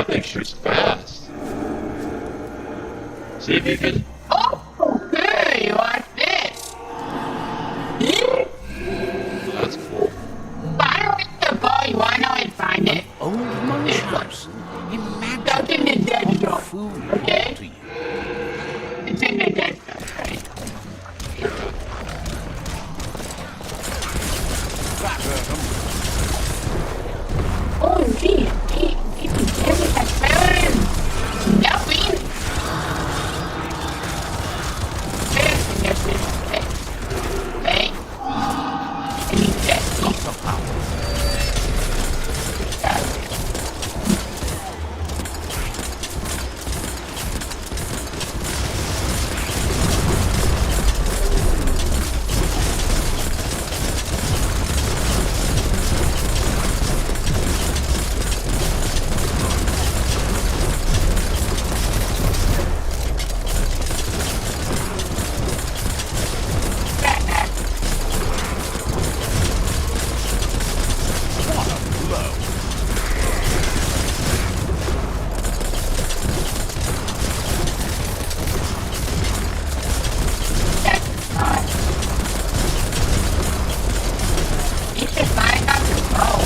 That thing shoots fast. See if you can... Oh, good. You want this? That's cool. Fire with the bow. You want to know where to find it? Old Munchausen. Imagine That's in the dead zone. food Okay? to you. It's in the dead zone, right? That hurt 'em. Oh, gee. It's a bird. Nothing. Hey. I need that. Lots of power. What a blow. You should find out the bow.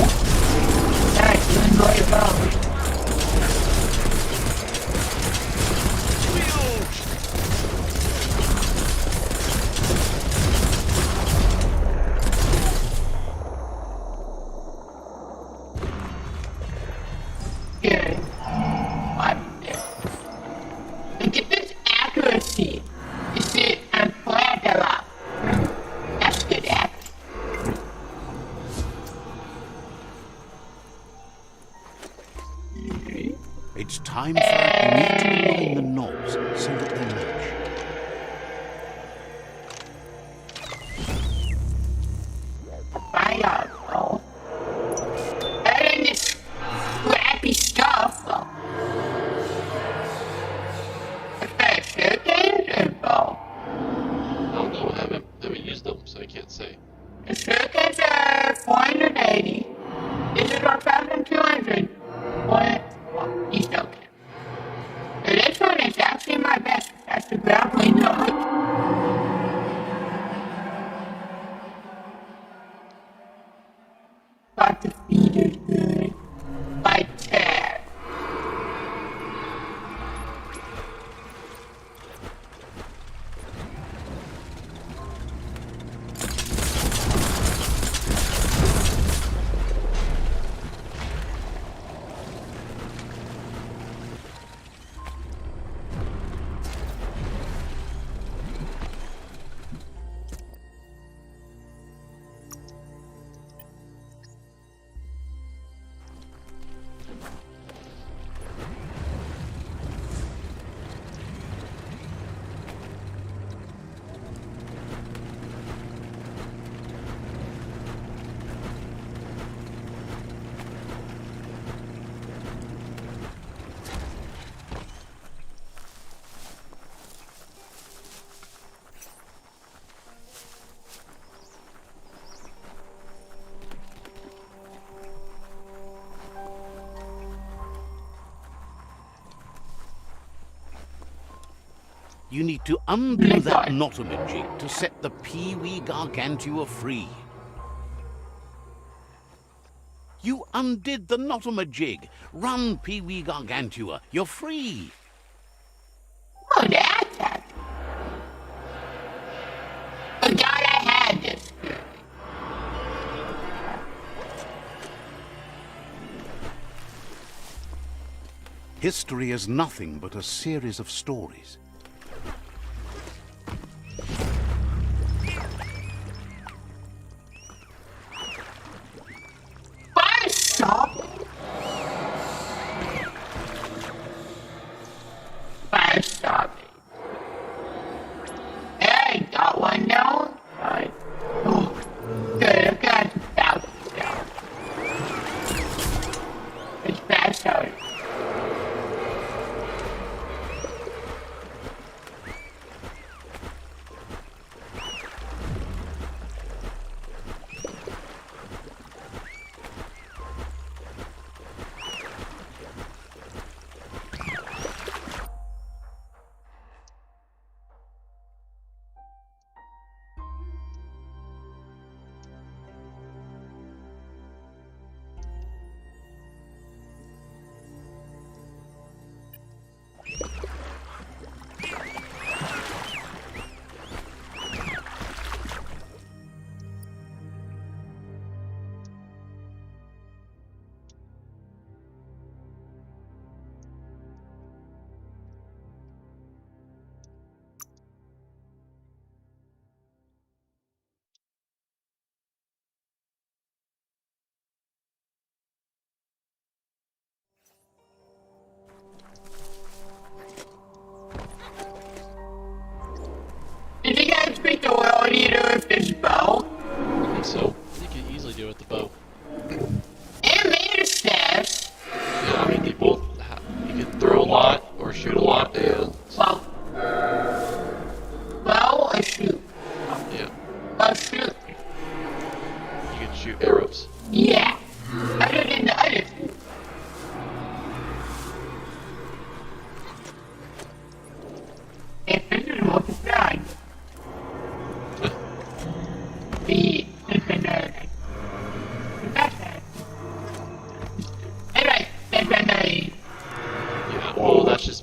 Alright, you enjoy your bow. Good. What? Look at this accuracy. You see, I'm flat a lot. That's good accuracy. It's time for you need to align the knobs so that they match. Find out, though. Better than this crappy stuff, though. Is that a shuriken or bow? I don't know, I haven't used them, so I can't say. The shurikens are 480. This is 1,200. Well, you still can. So this one is actually my best. That's the grappling hook. Got the feeders good. By tear. You need to undo that Notomajig to set the Pee-wee Gargantua free. You undid the Notomajig. Run, Pee-wee Gargantua. You're free. Oh, that's happy. Forgot I had this. History is nothing but a series of stories. Fire stop. Fire stop. Hey, got one down. Alright. Oh, good. I've got about down. It's fast out.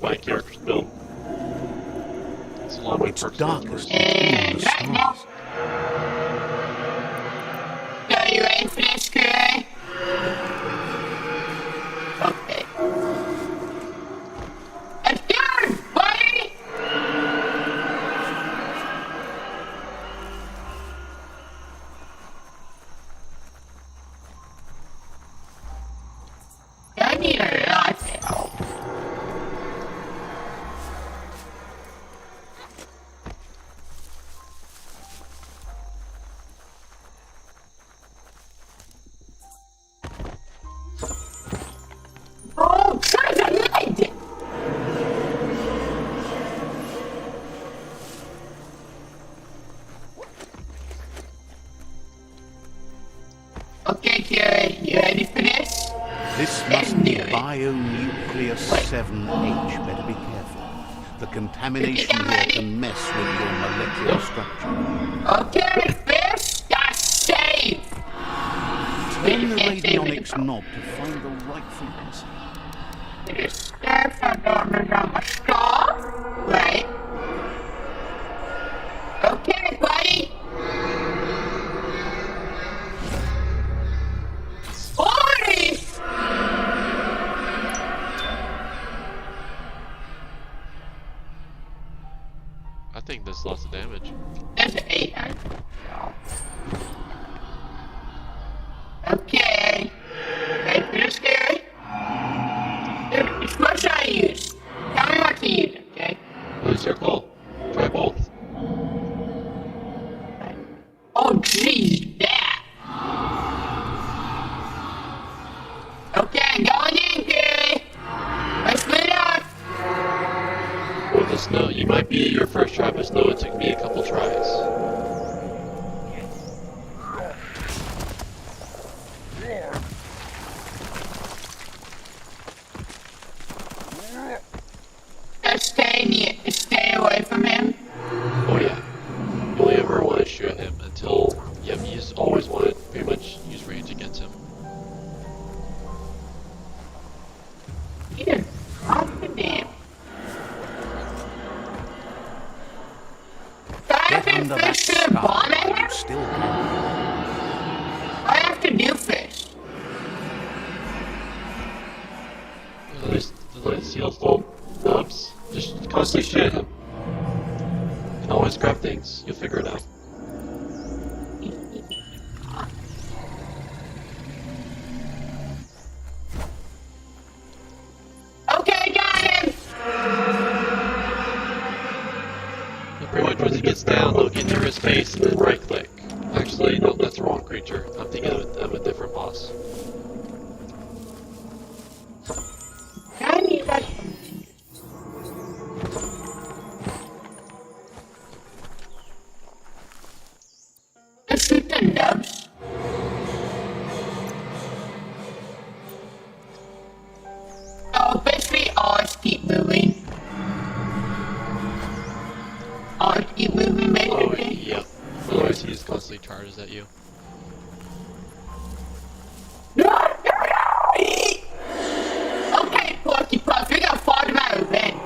my character's build. It's a long way It's perks darkest first. between the stars. So you ready for this, Kurt? Okay. Let's go, buddy! I need a lot of help. Oh, try the light! Okay, Jerry, you ready for this? This must be bionucleus 7H. Better be careful. The contamination here can mess with your molecular structure. Okay, first, got saved. Turn the radionics knob to find the right frequency. There's a number on my straw, right? Okay, buddy. Sorry. I think this lots of damage. There's an 800. Okay. Ready for this, Gary? Which one should I use? Tell me what to use, okay? What's your call? Try both. Oh, jeez, that. Okay, going in, Gary. Let's split up. With the snow, you might be your first try, but snow, it took me a couple tries. Just stay away from him. Oh yeah. You only ever want to shoot him until, you just always want to pretty much use range against him. You're confident. Do I have Get to under that fish to the bomb sky. at him? Still can. What do I have to do first? The light seals don't knobs. Just constantly shoot at him. And always grab things. You'll figure it out. Okay, got him. And pretty much once he gets down, they'll get near his face and then right click. Actually, no, that's the wrong creature. I'm thinking of a different boss. I need that. Let's shoot the nubs. Oh, basically always keep moving. Always keep moving, Oh, basically. yep. Otherwise, he just constantly charges at you. Okay, Porky Puff, we got fought about revenge.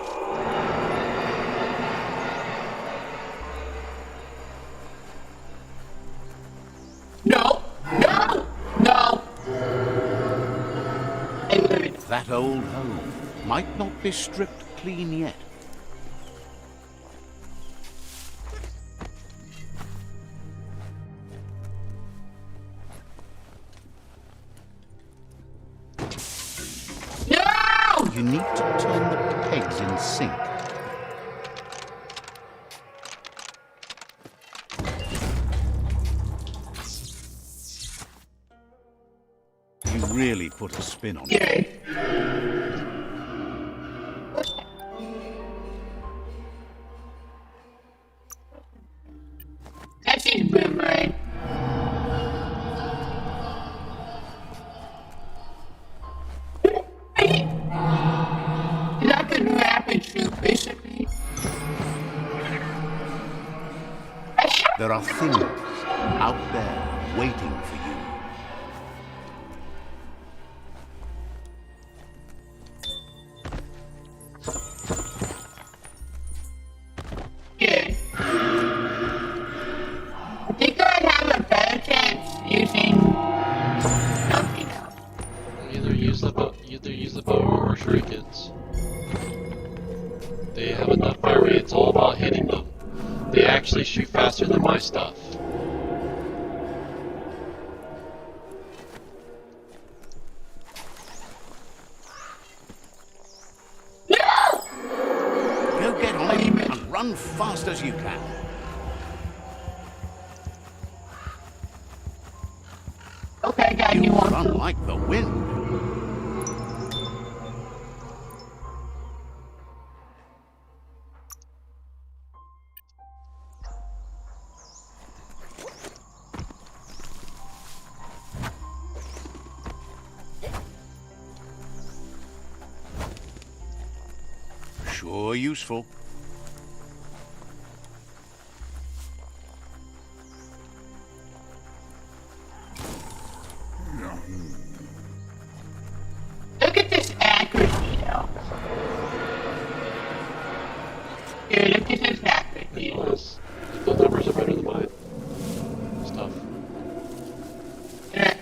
No, no, no. That old home might not be stripped clean yet. No! You need to turn the pegs in sync. You really put a spin on it. Good. That's his boomerang. Is that the new rapid shoot, basically? There are things out there waiting for you. stuff. Go get on it and run fast as you can. Okay, guys, You you want run to? like the wind. Sure useful. Look at this accuracy, though. Here, look at this accuracy. Honest, the numbers are better than mine. Stuff.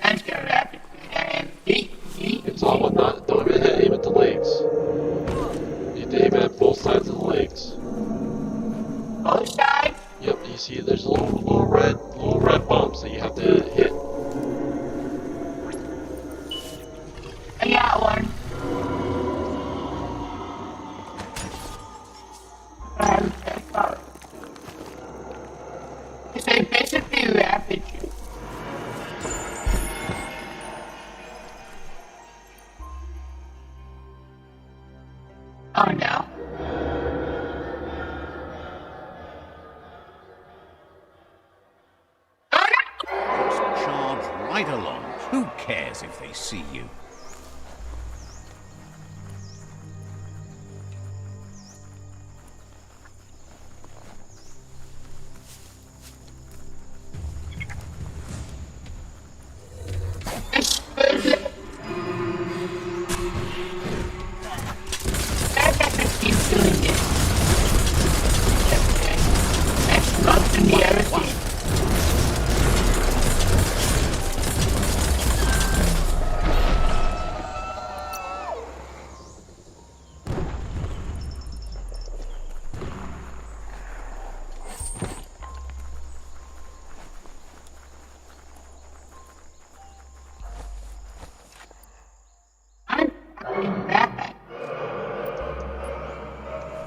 I'm just gonna wrap it. It's all but not. Don't even aim at the legs. You have to aim at both sides of the legs. Both sides? Yep. You see, there's little red bumps that you have to hit. I got one. It's a basically rapid shoot. Oh no. Just charge right along. Who cares if they see you?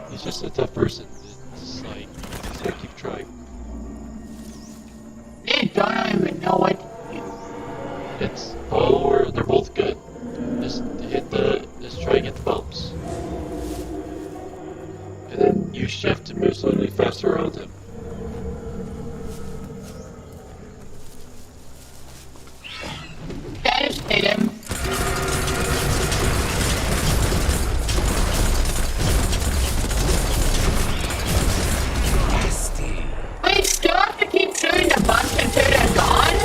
He's just a tough person. It's like, you just gotta keep trying. They don't even know what to do. They're both good. Just try and get the bumps. And then use shift to move slightly faster around him. Just hit him. We still have to keep doing the bumps until they're gone?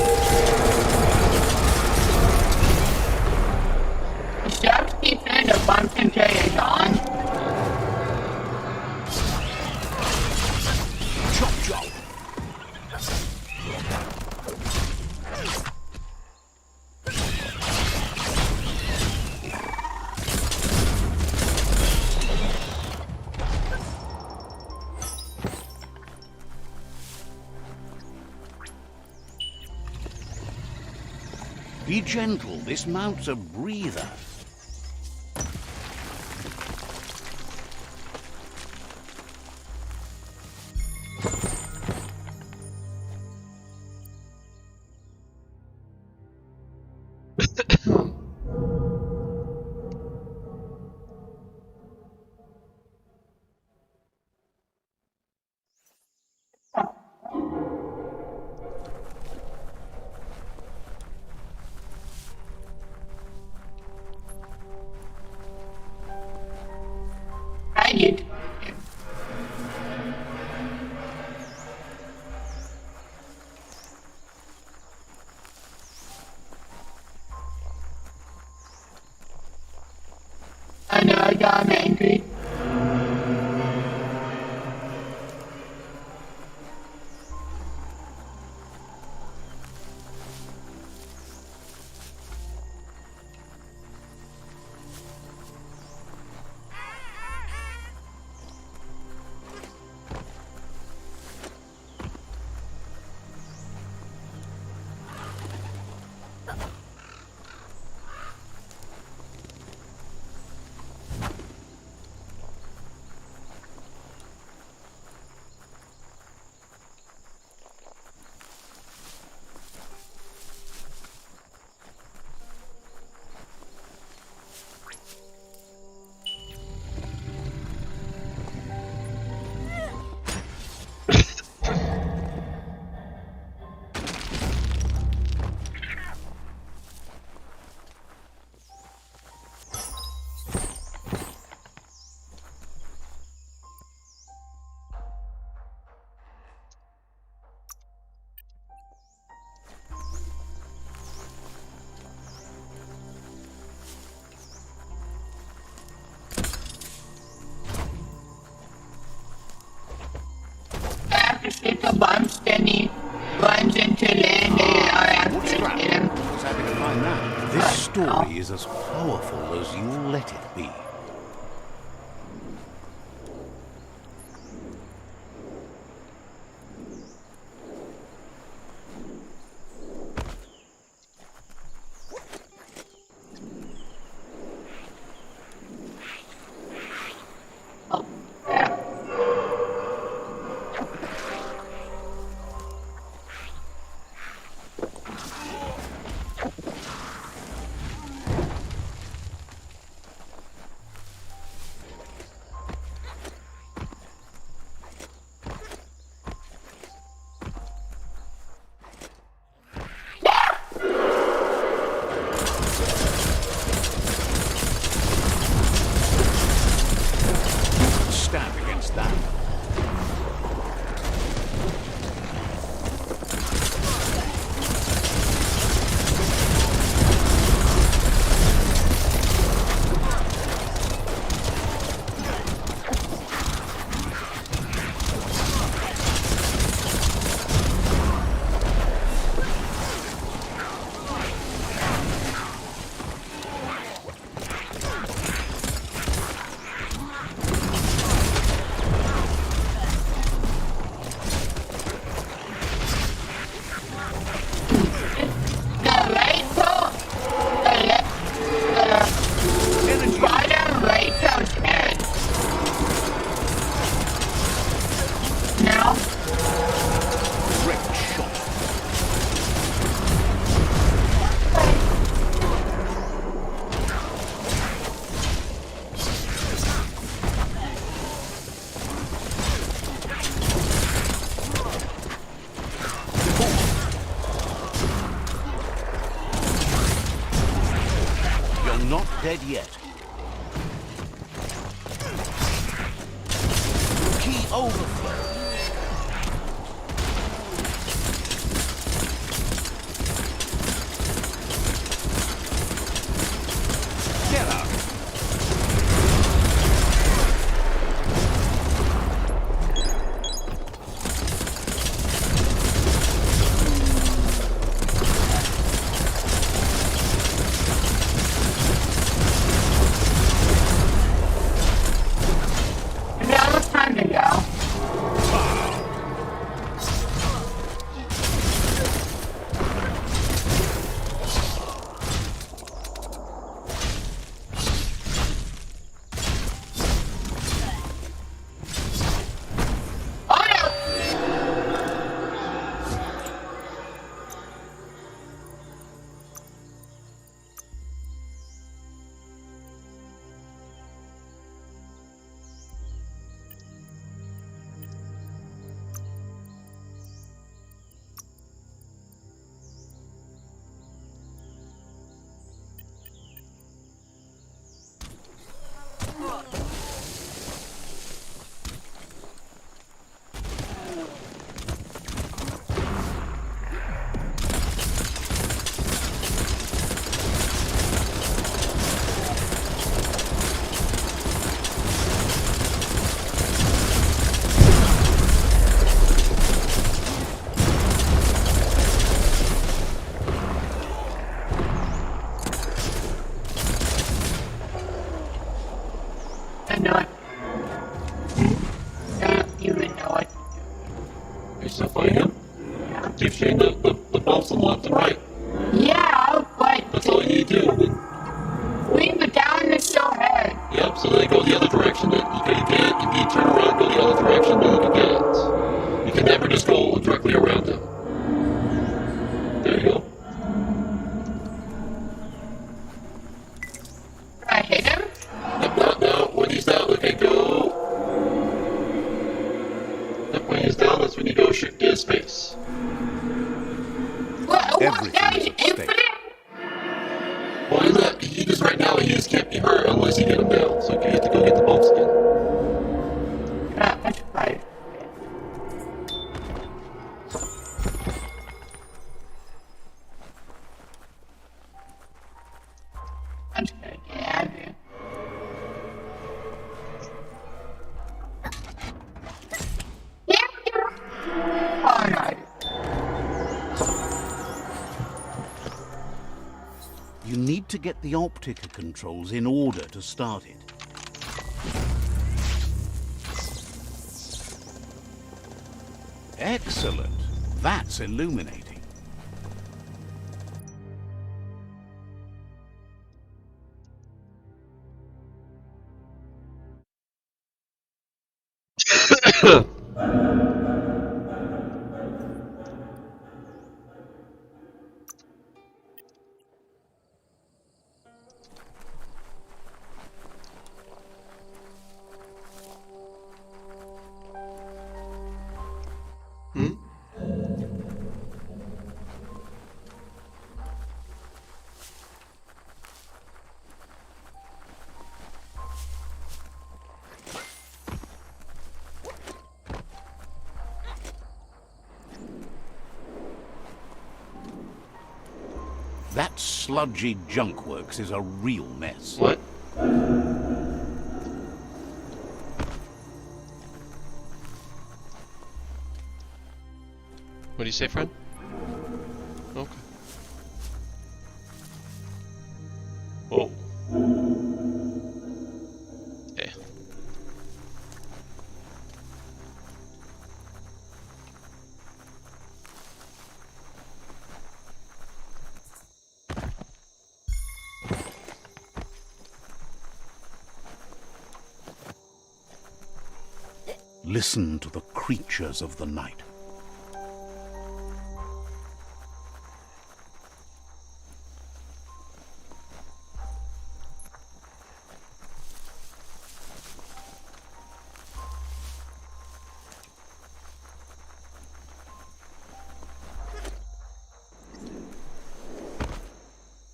We still have to keep doing the bumps until they're gone? Chop, chop. Be gentle, this mount's a breather. I did. I know I got angry. This story is as powerful as you'll let it be. Stand against that. Not dead yet. Key overflow. Get up. Keep shooting the bolts on left and right. Yeah, but That's all you need to do. leave it down and still head. Yep, so they go the other direction. Then you can get it. If you turn around, go the other direction, then you can get it. You can never just go directly around him. There you go. I hit him? Yep, now, when he's down, okay, go. Yep, when he's down, that's when you go shoot his face. What? Everything That is is at stake. infinite? Well, he's not, he just right now, he just can't be hurt unless you get him down. So you have to go get the bolts again. That's right. I'm just gonna get out of here. Oh no. You need to get the Optica controls in order to start it. Excellent. That's illuminating. Hmm? That sludgy junk works is a real mess. What? What do you say, friend? Okay. Whoa. Eh. Listen to the creatures of the night.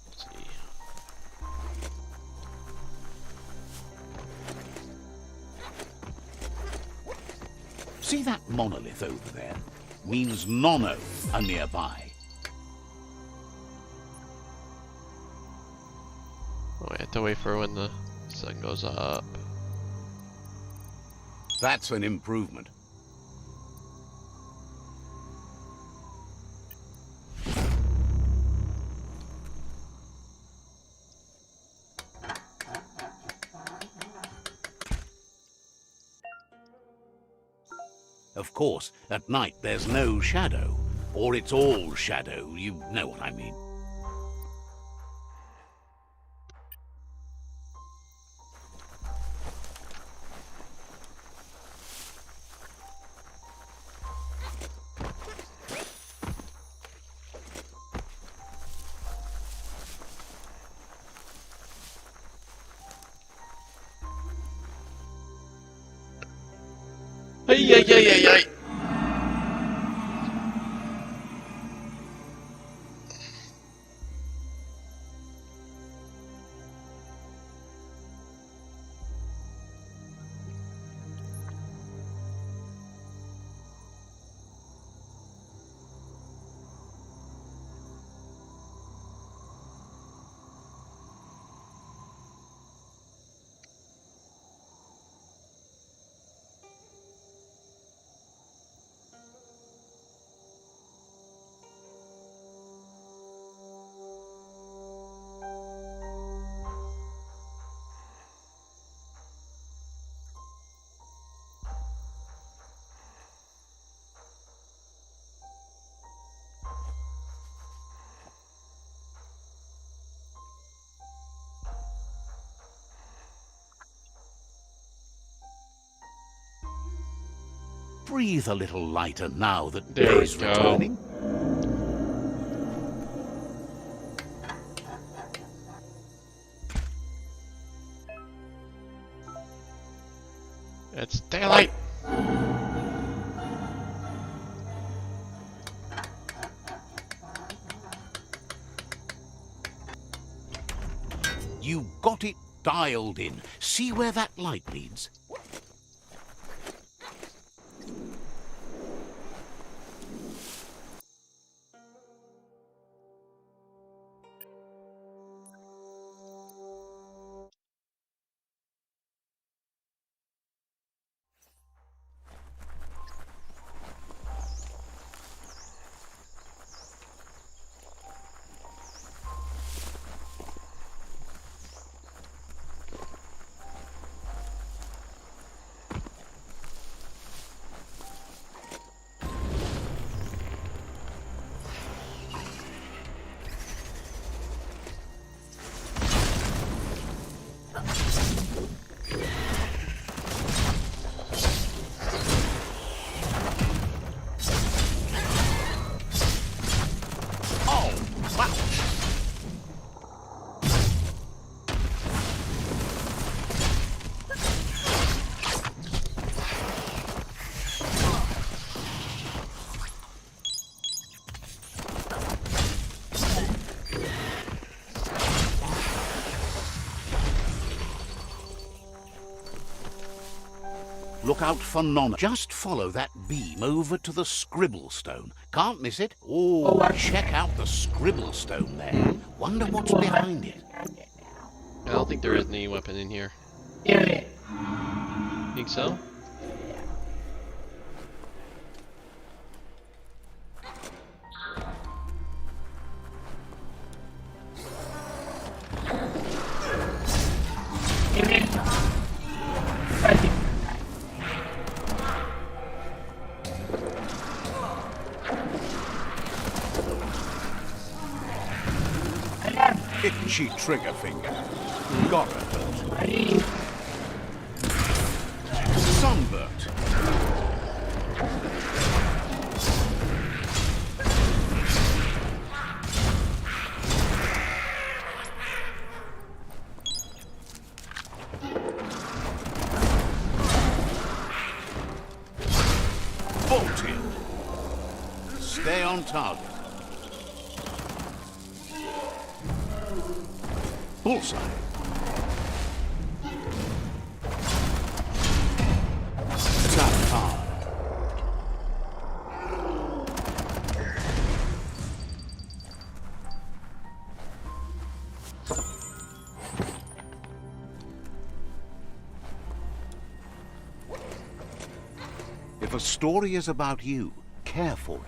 Let's see. See that monolith over there? Means Nono are nearby. Oh, I have to wait for when the sun goes up. That's an improvement. Of course, at night there's no shadow. Or it's all shadow, you know what I mean. Ay, ay, ay, ay, ay. Breathe a little lighter now that There we day's go. returning. It's daylight. You got it dialed in. See where that light leads? Look out for Nonna. Just follow that beam over to the scribble stone. Can't miss it. Oh, check out the scribble stone there. Wonder what's behind it. I don't think there is any weapon in here. There is. Think so? There is. Itchy trigger finger. Gotta hurt. Sunburnt. Bolted. Stay on target. Bullseye. Attack hard. If a story is about you, care for it.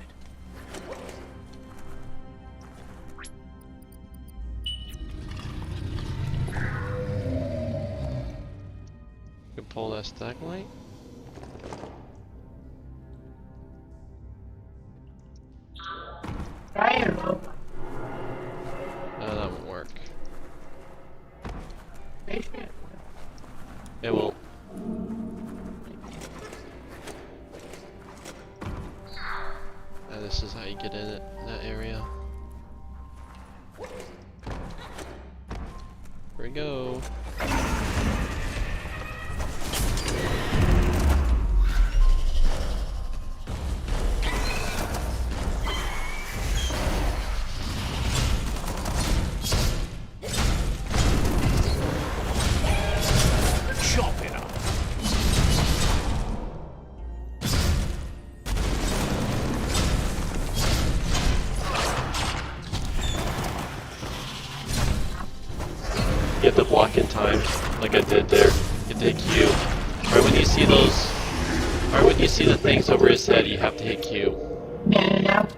Pull that stack light. Fire rope. No, that won't work. They should. It won't. This is how you get in it, that area. Here we go. You have to block in time, like I did there. You hit Q. Right when you see those, right when you see the things over his head, you have to hit Q. Then out.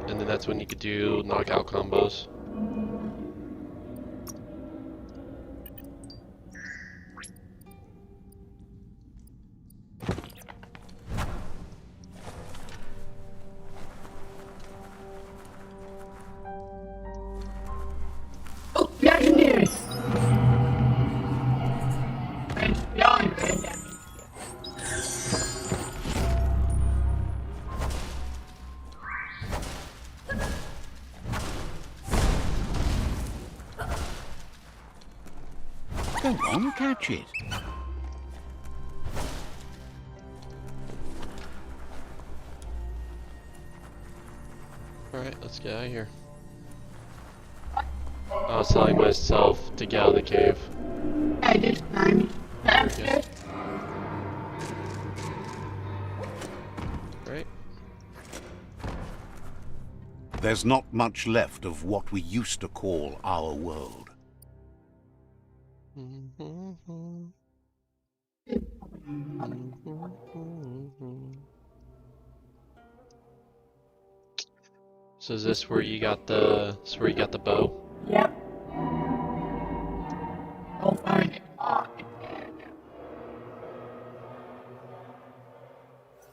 And then that's when you could do knockout combos. Oh, legendaries! It's beyond red damage. Go on, catch it. Alright, let's get out of here. I was telling myself to get out of the cave. I just climbed faster. Right? There's not much left of what we used to call our world. So is this where you got the bow? Yep. Go find it. Oh,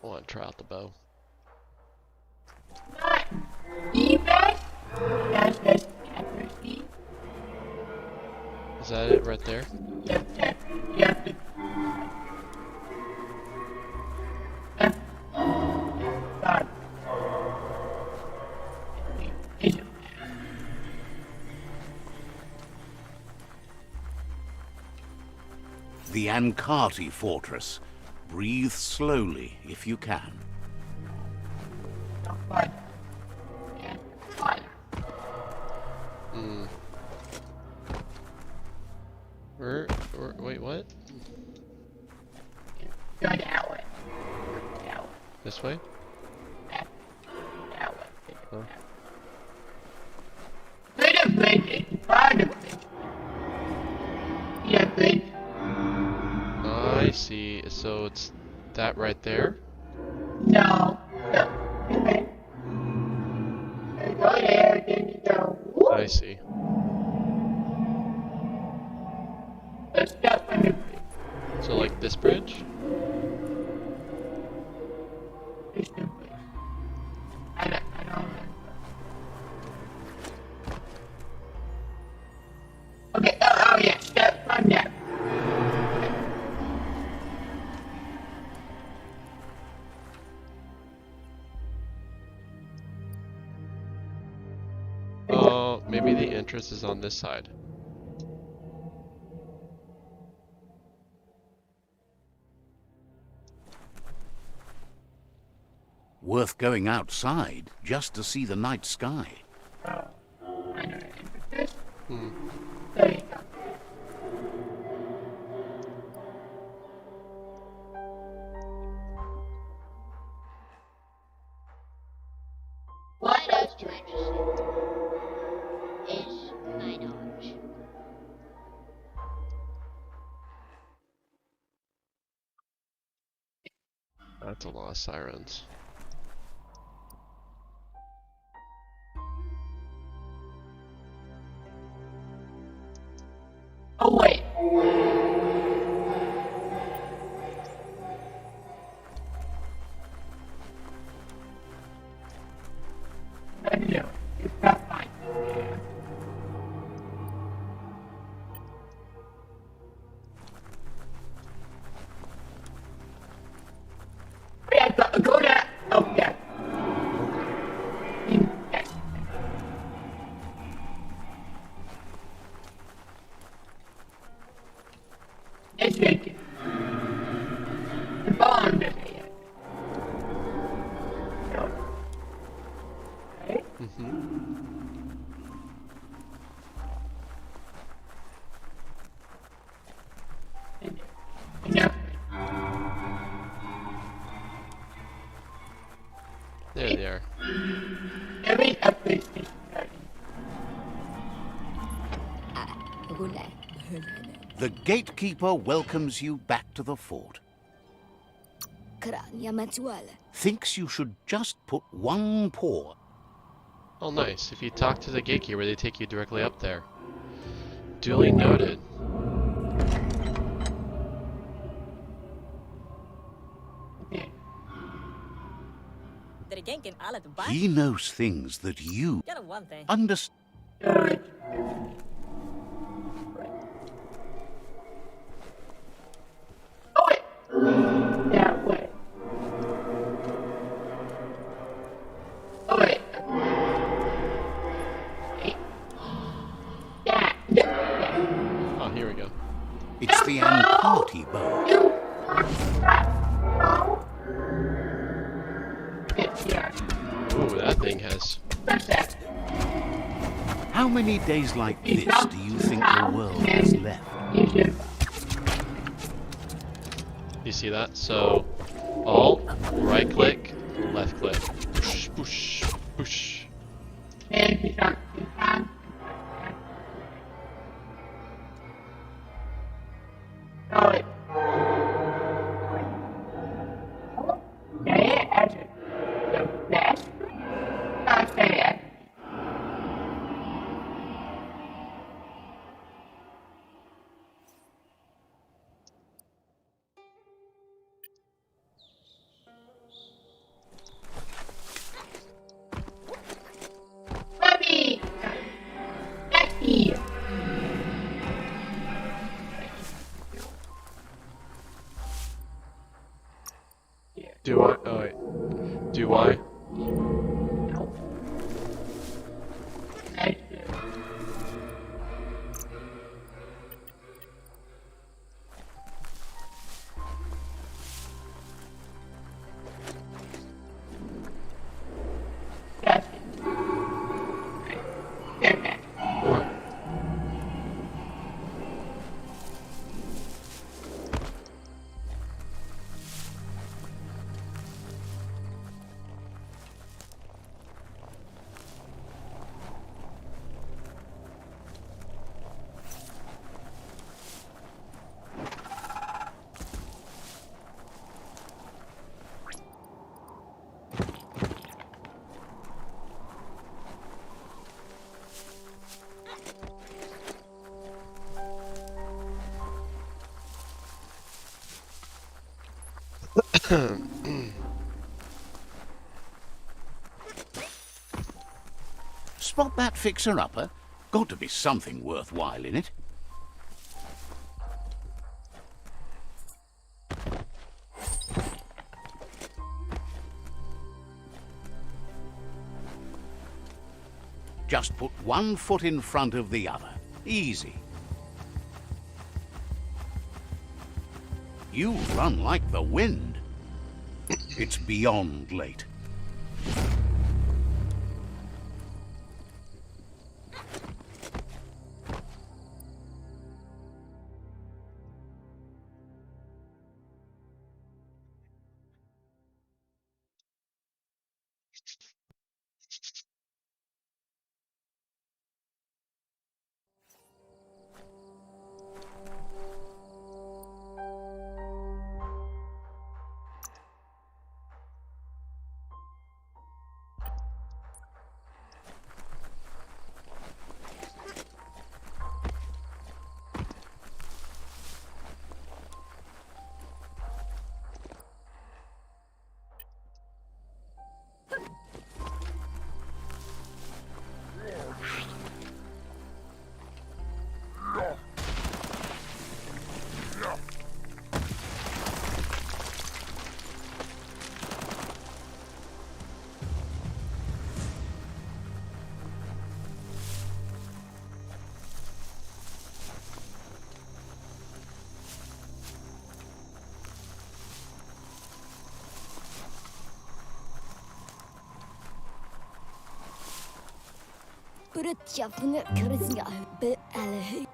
I want to try out the bow. not defense. That's just accuracy. Is that it right there? You have to. God. The Ankati fortress. Breathe slowly if you can. Fine. Yeah, fine. Wait, what? Go that way. That way. This way? That way. Huh? Good a bridge is part of it. Yeah, bridge. I see. So it's that right there? No. No. Okay. You go there, then you go. Whoop. I see. Let's step on the bridge. So like this bridge? It's the bridge. I don't remember. Okay, oh yeah, step on that. Oh, maybe the entrance is on this side. Worth going outside just to see the night sky. I don't remember this. Hmm. There you go. What else to interested is my knowledge. That's a lot of sirens. Oh wait. No, it's not fine. Yeah, go there. Oh yeah. Okay. It's good. The bond is here. So. Right? Enough. There they are. Every upgrade is ready. The gatekeeper welcomes you back to the fort. Thinks you should just put one paw. Oh, nice. If you talk to the gatekeeper, they take you directly up there. Duly noted. Yeah. He knows things that you understand. Oh wait. That way. Oh wait. Wait. Yeah. Oh, here we go. It's the Anparty bow. Yeah. Ooh, that thing has... That's that. How many days like this do you think the world has left? You should. You see that? So, Alt, right click, left click. Push, push, push. And you start to find. Oh wait. Yeah, that's it. So that's I say that. Mommy! Becky! Do I? Oh, wait. Do I? That's it. That's it. Get back. Spot that fixer-upper? Got to be something worthwhile in it. Just put one foot in front of the other. Easy. You run like the wind. It's beyond late.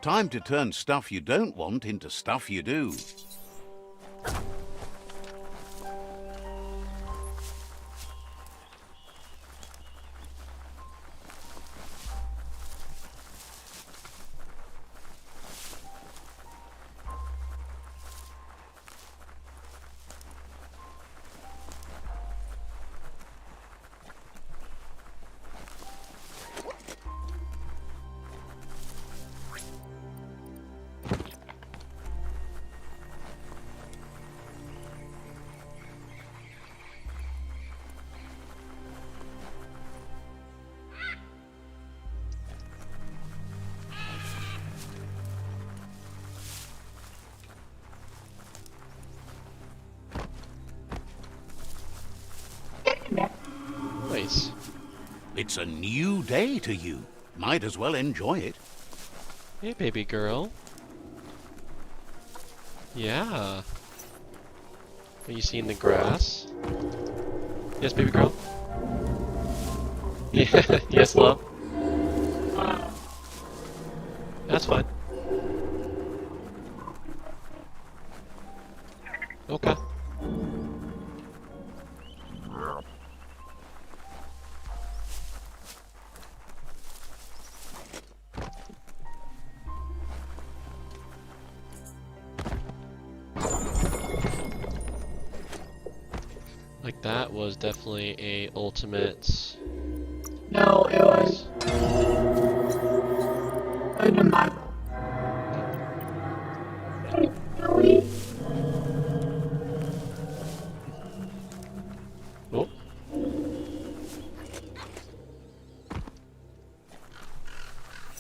Time to turn stuff you don't want into stuff you do. Nice. It's a new day to you. Might as well enjoy it. Hey, baby girl. Yeah. Are you seeing the grass? Yes, baby girl? Yeah, yes, love? That's fine. Okay. Like that was definitely a ultimate. No, it was a Marvel. Oh.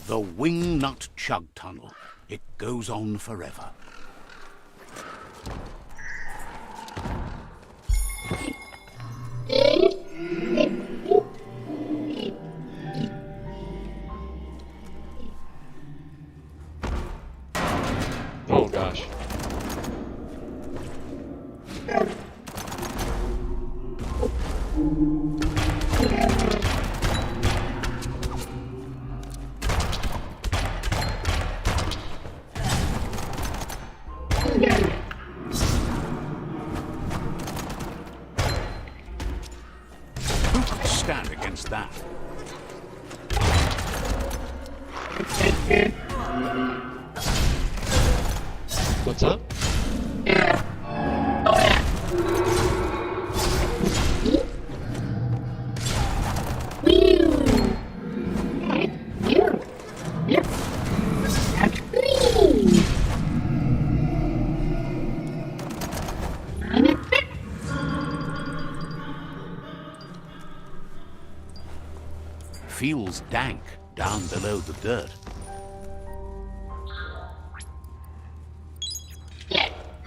The Wingnut Chug Tunnel. It goes on forever. Oh gosh. Who could stand against that? What's up? feels dank down below the dirt.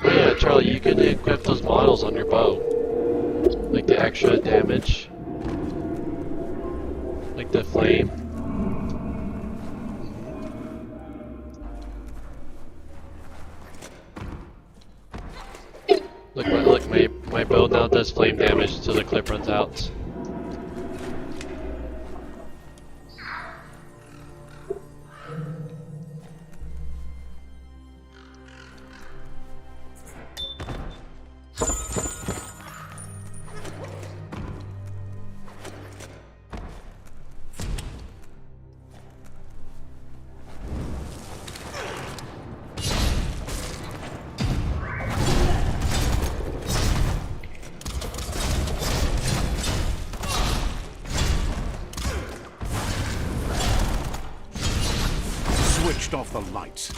Oh yeah, Charlie, you can equip those models on your bow. Like the extra damage. Like the flame. Look, my bow now does flame damage until the clip runs out. Switched off the lights.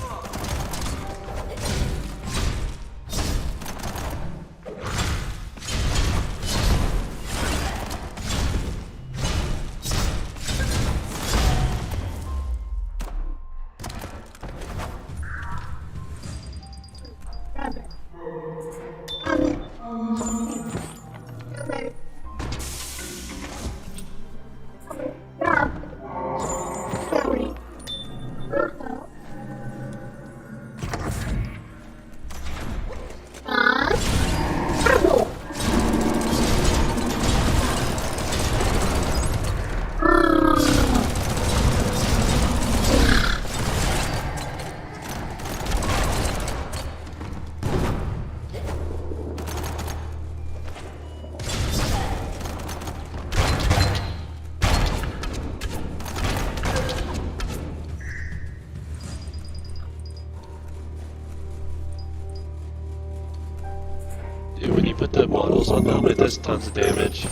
Dude, when you put the models on them, it does tons of damage.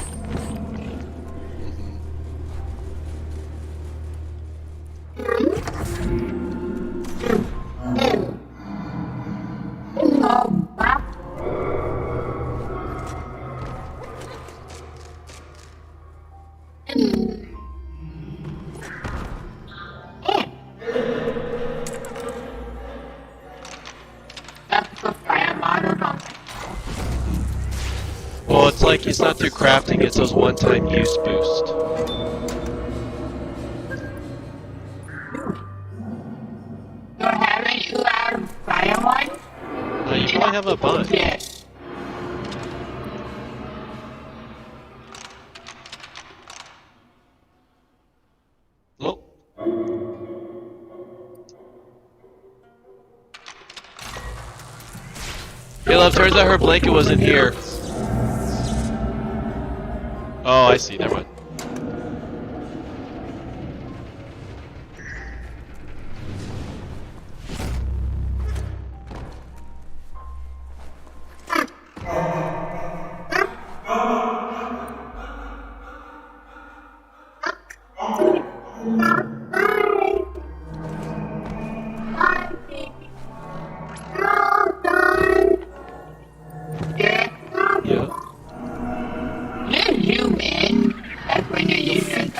Well, it's like it's not through crafting, it's those one-time use boost. Haven't you had fire one? You probably have a bunch. Yes. Oh. Hey, love, turns out her blanket wasn't here. Oh, I see, never mind.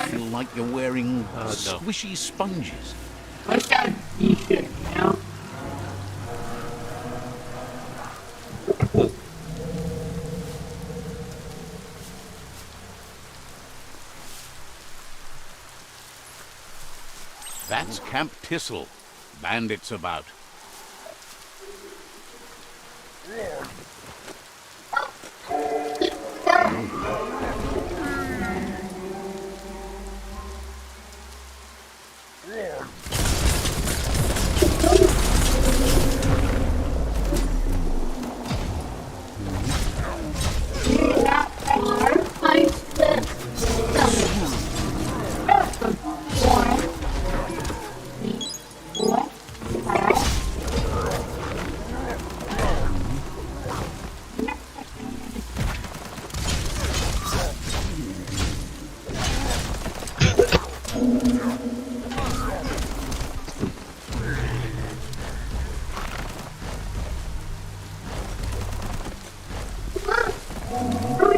Feel like you're wearing no. squishy sponges. What's that t-shirt, you know? That's Camp Thistle. Bandits about.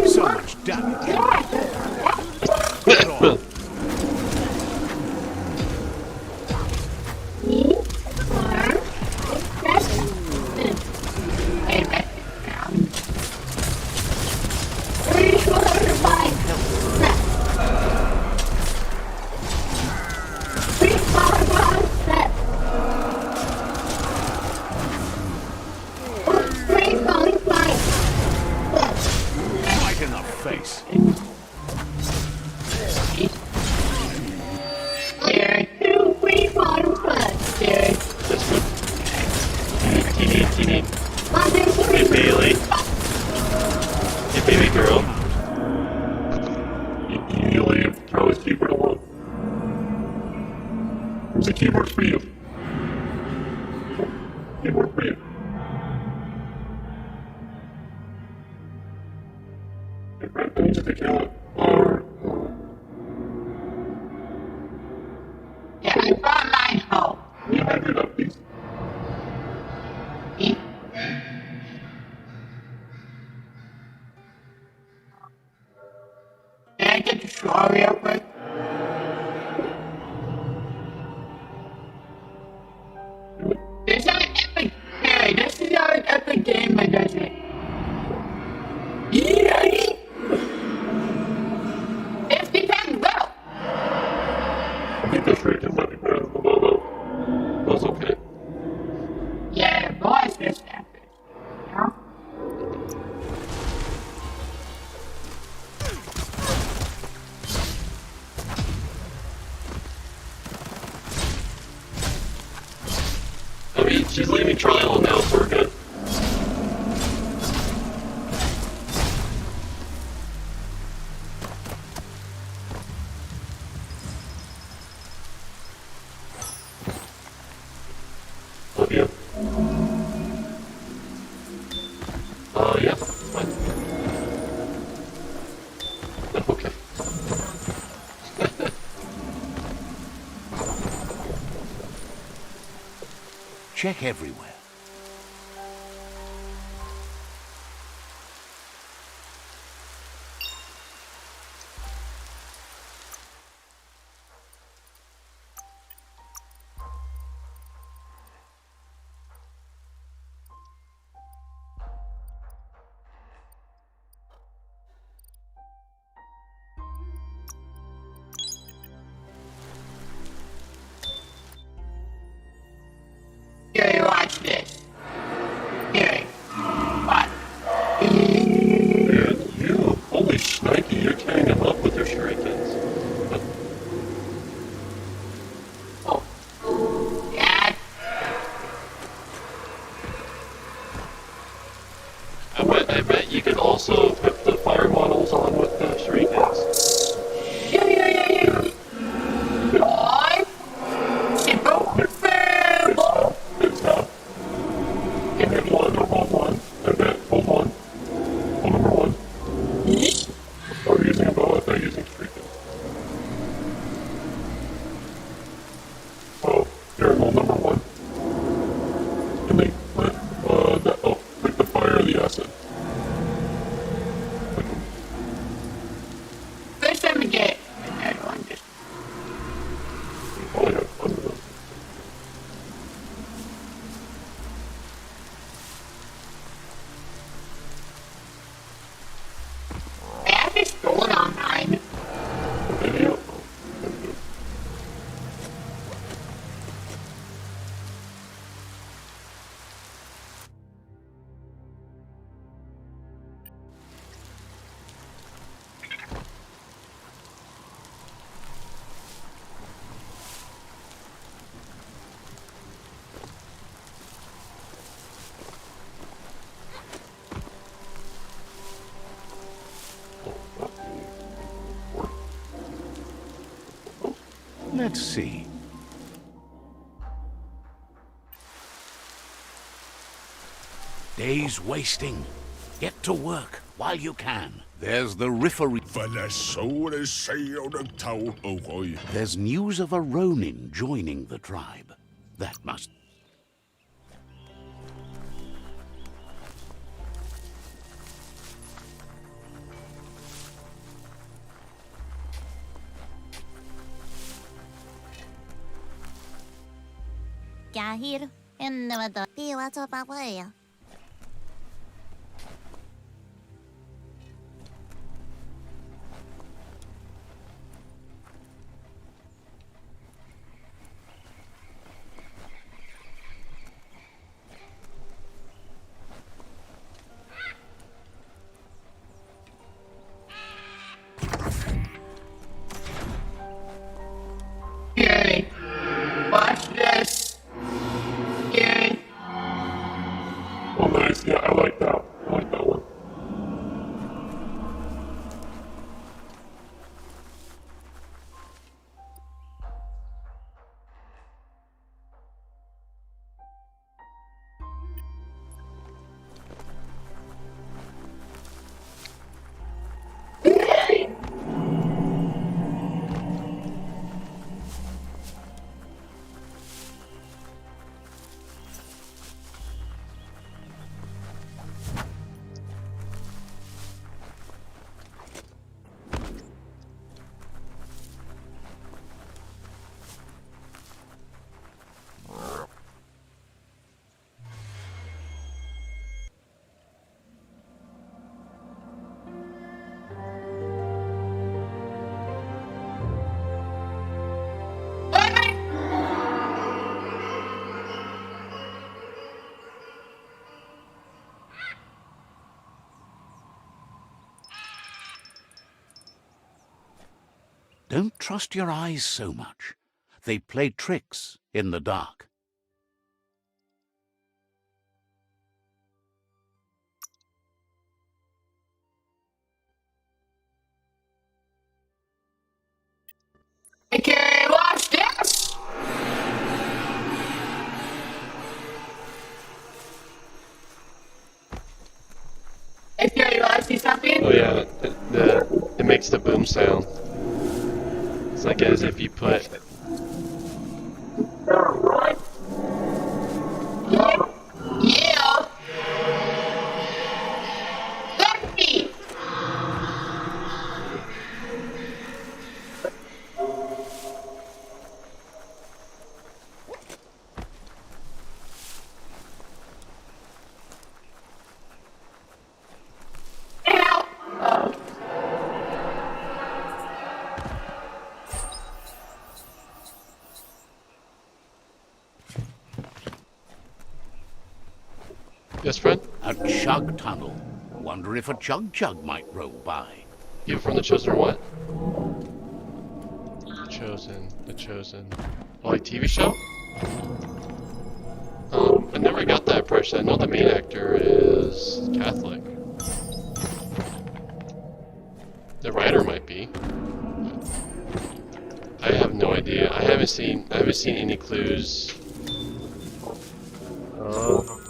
So much damage. He worked for you. Hey, Brent, I need to take care of our... Yeah, I brought mine home. Can you hydrate up, please? Can I get the straw real quick? This is how an epic. Hey, this is how an epic gamer does it. Yeah. 50 times go. I think this rate might be better than the Bobo. That's okay. Yeah, boys, this epic. You know? I mean, she's leaving Charlie alone now, so we're good. Love you. Yeah, it's fine. Okay. Check everywhere. Here, watch this. Here. What? And you, holy shnikey, you're carrying him up with your shurikens. Oh, Dad? I bet you can also equip the fire models on with the shurikens. Yeah. Boy. It's not. And hit one or hold one. I bet, hold one. Hold number one. Oh, you're using a bow, I thought you were using shurikens. Oh, here, hold number one. And then click the fire or the acid. Click them. First time we get another one. Just You probably have fun with them. I have this stolen online. Okay, yeah. Let's see. Days wasting. Get to work while you can. There's the referee. For lad solen säger den tau och röj. There's news of a Ronin joining the tribe. That must... Gahir, ennemättä tiivatsopa voja. Yay. Watch this. Yay. Don't trust your eyes so much. They play tricks in the dark. Okay, watch this. Okay, you want to see something? Oh yeah, it makes the boom sound. It's like as if you put. Yeah. Let me. Yes, friend? A chug tunnel. Wonder if a chug might roll by. You from the Chosen or what? The Chosen. Oh, like TV show? I never got that impression. I know the main actor is Catholic. The writer might be. I have no idea. I haven't seen any clues. Oh,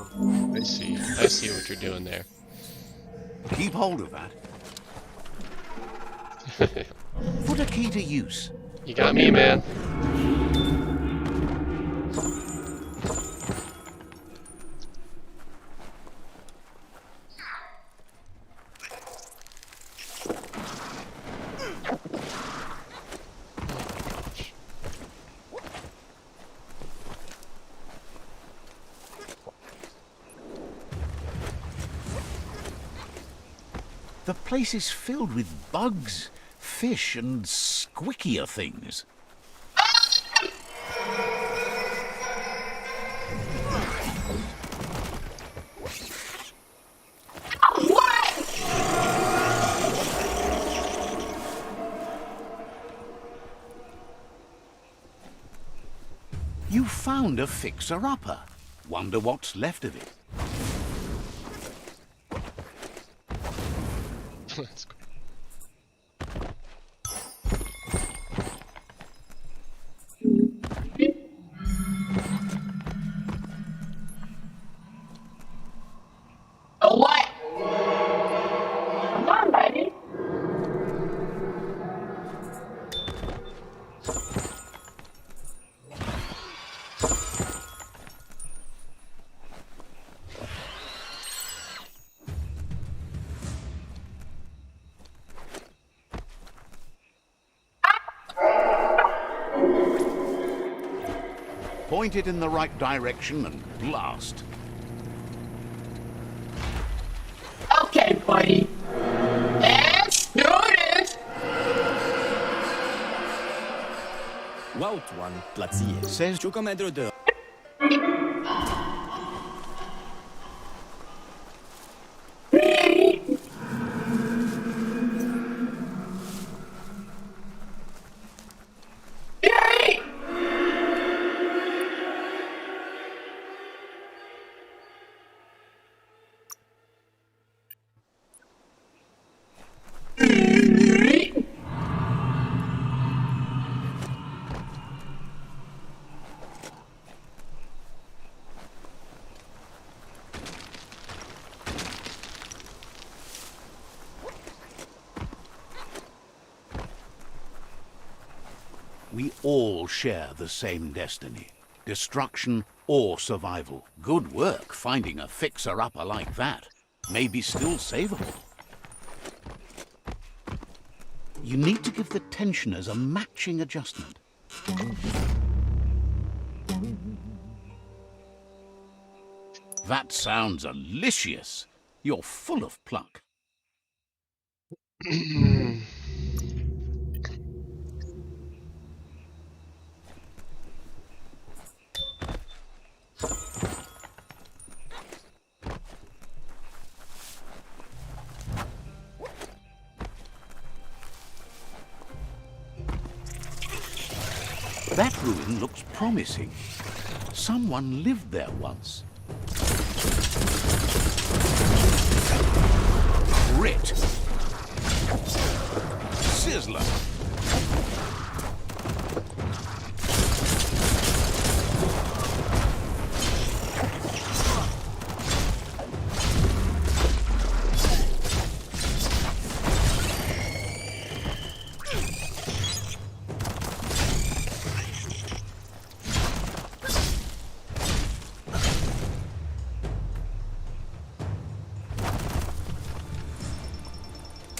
I see. I see what you're doing there. Keep hold of that. Put a key to use. You got me, man. The place is filled with bugs, fish, and squickier things. You found a fixer-upper. Wonder what's left of it. That's cool. What? Come on, buddy. Point it in the right direction and blast. Okay, buddy. Let's do this. Łałtwan placije. Says Szukam edrodor. we all share the same destiny. Destruction or survival. Good work finding a fixer-upper like that. Maybe still savable. You need to give the tensioners a matching adjustment. That sounds delicious. You're full of pluck. That ruin looks promising. Someone lived there once. Grit. Sizzler.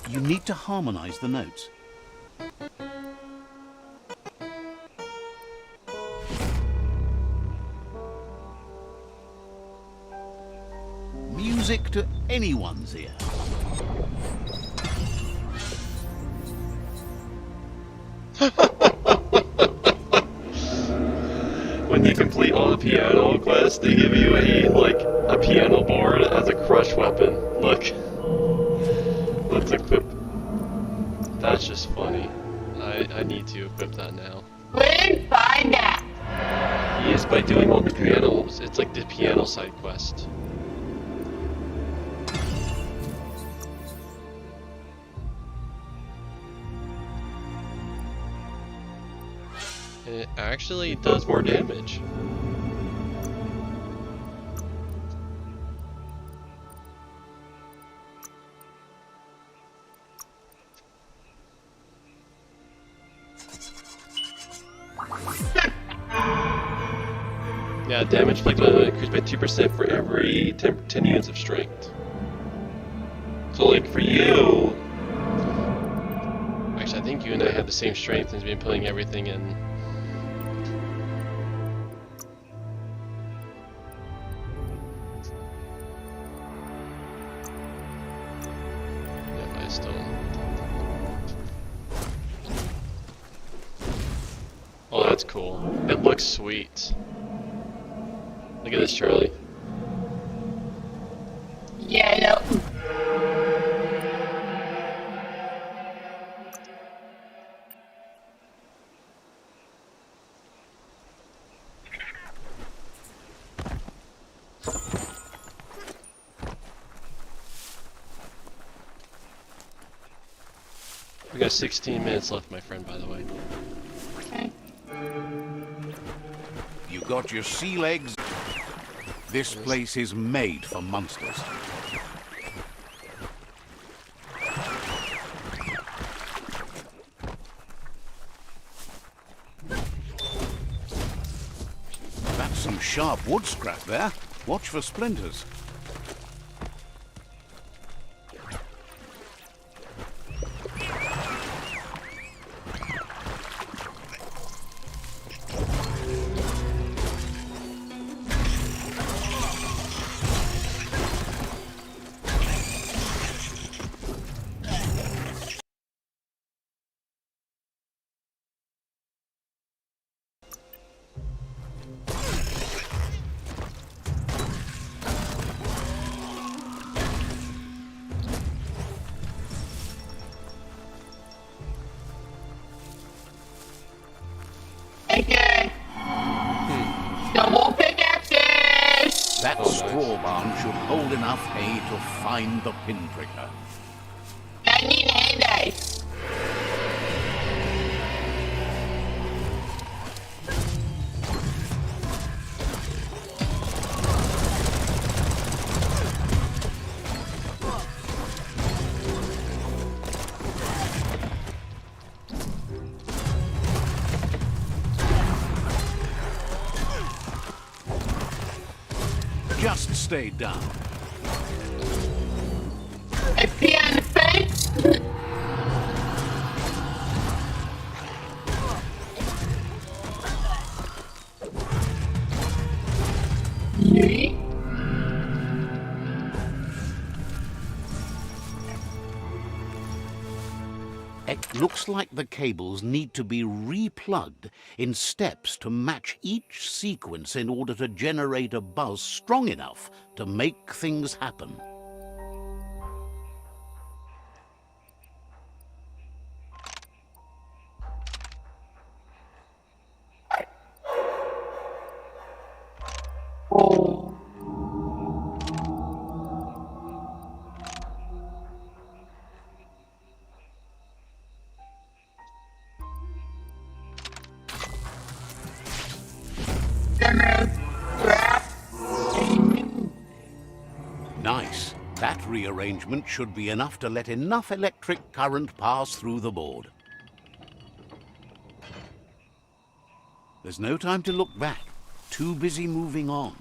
You need to harmonize the notes. Music to anyone's ear. When you complete all the piano quests, they give you a piano board as a crush weapon. Look. Let's equip. That's just funny. I need to equip that now. Where did you find that? Yes, by doing all the pianos. It's like the piano side quest. It actually does more damage. Yeah, damage increased by 2% for every 10 units of strength. So, like, for you... Actually, I think you and I have the same strength and been putting everything in. Yeah, I still... Oh, that's cool. It looks sweet. Look at this, Charlie. Yeah, no. We got 16 minutes left, my friend, by the way. Okay. You got your sea legs. This place is made for monsters. That's some sharp wood scrap there. Watch for splinters. Okay. Double pickaxes! That Oh, nice. straw barn should hold enough hay to find the pinpricker. I need hay dice. Just stay down. I pee on the face. Yeet. It looks like the cables need to be replugged in steps to match each sequence in order to generate a buzz strong enough to make things happen. Nice. That rearrangement should be enough to let enough electric current pass through the board. There's no time to look back. Too busy moving on.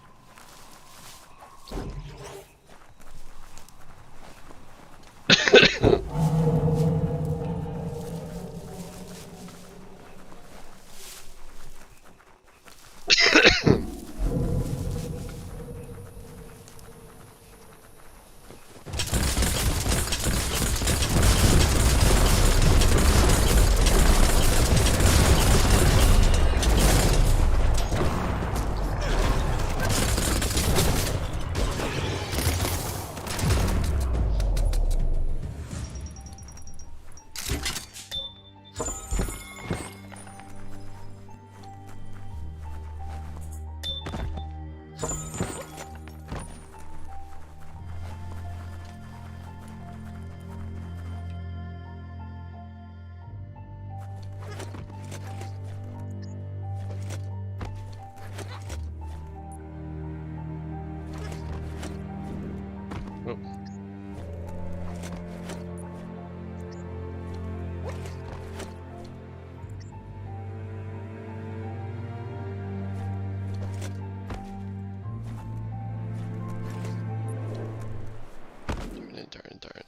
Darn.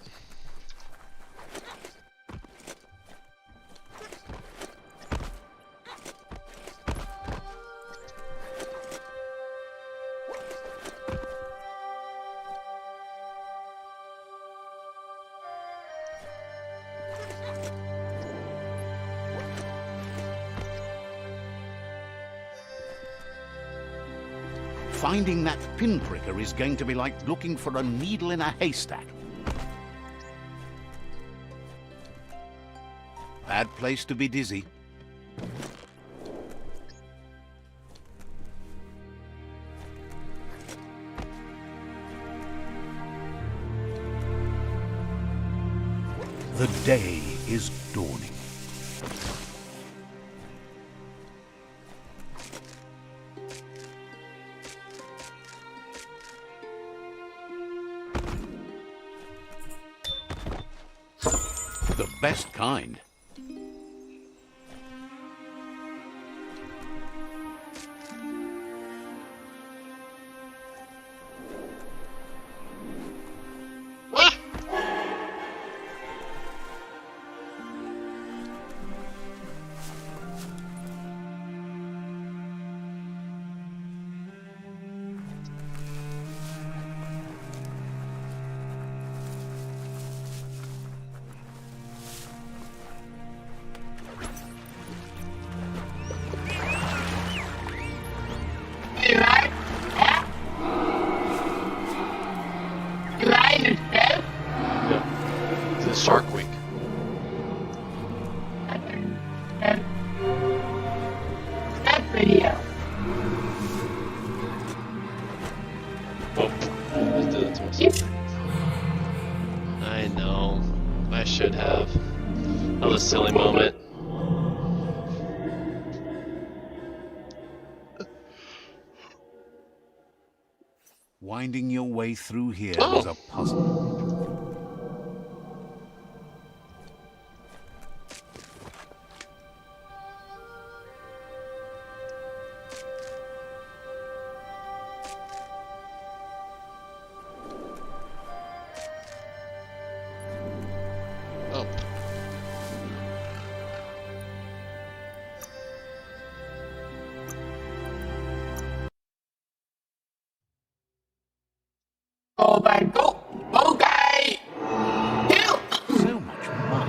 Finding that pinpricker is going to be like looking for a needle in a haystack. Bad place to be dizzy. The day is dawning. The best kind. Shark Week. That video. Oh, I did that to myself. I know. I should have. That was a silly moment. Winding your way through here is a puzzle. Oh. Oh my god. Okay. Help. So much muck.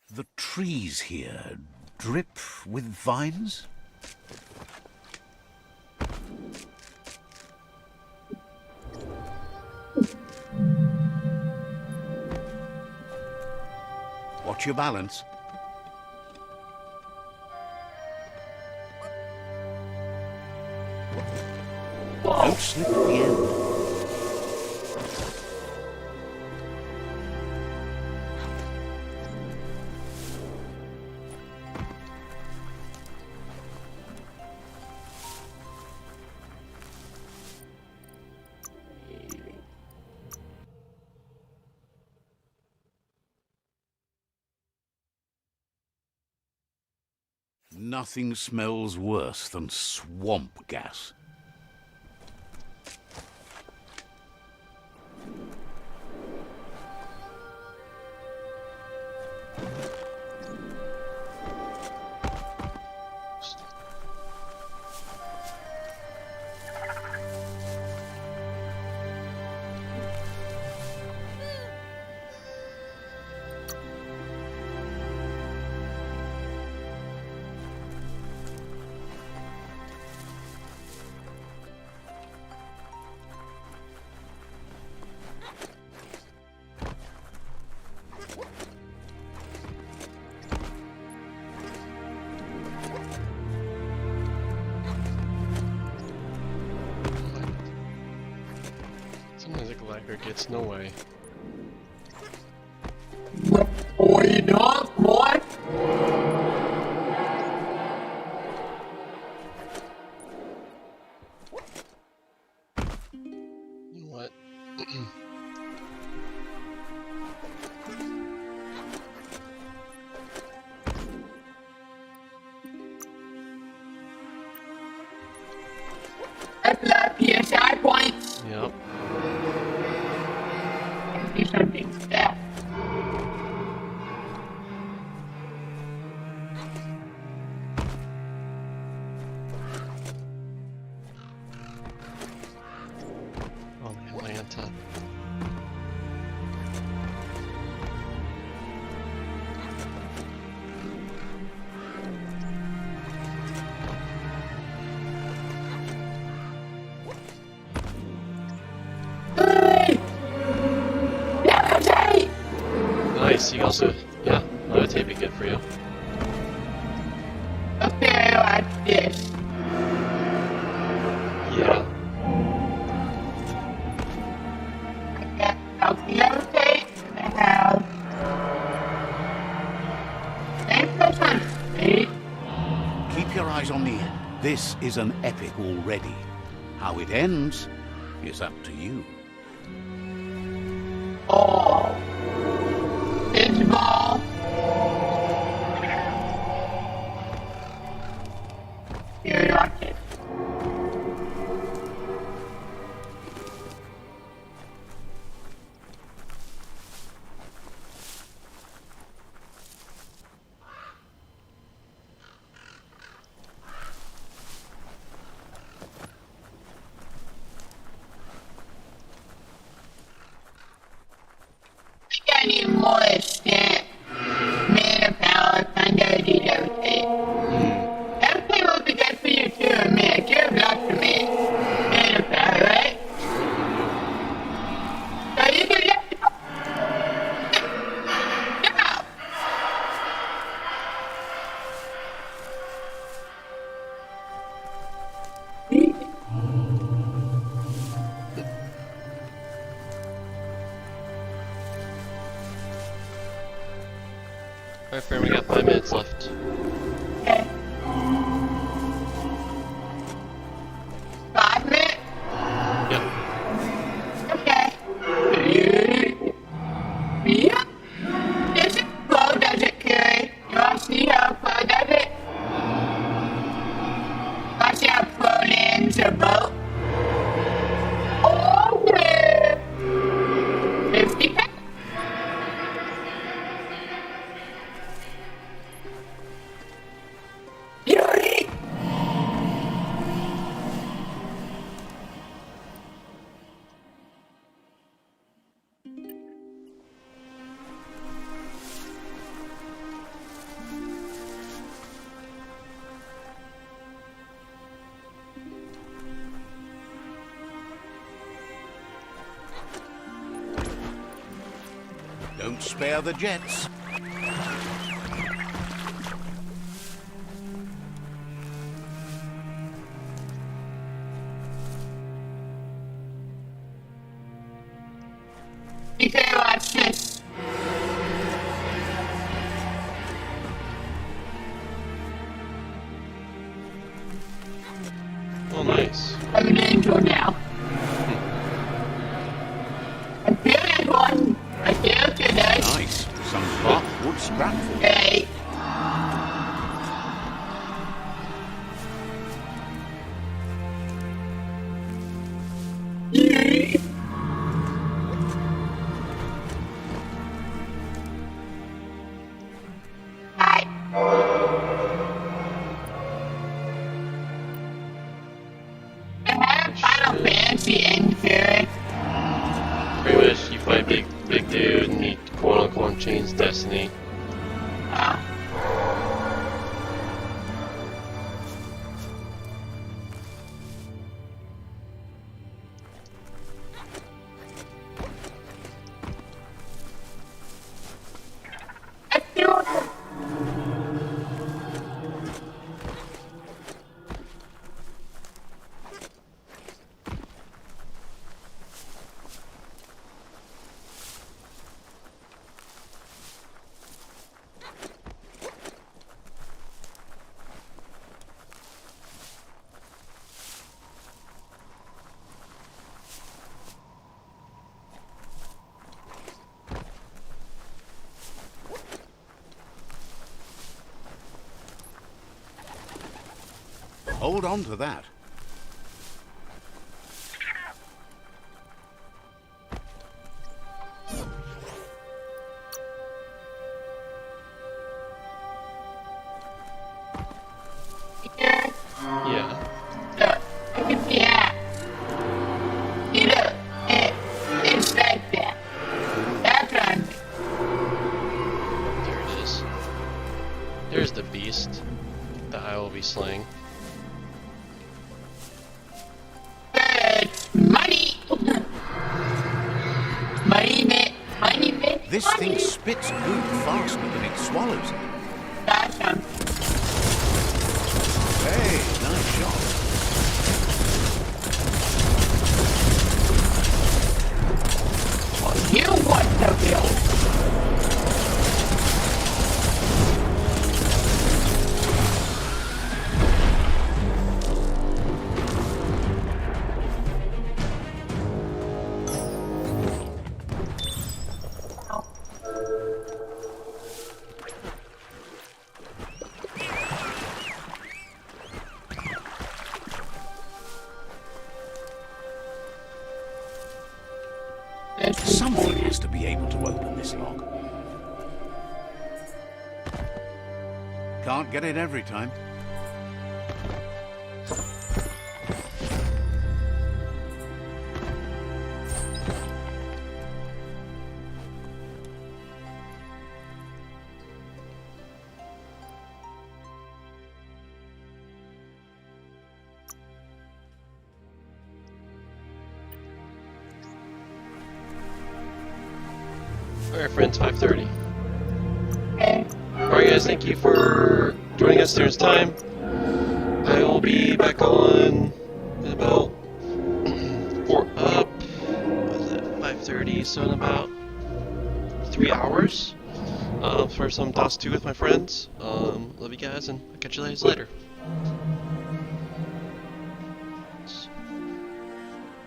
The trees here drip with vines? Watch your balance. Don't slip at the end. Nothing smells worse than swamp gas. Sometimes a glider gets no way. Boy, dog, boy. You know what? That's PSI points. Yep. Do something stuff. Oh, Atlanta. Nice, you also, yeah, another tape be good for you. Okay, like this. Yeah. I got calculator tape and I have speed. Keep your eyes on the end. This is an epic already. How it ends is up to you. Oh. It's ball. You like it. I need more extent. Man of power, thunder, rotate. Everything will be good for you too, man. Give luck to me. Man of power, right? So you can get yeah. Alright, friend, we got 5 minutes left. Okay. 5 minutes? Yep. Okay. Yeah. Is it slow? Does it carry? You want to see how slow does it? Watch how slow lands a boat. Okay. 50 pounds. Yuri! Don't spare the jets. nice. I'm an angel now. I'm feeling one. I feel today. Nice. Some bark wood scrap. Hey. Final Fantasy end to it. Pretty much, you fight big dude and he quote unquote chains destiny. Oh. Let's do it. Hold on to that. Here. Yeah. Look. Look at the app. See, look. It's like that. That's on. There it is. There's the beast that I will be slaying. Money. Money, This money. thing spits goop faster than it swallows it. That's on. Hey, nice shot. You want to build. Someone has to be able to open this lock. Can't get it every time. Alright friends, 5:30. Alright guys, thank you for joining us during this time. I will be back on in about 5:30, so in about 3 hours for some DOS 2 with my friends. Love you guys and I'll catch you guys later.